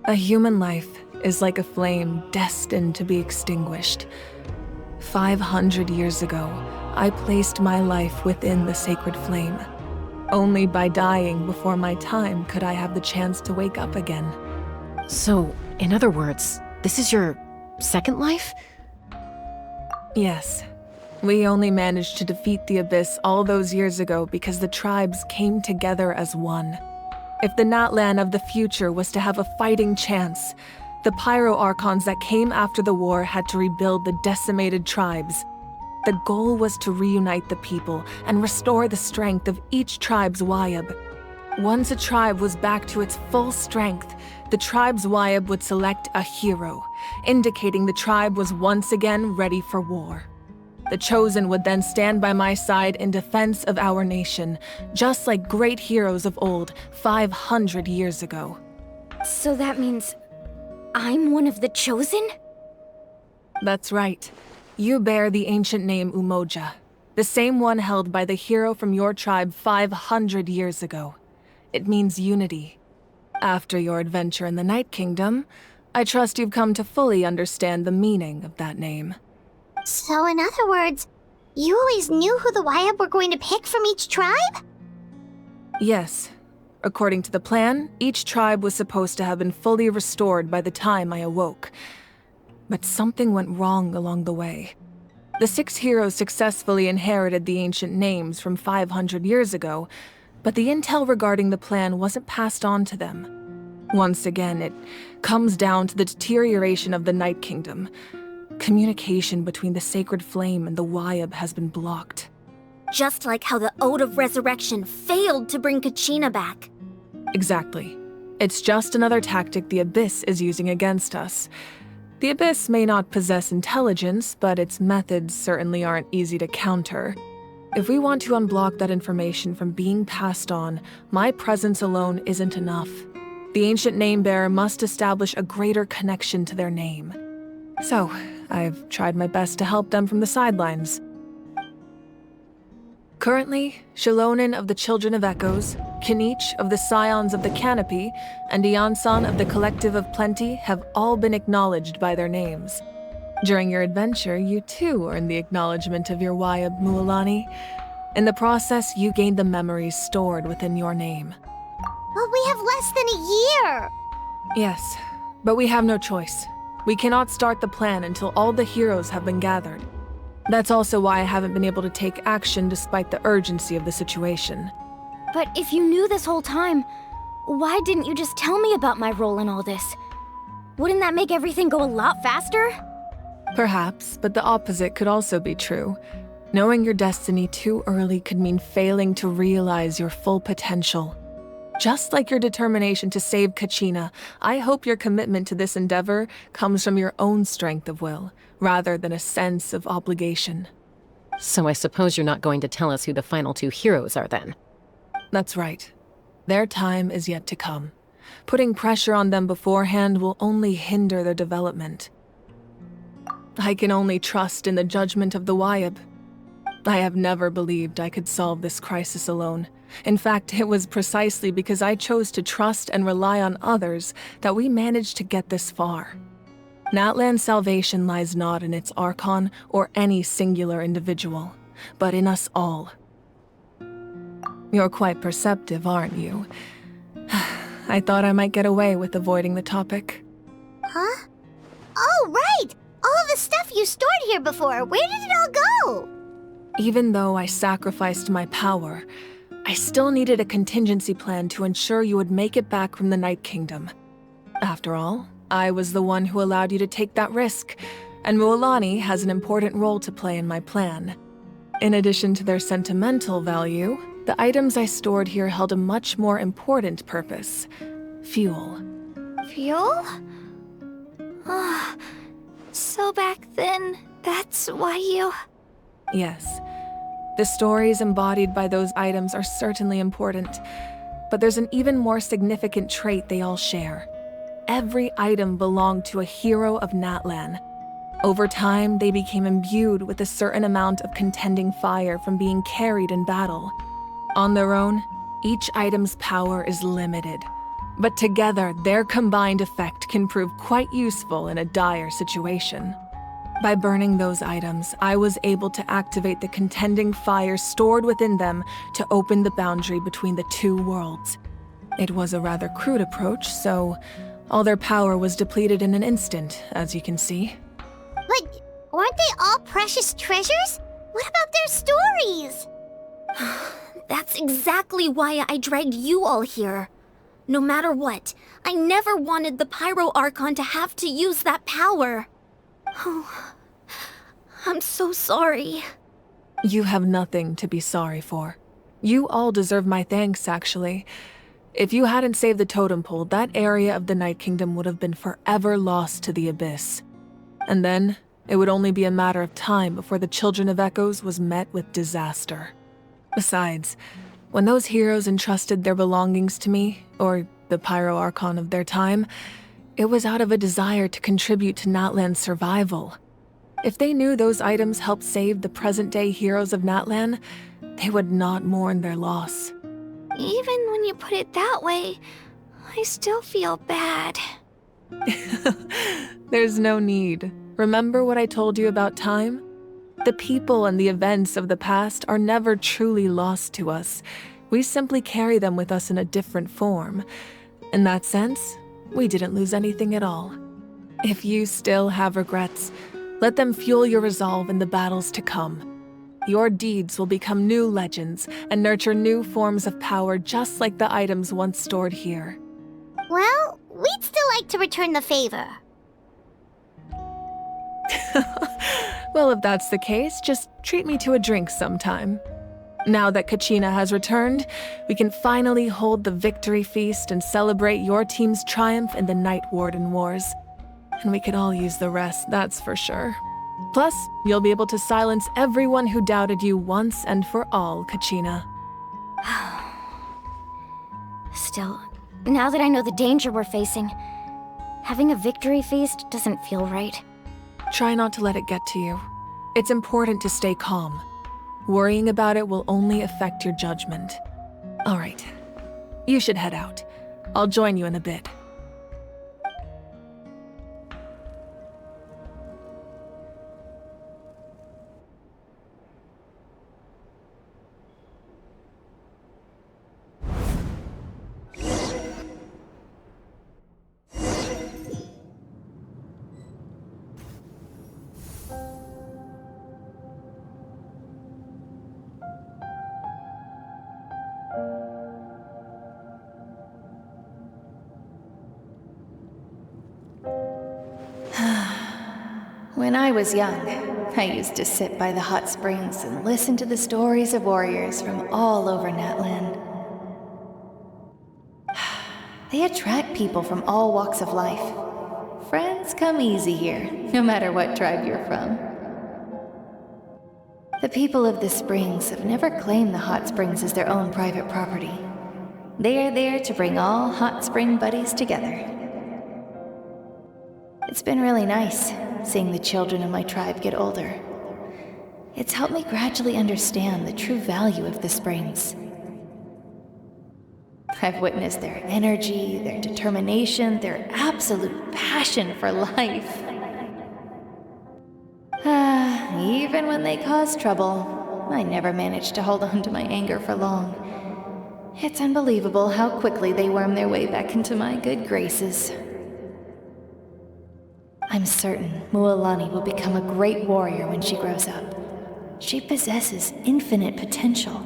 A human life is like a flame destined to be extinguished. 500 years ago, I placed my life within the sacred flame. Only by dying before my time could I have the chance to wake up again. So, in other words, this is your second life? Yes. We only managed to defeat the Abyss all those years ago because the tribes came together as one. If the Natlan of the future was to have a fighting chance, the Pyro Archons that came after the war had to rebuild the decimated tribes. The goal was to reunite the people and restore the strength of each tribe's Wayab. Once a tribe was back to its full strength, the tribe's Wayab would select a hero, indicating the tribe was once again ready for war. The Chosen would then stand by my side in defense of our nation, just like great heroes of old 500 years ago. So that means I'm one of the Chosen? That's right. You bear the ancient name Umoja, the same one held by the hero from your tribe 500 years ago. It means unity. After your adventure in the Night Kingdom, I trust you've come to fully understand the meaning of that name. So in other words, you always knew who the Wayab were going to pick from each tribe? Yes. According to the plan, each tribe was supposed to have been fully restored by the time I awoke. But something went wrong along the way. The 6 heroes successfully inherited the ancient names from 500 years ago, but the intel regarding the plan wasn't passed on to them. Once again, it comes down to the deterioration of the Night Kingdom. Communication between the Sacred Flame and the Wayab has been blocked. Just like how the Ode of Resurrection failed to bring Kachina back. Exactly. It's just another tactic the Abyss is using against us. The Abyss may not possess intelligence, but its methods certainly aren't easy to counter. If we want to unblock that information from being passed on, my presence alone isn't enough. The ancient name-bearer must establish a greater connection to their name. So, I've tried my best to help them from the sidelines. Currently, Shilonin of the Children of Echoes, Kinich of the Scions of the Canopy, and Iansan of the Collective of Plenty have all been acknowledged by their names. During your adventure, you too earned the acknowledgement of your Wayab, Mualani. In the process, you gained the memories stored within your name. But we have less than a year! Yes, but we have no choice. We cannot start the plan until all the heroes have been gathered. That's also why I haven't been able to take action despite the urgency of the situation. But if you knew this whole time, why didn't you just tell me about my role in all this? Wouldn't that make everything go a lot faster? Perhaps, but the opposite could also be true. Knowing your destiny too early could mean failing to realize your full potential. Just like your determination to save Kachina, I hope your commitment to this endeavor comes from your own strength of will, rather than a sense of obligation. So I suppose you're not going to tell us who the final 2 heroes are then? That's right. Their time is yet to come. Putting pressure on them beforehand will only hinder their development. I can only trust in the judgment of the Wayab. I have never believed I could solve this crisis alone. In fact, it was precisely because I chose to trust and rely on others that we managed to get this far. Natlan's salvation lies not in its Archon or any singular individual. but in us all. You're quite perceptive, aren't you? I thought I might get away with avoiding the topic. Huh? Oh, right! All of the stuff you stored here before, where did it all go? Even though I sacrificed my power, I still needed a contingency plan to ensure you would make it back from the Night Kingdom. After all, I was the one who allowed you to take that risk, and Mualani has an important role to play in my plan. In addition to their sentimental value, the items I stored here held a much more important purpose: fuel. Fuel? So back then, that's why you... Yes. The stories embodied by those items are certainly important, but there's an even more significant trait they all share. Every item belonged to a hero of Natlan. Over time, they became imbued with a certain amount of contending fire from being carried in battle. On their own, each item's power is limited, but together, their combined effect can prove quite useful in a dire situation. By burning those items, I was able to activate the contending fire stored within them to open the boundary between the two worlds. It was a rather crude approach, so all their power was depleted in an instant, as you can see. But weren't they all precious treasures? What about their stories? That's exactly why I dragged you all here. No matter what, I never wanted the Pyro Archon to have to use that power. Oh, I'm so sorry. You have nothing to be sorry for. You all deserve my thanks, actually. If you hadn't saved the totem pole, that area of the Night Kingdom would have been forever lost to the Abyss. And then, it would only be a matter of time before the Children of Echoes was met with disaster. Besides, when those heroes entrusted their belongings to me, or the Pyro Archon of their time, it was out of a desire to contribute to Natlan's survival. If they knew those items helped save the present-day heroes of Natlan, they would not mourn their loss. Even when you put it that way, I still feel bad. There's no need. Remember what I told you about time? The people and the events of the past are never truly lost to us. We simply carry them with us in a different form. In that sense, we didn't lose anything at all. If you still have regrets, let them fuel your resolve in the battles to come. Your deeds will become new legends and nurture new forms of power just like the items once stored here. Well, we'd still like to return the favor. Well, if that's the case, just treat me to a drink sometime. Now that Kachina has returned, we can finally hold the victory feast and celebrate your team's triumph in the Night Warden Wars. And we could all use the rest, that's for sure. Plus, you'll be able to silence everyone who doubted you once and for all, Kachina. Still, now that I know the danger we're facing, having a victory feast doesn't feel right. Try not to let it get to you. It's important to stay calm. Worrying about it will only affect your judgment. All right, you should head out. I'll join you in a bit. When I was young, I used to sit by the hot springs and listen to the stories of warriors from all over Natlan. They attract people from all walks of life. Friends come easy here, no matter what tribe you're from. The people of the springs have never claimed the hot springs as their own private property. They are there to bring all hot spring buddies together. It's been really nice, seeing the children of my tribe get older. It's helped me gradually understand the true value of the springs. I've witnessed their energy, their determination, their absolute passion for life. Even when they cause trouble, I never managed to hold on to my anger for long. It's unbelievable how quickly they worm their way back into my good graces. I'm certain Mualani will become a great warrior when she grows up. She possesses infinite potential.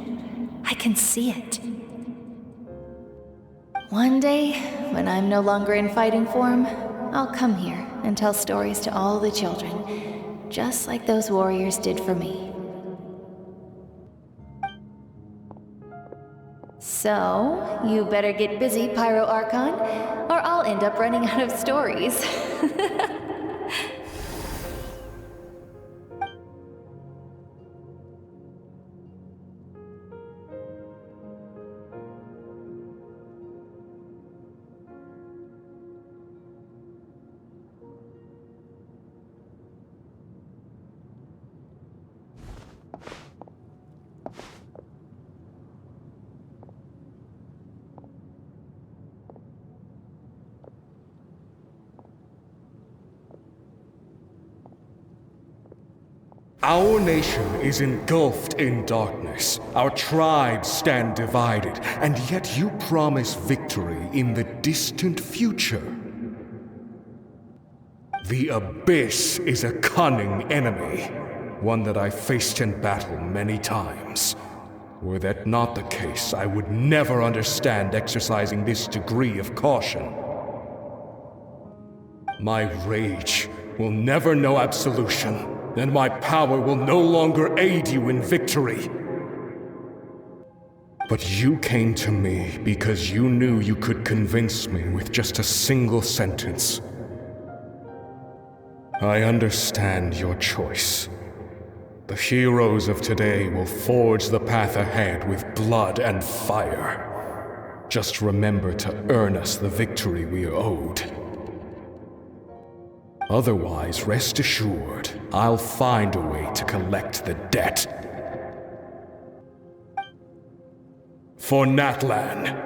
I can see it. One day, when I'm no longer in fighting form, I'll come here and tell stories to all the children, just like those warriors did for me. So, you better get busy, Pyro Archon, or I'll end up running out of stories. Our nation is engulfed in darkness. Our tribes stand divided, and yet you promise victory in the distant future. The Abyss is a cunning enemy, one that I faced in battle many times. Were that not the case, I would never understand exercising this degree of caution. My rage will never know absolution. Then my power will no longer aid you in victory. But you came to me because you knew you could convince me with just a single sentence. I understand your choice. The heroes of today will forge the path ahead with blood and fire. Just remember to earn us the victory we are owed. Otherwise, rest assured, I'll find a way to collect the debt. For Natlan.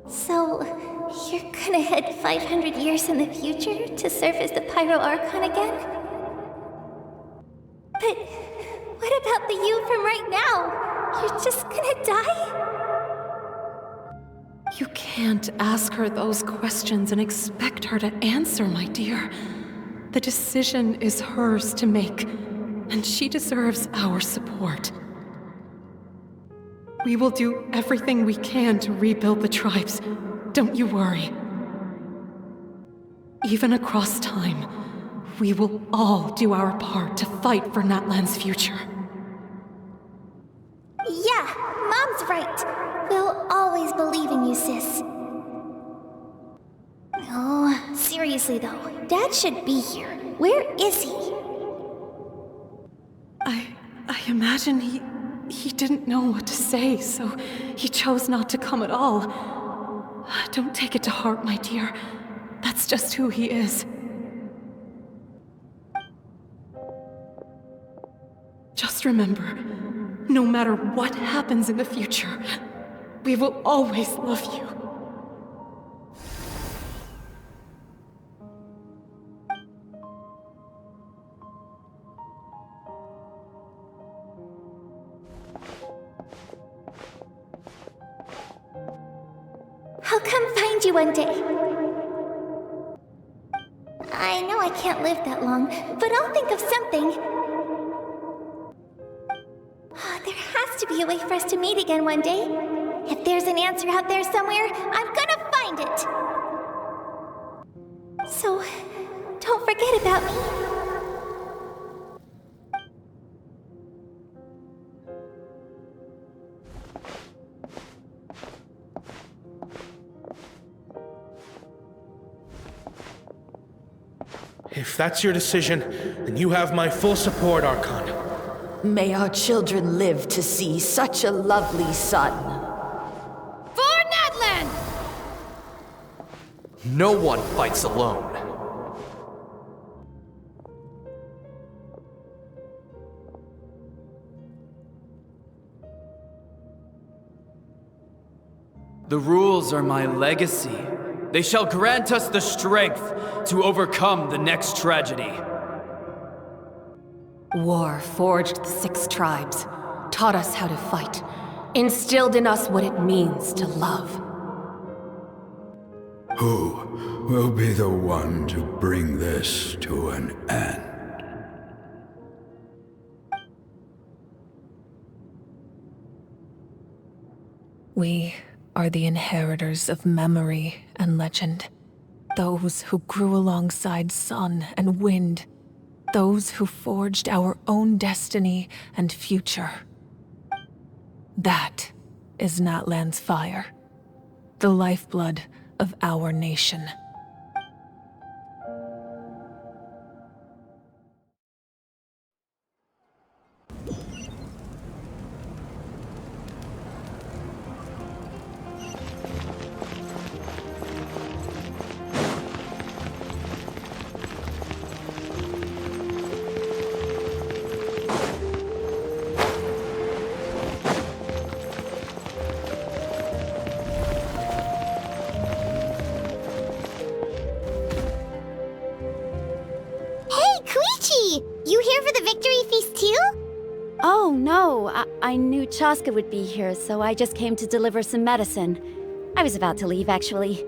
So, you're gonna head 500 years in the future to serve as the Pyro Archon again? But what about the you from right now? You're just gonna die? You can't ask her those questions and expect her to answer, my dear. The decision is hers to make, and she deserves our support. We will do everything we can to rebuild the tribes. Don't you worry. Even across time, we will all do our part to fight for Natlan's future. Yeah, Mom's right. We'll always believe in you, sis. Oh, seriously though, Dad should be here. Where is he? I imagine he didn't know what to say, so he chose not to come at all. Don't take it to heart, my dear. That's just who he is. Just remember, no matter what happens in the future, we will always love you. I'll come find you one day. I know I can't live that long, but I'll think of something. There has to be a way for us to meet again one day. If there's an answer out there somewhere, I'm gonna find it. So, don't forget about me. If that's your decision, then you have my full support, Archon. May our children live to see such a lovely son. For Natlan! No one fights alone. The rules are my legacy. They shall grant us the strength to overcome the next tragedy. War forged the 6 tribes, taught us how to fight, instilled in us what it means to love. Who will be the one to bring this to an end? We are the inheritors of memory and legend. Those who grew alongside sun and wind. Those who forged our own destiny and future. That is Natlan's fire. The lifeblood of our nation. You here for the victory feast too? Oh, no. I knew Chaska would be here, so I just came to deliver some medicine. I was about to leave, actually.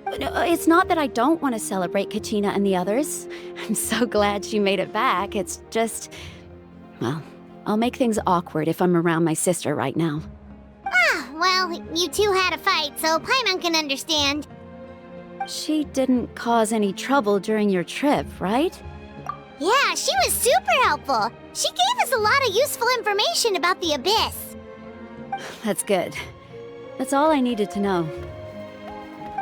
It's not that I don't want to celebrate Kachina and the others. I'm so glad she made it back. It's just... well, I'll make things awkward if I'm around my sister right now. Ah, well, you two had a fight, so Paimon can understand. She didn't cause any trouble during your trip, right? Yeah, she was super helpful. She gave us a lot of useful information about the Abyss. That's good. That's all I needed to know.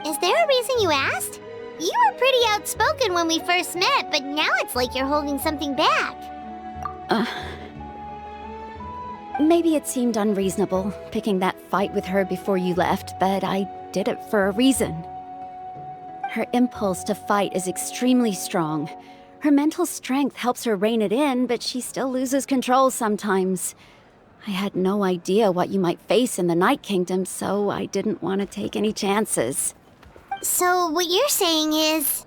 Is there a reason you asked? You were pretty outspoken when we first met, but now it's like you're holding something back. Maybe it seemed unreasonable, picking that fight with her before you left, but I did it for a reason. Her impulse to fight is extremely strong. Her mental strength helps her rein it in, but she still loses control sometimes. I had no idea what you might face in the Night Kingdom, so I didn't want to take any chances. So what you're saying is...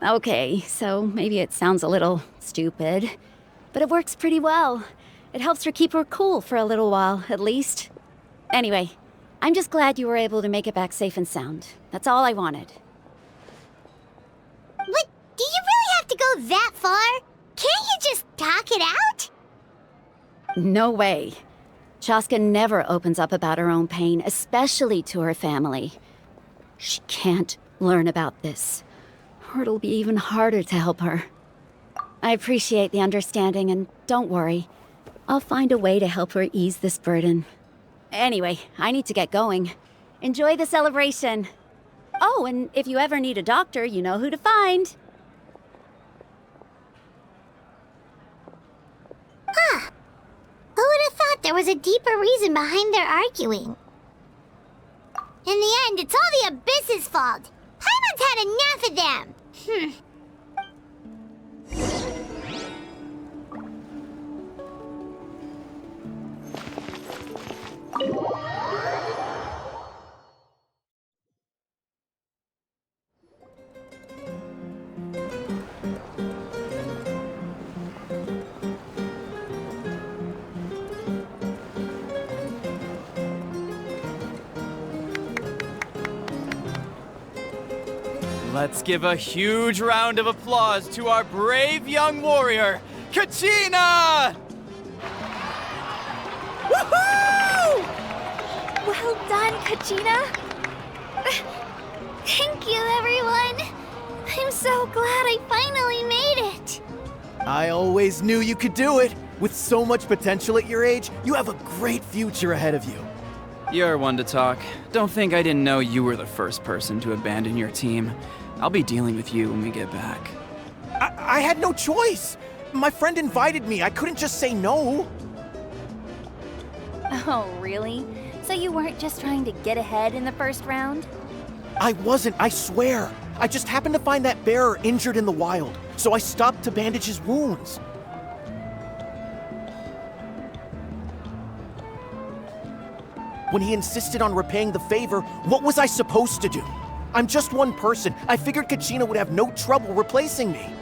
Okay, so maybe it sounds a little stupid, but it works pretty well. It helps her keep her cool for a little while, at least. Anyway, I'm just glad you were able to make it back safe and sound. That's all I wanted. But do you really have to go that far? Can't you just talk it out? No way. Chaska never opens up about her own pain, especially to her family. She can't learn about this, or it'll be even harder to help her. I appreciate the understanding, and don't worry. I'll find a way to help her ease this burden. Anyway, I need to get going. Enjoy the celebration. Oh, and if you ever need a doctor, you know who to find. Huh. Who would have thought there was a deeper reason behind their arguing? In the end, it's all the Abyss's fault. Paimon's had enough of them. Let's give a huge round of applause to our brave young warrior, Kachina! Woohoo! Well done, Kachina. Thank you, everyone. I'm so glad I finally made it. I always knew you could do it. With so much potential at your age, you have a great future ahead of you. You're one to talk. Don't think I didn't know you were the first person to abandon your team. I'll be dealing with you when we get back. I had no choice. My friend invited me. I couldn't just say no. Oh, really? So you weren't just trying to get ahead in the first round? I wasn't, I swear. I just happened to find that bearer injured in the wild, so I stopped to bandage his wounds. When he insisted on repaying the favor, what was I supposed to do? I'm just one person. I figured Kachina would have no trouble replacing me.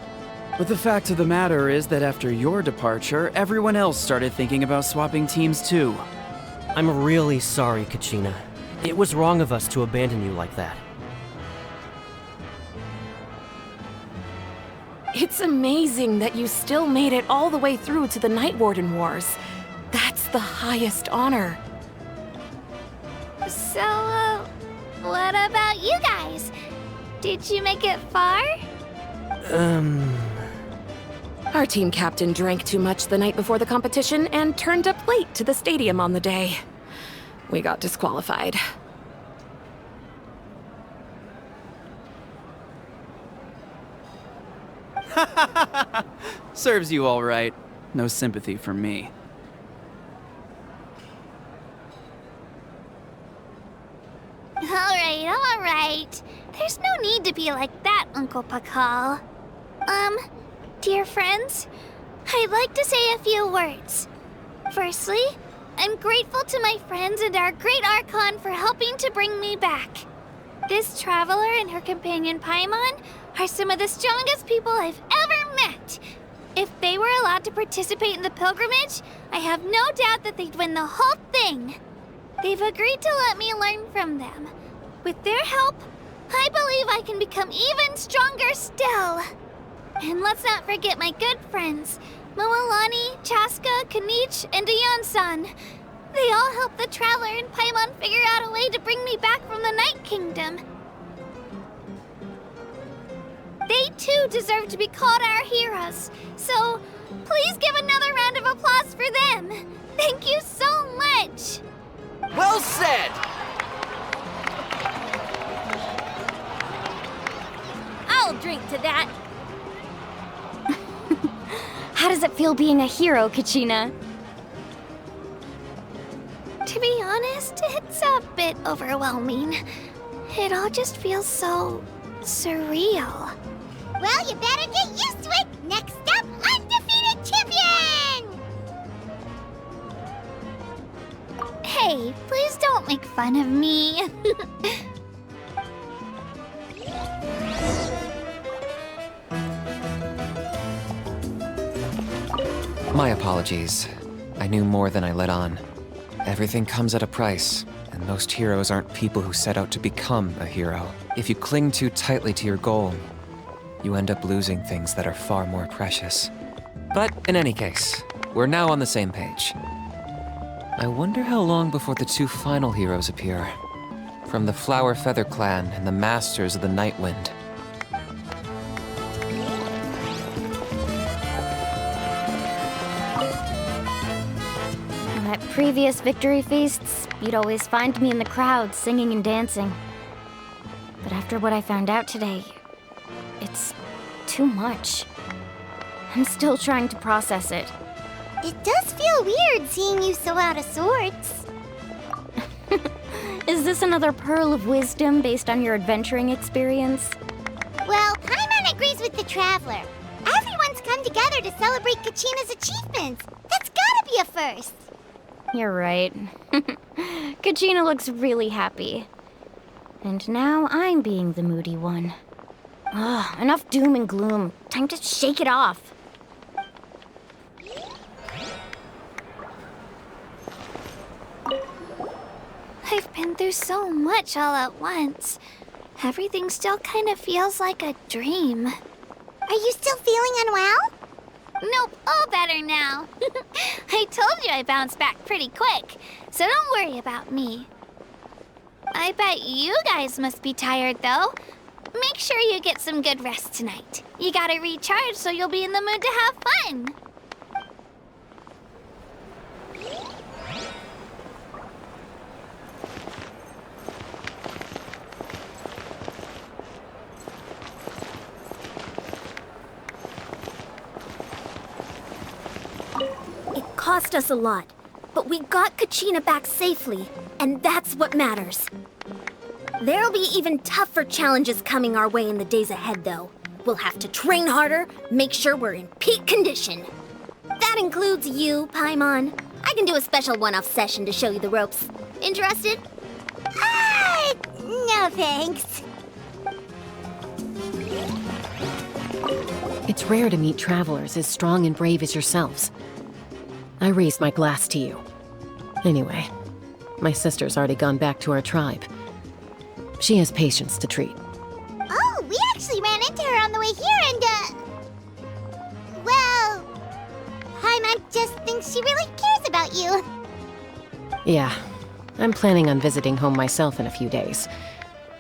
But the fact of the matter is that after your departure, everyone else started thinking about swapping teams too. I'm really sorry, Kachina. It was wrong of us to abandon you like that. It's amazing that you still made it all the way through to the Night Warden Wars. That's the highest honor. So, what about you guys? Did you make it far? Our team captain drank too much the night before the competition and turned up late to the stadium on the day. We got disqualified. Serves you all right. No sympathy from me. All right. There's no need to be like that, Uncle Pakal. Dear friends, I'd like to say a few words. Firstly, I'm grateful to my friends and our great Archon for helping to bring me back. This traveler and her companion Paimon are some of the strongest people I've ever met. If they were allowed to participate in the pilgrimage, I have no doubt that they'd win the whole thing. They've agreed to let me learn from them. With their help, I believe I can become even stronger still. And let's not forget my good friends, Mualani, Chaska, Kanich, and Dion-san. They all helped the Traveler and Paimon figure out a way to bring me back from the Night Kingdom. They too deserve to be called our heroes, so please give another round of applause for them. Thank you so much. Well said! I'll drink to that. How does it feel being a hero, Kachina? To be honest, it's a bit overwhelming. It all just feels so surreal. Well, you better get used to it. Next up, undefeated champion! Hey, please don't make fun of me. My apologies. I knew more than I let on. Everything comes at a price, and most heroes aren't people who set out to become a hero. If you cling too tightly to your goal, you end up losing things that are far more precious. But in any case, we're now on the same page. I wonder how long before the two final heroes appear. From the Flower Feather Clan and the Masters of the Night Wind. At previous victory feasts, you'd always find me in the crowd singing and dancing. But after what I found out today, it's too much. I'm still trying to process it. It does feel weird seeing you so out of sorts. Is this another pearl of wisdom based on your adventuring experience? Well, Paimon agrees with the Traveler. Everyone's come together to celebrate Kachina's achievements. That's gotta be a first. You're right. Kachina looks really happy. And now I'm being the moody one. Ugh, enough doom and gloom. Time to shake it off. I've been through so much all at once. Everything still kind of feels like a dream. Are you still feeling unwell? Nope, all better now. I told you I bounced back pretty quick, so don't worry about me. I bet you guys must be tired, though. Make sure you get some good rest tonight. You gotta recharge so you'll be in the mood to have fun. It cost us a lot, but we got Kachina back safely, and that's what matters. There'll be even tougher challenges coming our way in the days ahead, though. We'll have to train harder, make sure we're in peak condition. That includes you, Paimon. I can do a special one-off session to show you the ropes. Interested? No thanks. It's rare to meet travelers as strong and brave as yourselves. I raise my glass to you. Anyway, my sister's already gone back to our tribe. She has patients to treat. Oh, we actually ran into her on the way here and, well, Paimon just thinks she really cares about you. Yeah, I'm planning on visiting home myself in a few days.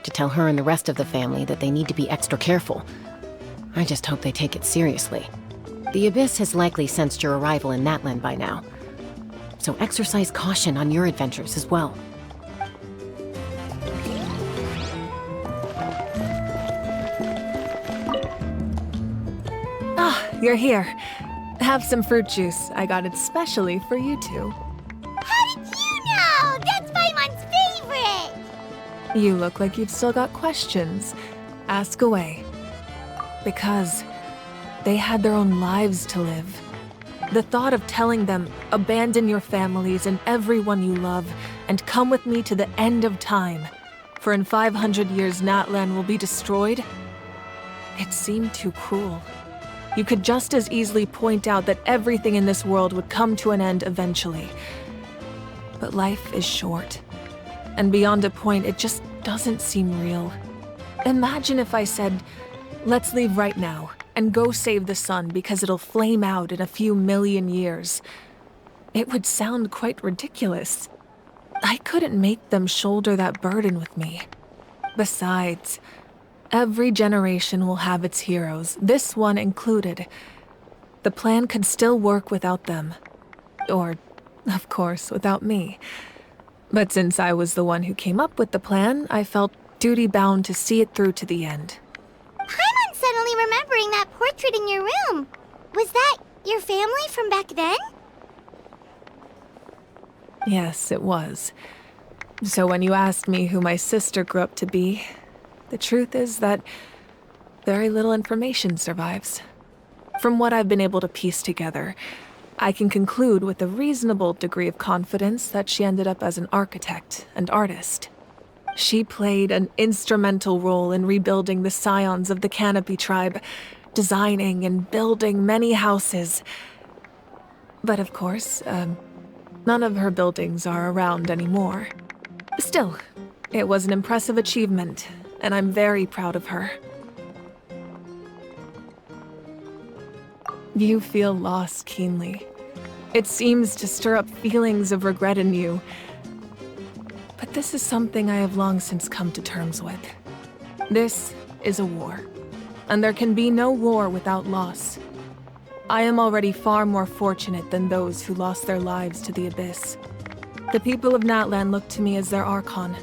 To tell her and the rest of the family that they need to be extra careful. I just hope they take it seriously. The Abyss has likely sensed your arrival in Natlan by now. So exercise caution on your adventures as well. You're here. Have some fruit juice. I got it specially for you two. How did you know? That's Paimon's favorite! You look like you've still got questions. Ask away. Because they had their own lives to live. The thought of telling them, abandon your families and everyone you love, and come with me to the end of time, for in 500 years Natlan will be destroyed, it seemed too cruel. You could just as easily point out that everything in this world would come to an end eventually. But life is short. And beyond a point, it just doesn't seem real. Imagine if I said, let's leave right now, and go save the sun because it'll flame out in a few million years. It would sound quite ridiculous. I couldn't make them shoulder that burden with me. Besides, every generation will have its heroes, this one included. The plan could still work without them. Or, of course, without me. But since I was the one who came up with the plan, I felt duty-bound to see it through to the end. Paimon's suddenly remembering that portrait in your room. Was that your family from back then? Yes, it was. So when you asked me who my sister grew up to be, the truth is that very little information survives. From what I've been able to piece together, I can conclude with a reasonable degree of confidence that she ended up as an architect and artist. She played an instrumental role in rebuilding the Scions of the Canopy tribe, designing and building many houses. But of course, none of her buildings are around anymore. Still, it was an impressive achievement, and I'm very proud of her. You feel loss keenly. It seems to stir up feelings of regret in you. But this is something I have long since come to terms with. This is a war, and there can be no war without loss. I am already far more fortunate than those who lost their lives to the Abyss. The people of Natlan look to me as their Archon,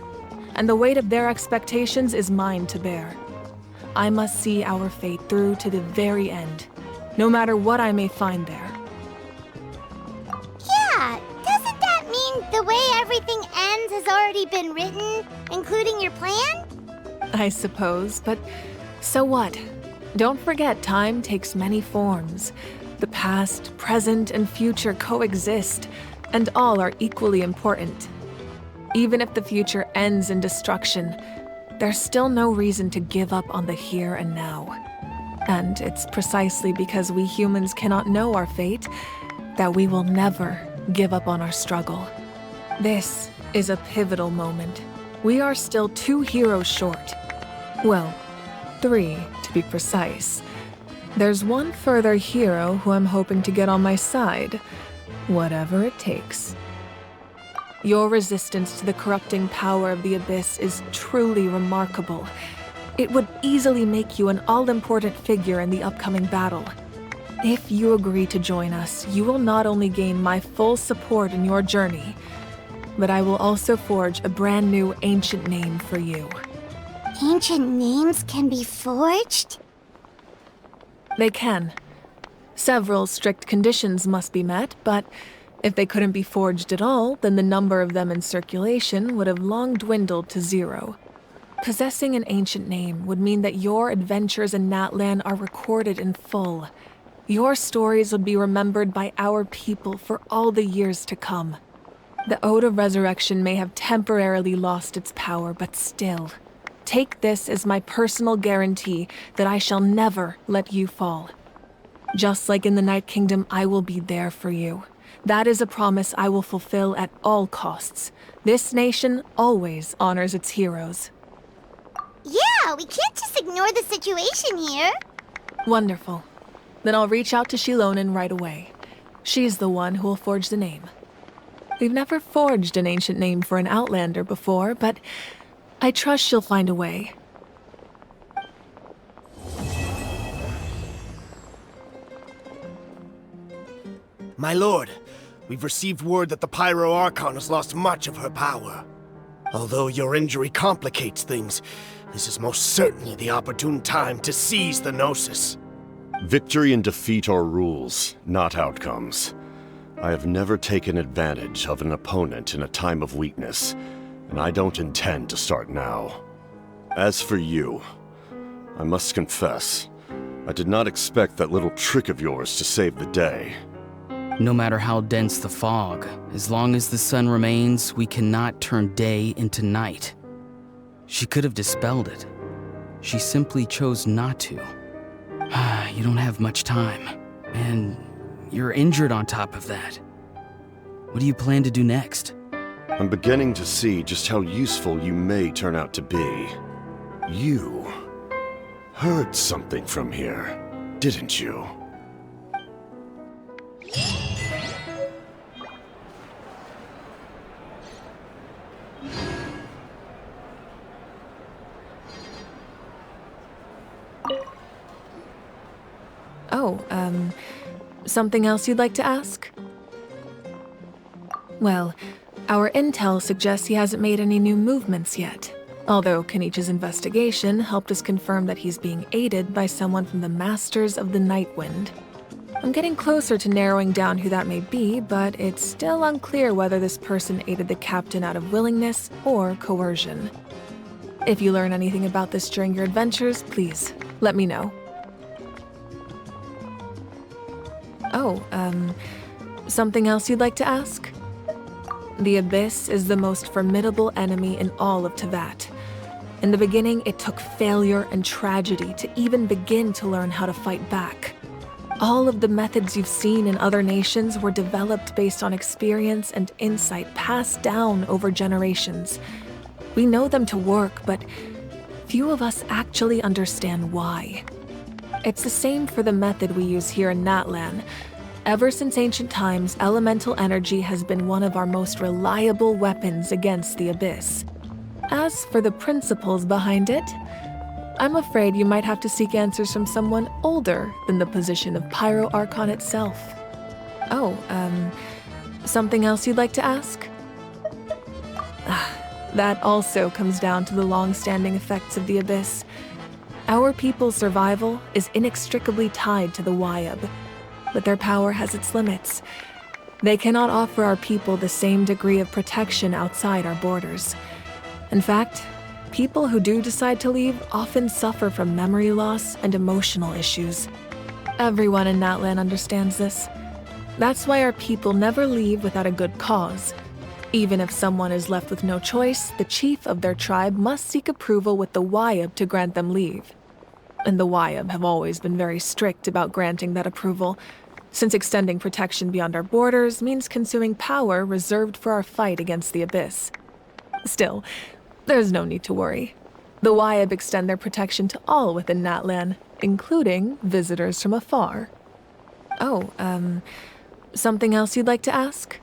and the weight of their expectations is mine to bear. I must see our fate through to the very end, no matter what I may find there. Yeah, doesn't that mean the way everything ends has already been written, including your plan? I suppose, but so what? Don't forget, time takes many forms. The past, present, and future coexist, and all are equally important. Even if the future ends in destruction, there's still no reason to give up on the here and now. And it's precisely because we humans cannot know our fate that we will never give up on our struggle. This is a pivotal moment. We are still 2 heroes short. Well, 3 to be precise. There's one further hero who I'm hoping to get on my side, whatever it takes. Your resistance to the corrupting power of the Abyss is truly remarkable. It would easily make you an all-important figure in the upcoming battle. If you agree to join us, you will not only gain my full support in your journey, but I will also forge a brand new ancient name for you. Ancient names can be forged? They can. Several strict conditions must be met, but if they couldn't be forged at all, then the number of them in circulation would have long dwindled to 0. Possessing an ancient name would mean that your adventures in Natlan are recorded in full. Your stories would be remembered by our people for all the years to come. The Ode of Resurrection may have temporarily lost its power, but still, take this as my personal guarantee that I shall never let you fall. Just like in the Night Kingdom, I will be there for you. That is a promise I will fulfill at all costs. This nation always honors its heroes. Yeah, we can't just ignore the situation here. Wonderful. Then I'll reach out to Shilonen right away. She's the one who will forge the name. We've never forged an ancient name for an Outlander before, but I trust she'll find a way. My lord, we've received word that the Pyro Archon has lost much of her power. Although your injury complicates things, this is most certainly the opportune time to seize the Gnosis. Victory and defeat are rules, not outcomes. I have never taken advantage of an opponent in a time of weakness, and I don't intend to start now. As for you, I must confess, I did not expect that little trick of yours to save the day. No matter how dense the fog, as long as the sun remains, we cannot turn day into night. She could have dispelled it. She simply chose not to. You don't have much time, and you're injured on top of that. What do you plan to do next? I'm beginning to see just how useful you may turn out to be. You heard something from here, didn't you? Oh, something else you'd like to ask? Well, our intel suggests he hasn't made any new movements yet. Although Kenichi's investigation helped us confirm that he's being aided by someone from the Masters of the Nightwind. I'm getting closer to narrowing down who that may be, but it's still unclear whether this person aided the captain out of willingness or coercion. If you learn anything about this during your adventures, please let me know. Oh, something else you'd like to ask? The Abyss is the most formidable enemy in all of Teyvat. In the beginning, it took failure and tragedy to even begin to learn how to fight back. All of the methods you've seen in other nations were developed based on experience and insight passed down over generations. We know them to work, but few of us actually understand why. It's the same for the method we use here in Natlan. Ever since ancient times, elemental energy has been one of our most reliable weapons against the Abyss. As for the principles behind it, I'm afraid you might have to seek answers from someone older than the position of Pyro Archon itself. Oh, something else you'd like to ask? That also comes down to the long-standing effects of the Abyss. Our people's survival is inextricably tied to the Wyab, but their power has its limits. They cannot offer our people the same degree of protection outside our borders. In fact, people who do decide to leave often suffer from memory loss and emotional issues. Everyone in Natlan understands this. That's why our people never leave without a good cause. Even if someone is left with no choice, the chief of their tribe must seek approval with the Wyab to grant them leave. And the Wyab have always been very strict about granting that approval, since extending protection beyond our borders means consuming power reserved for our fight against the Abyss. Still, there's no need to worry. The Wyab extend their protection to all within Natlan, including visitors from afar. Oh, something else you'd like to ask?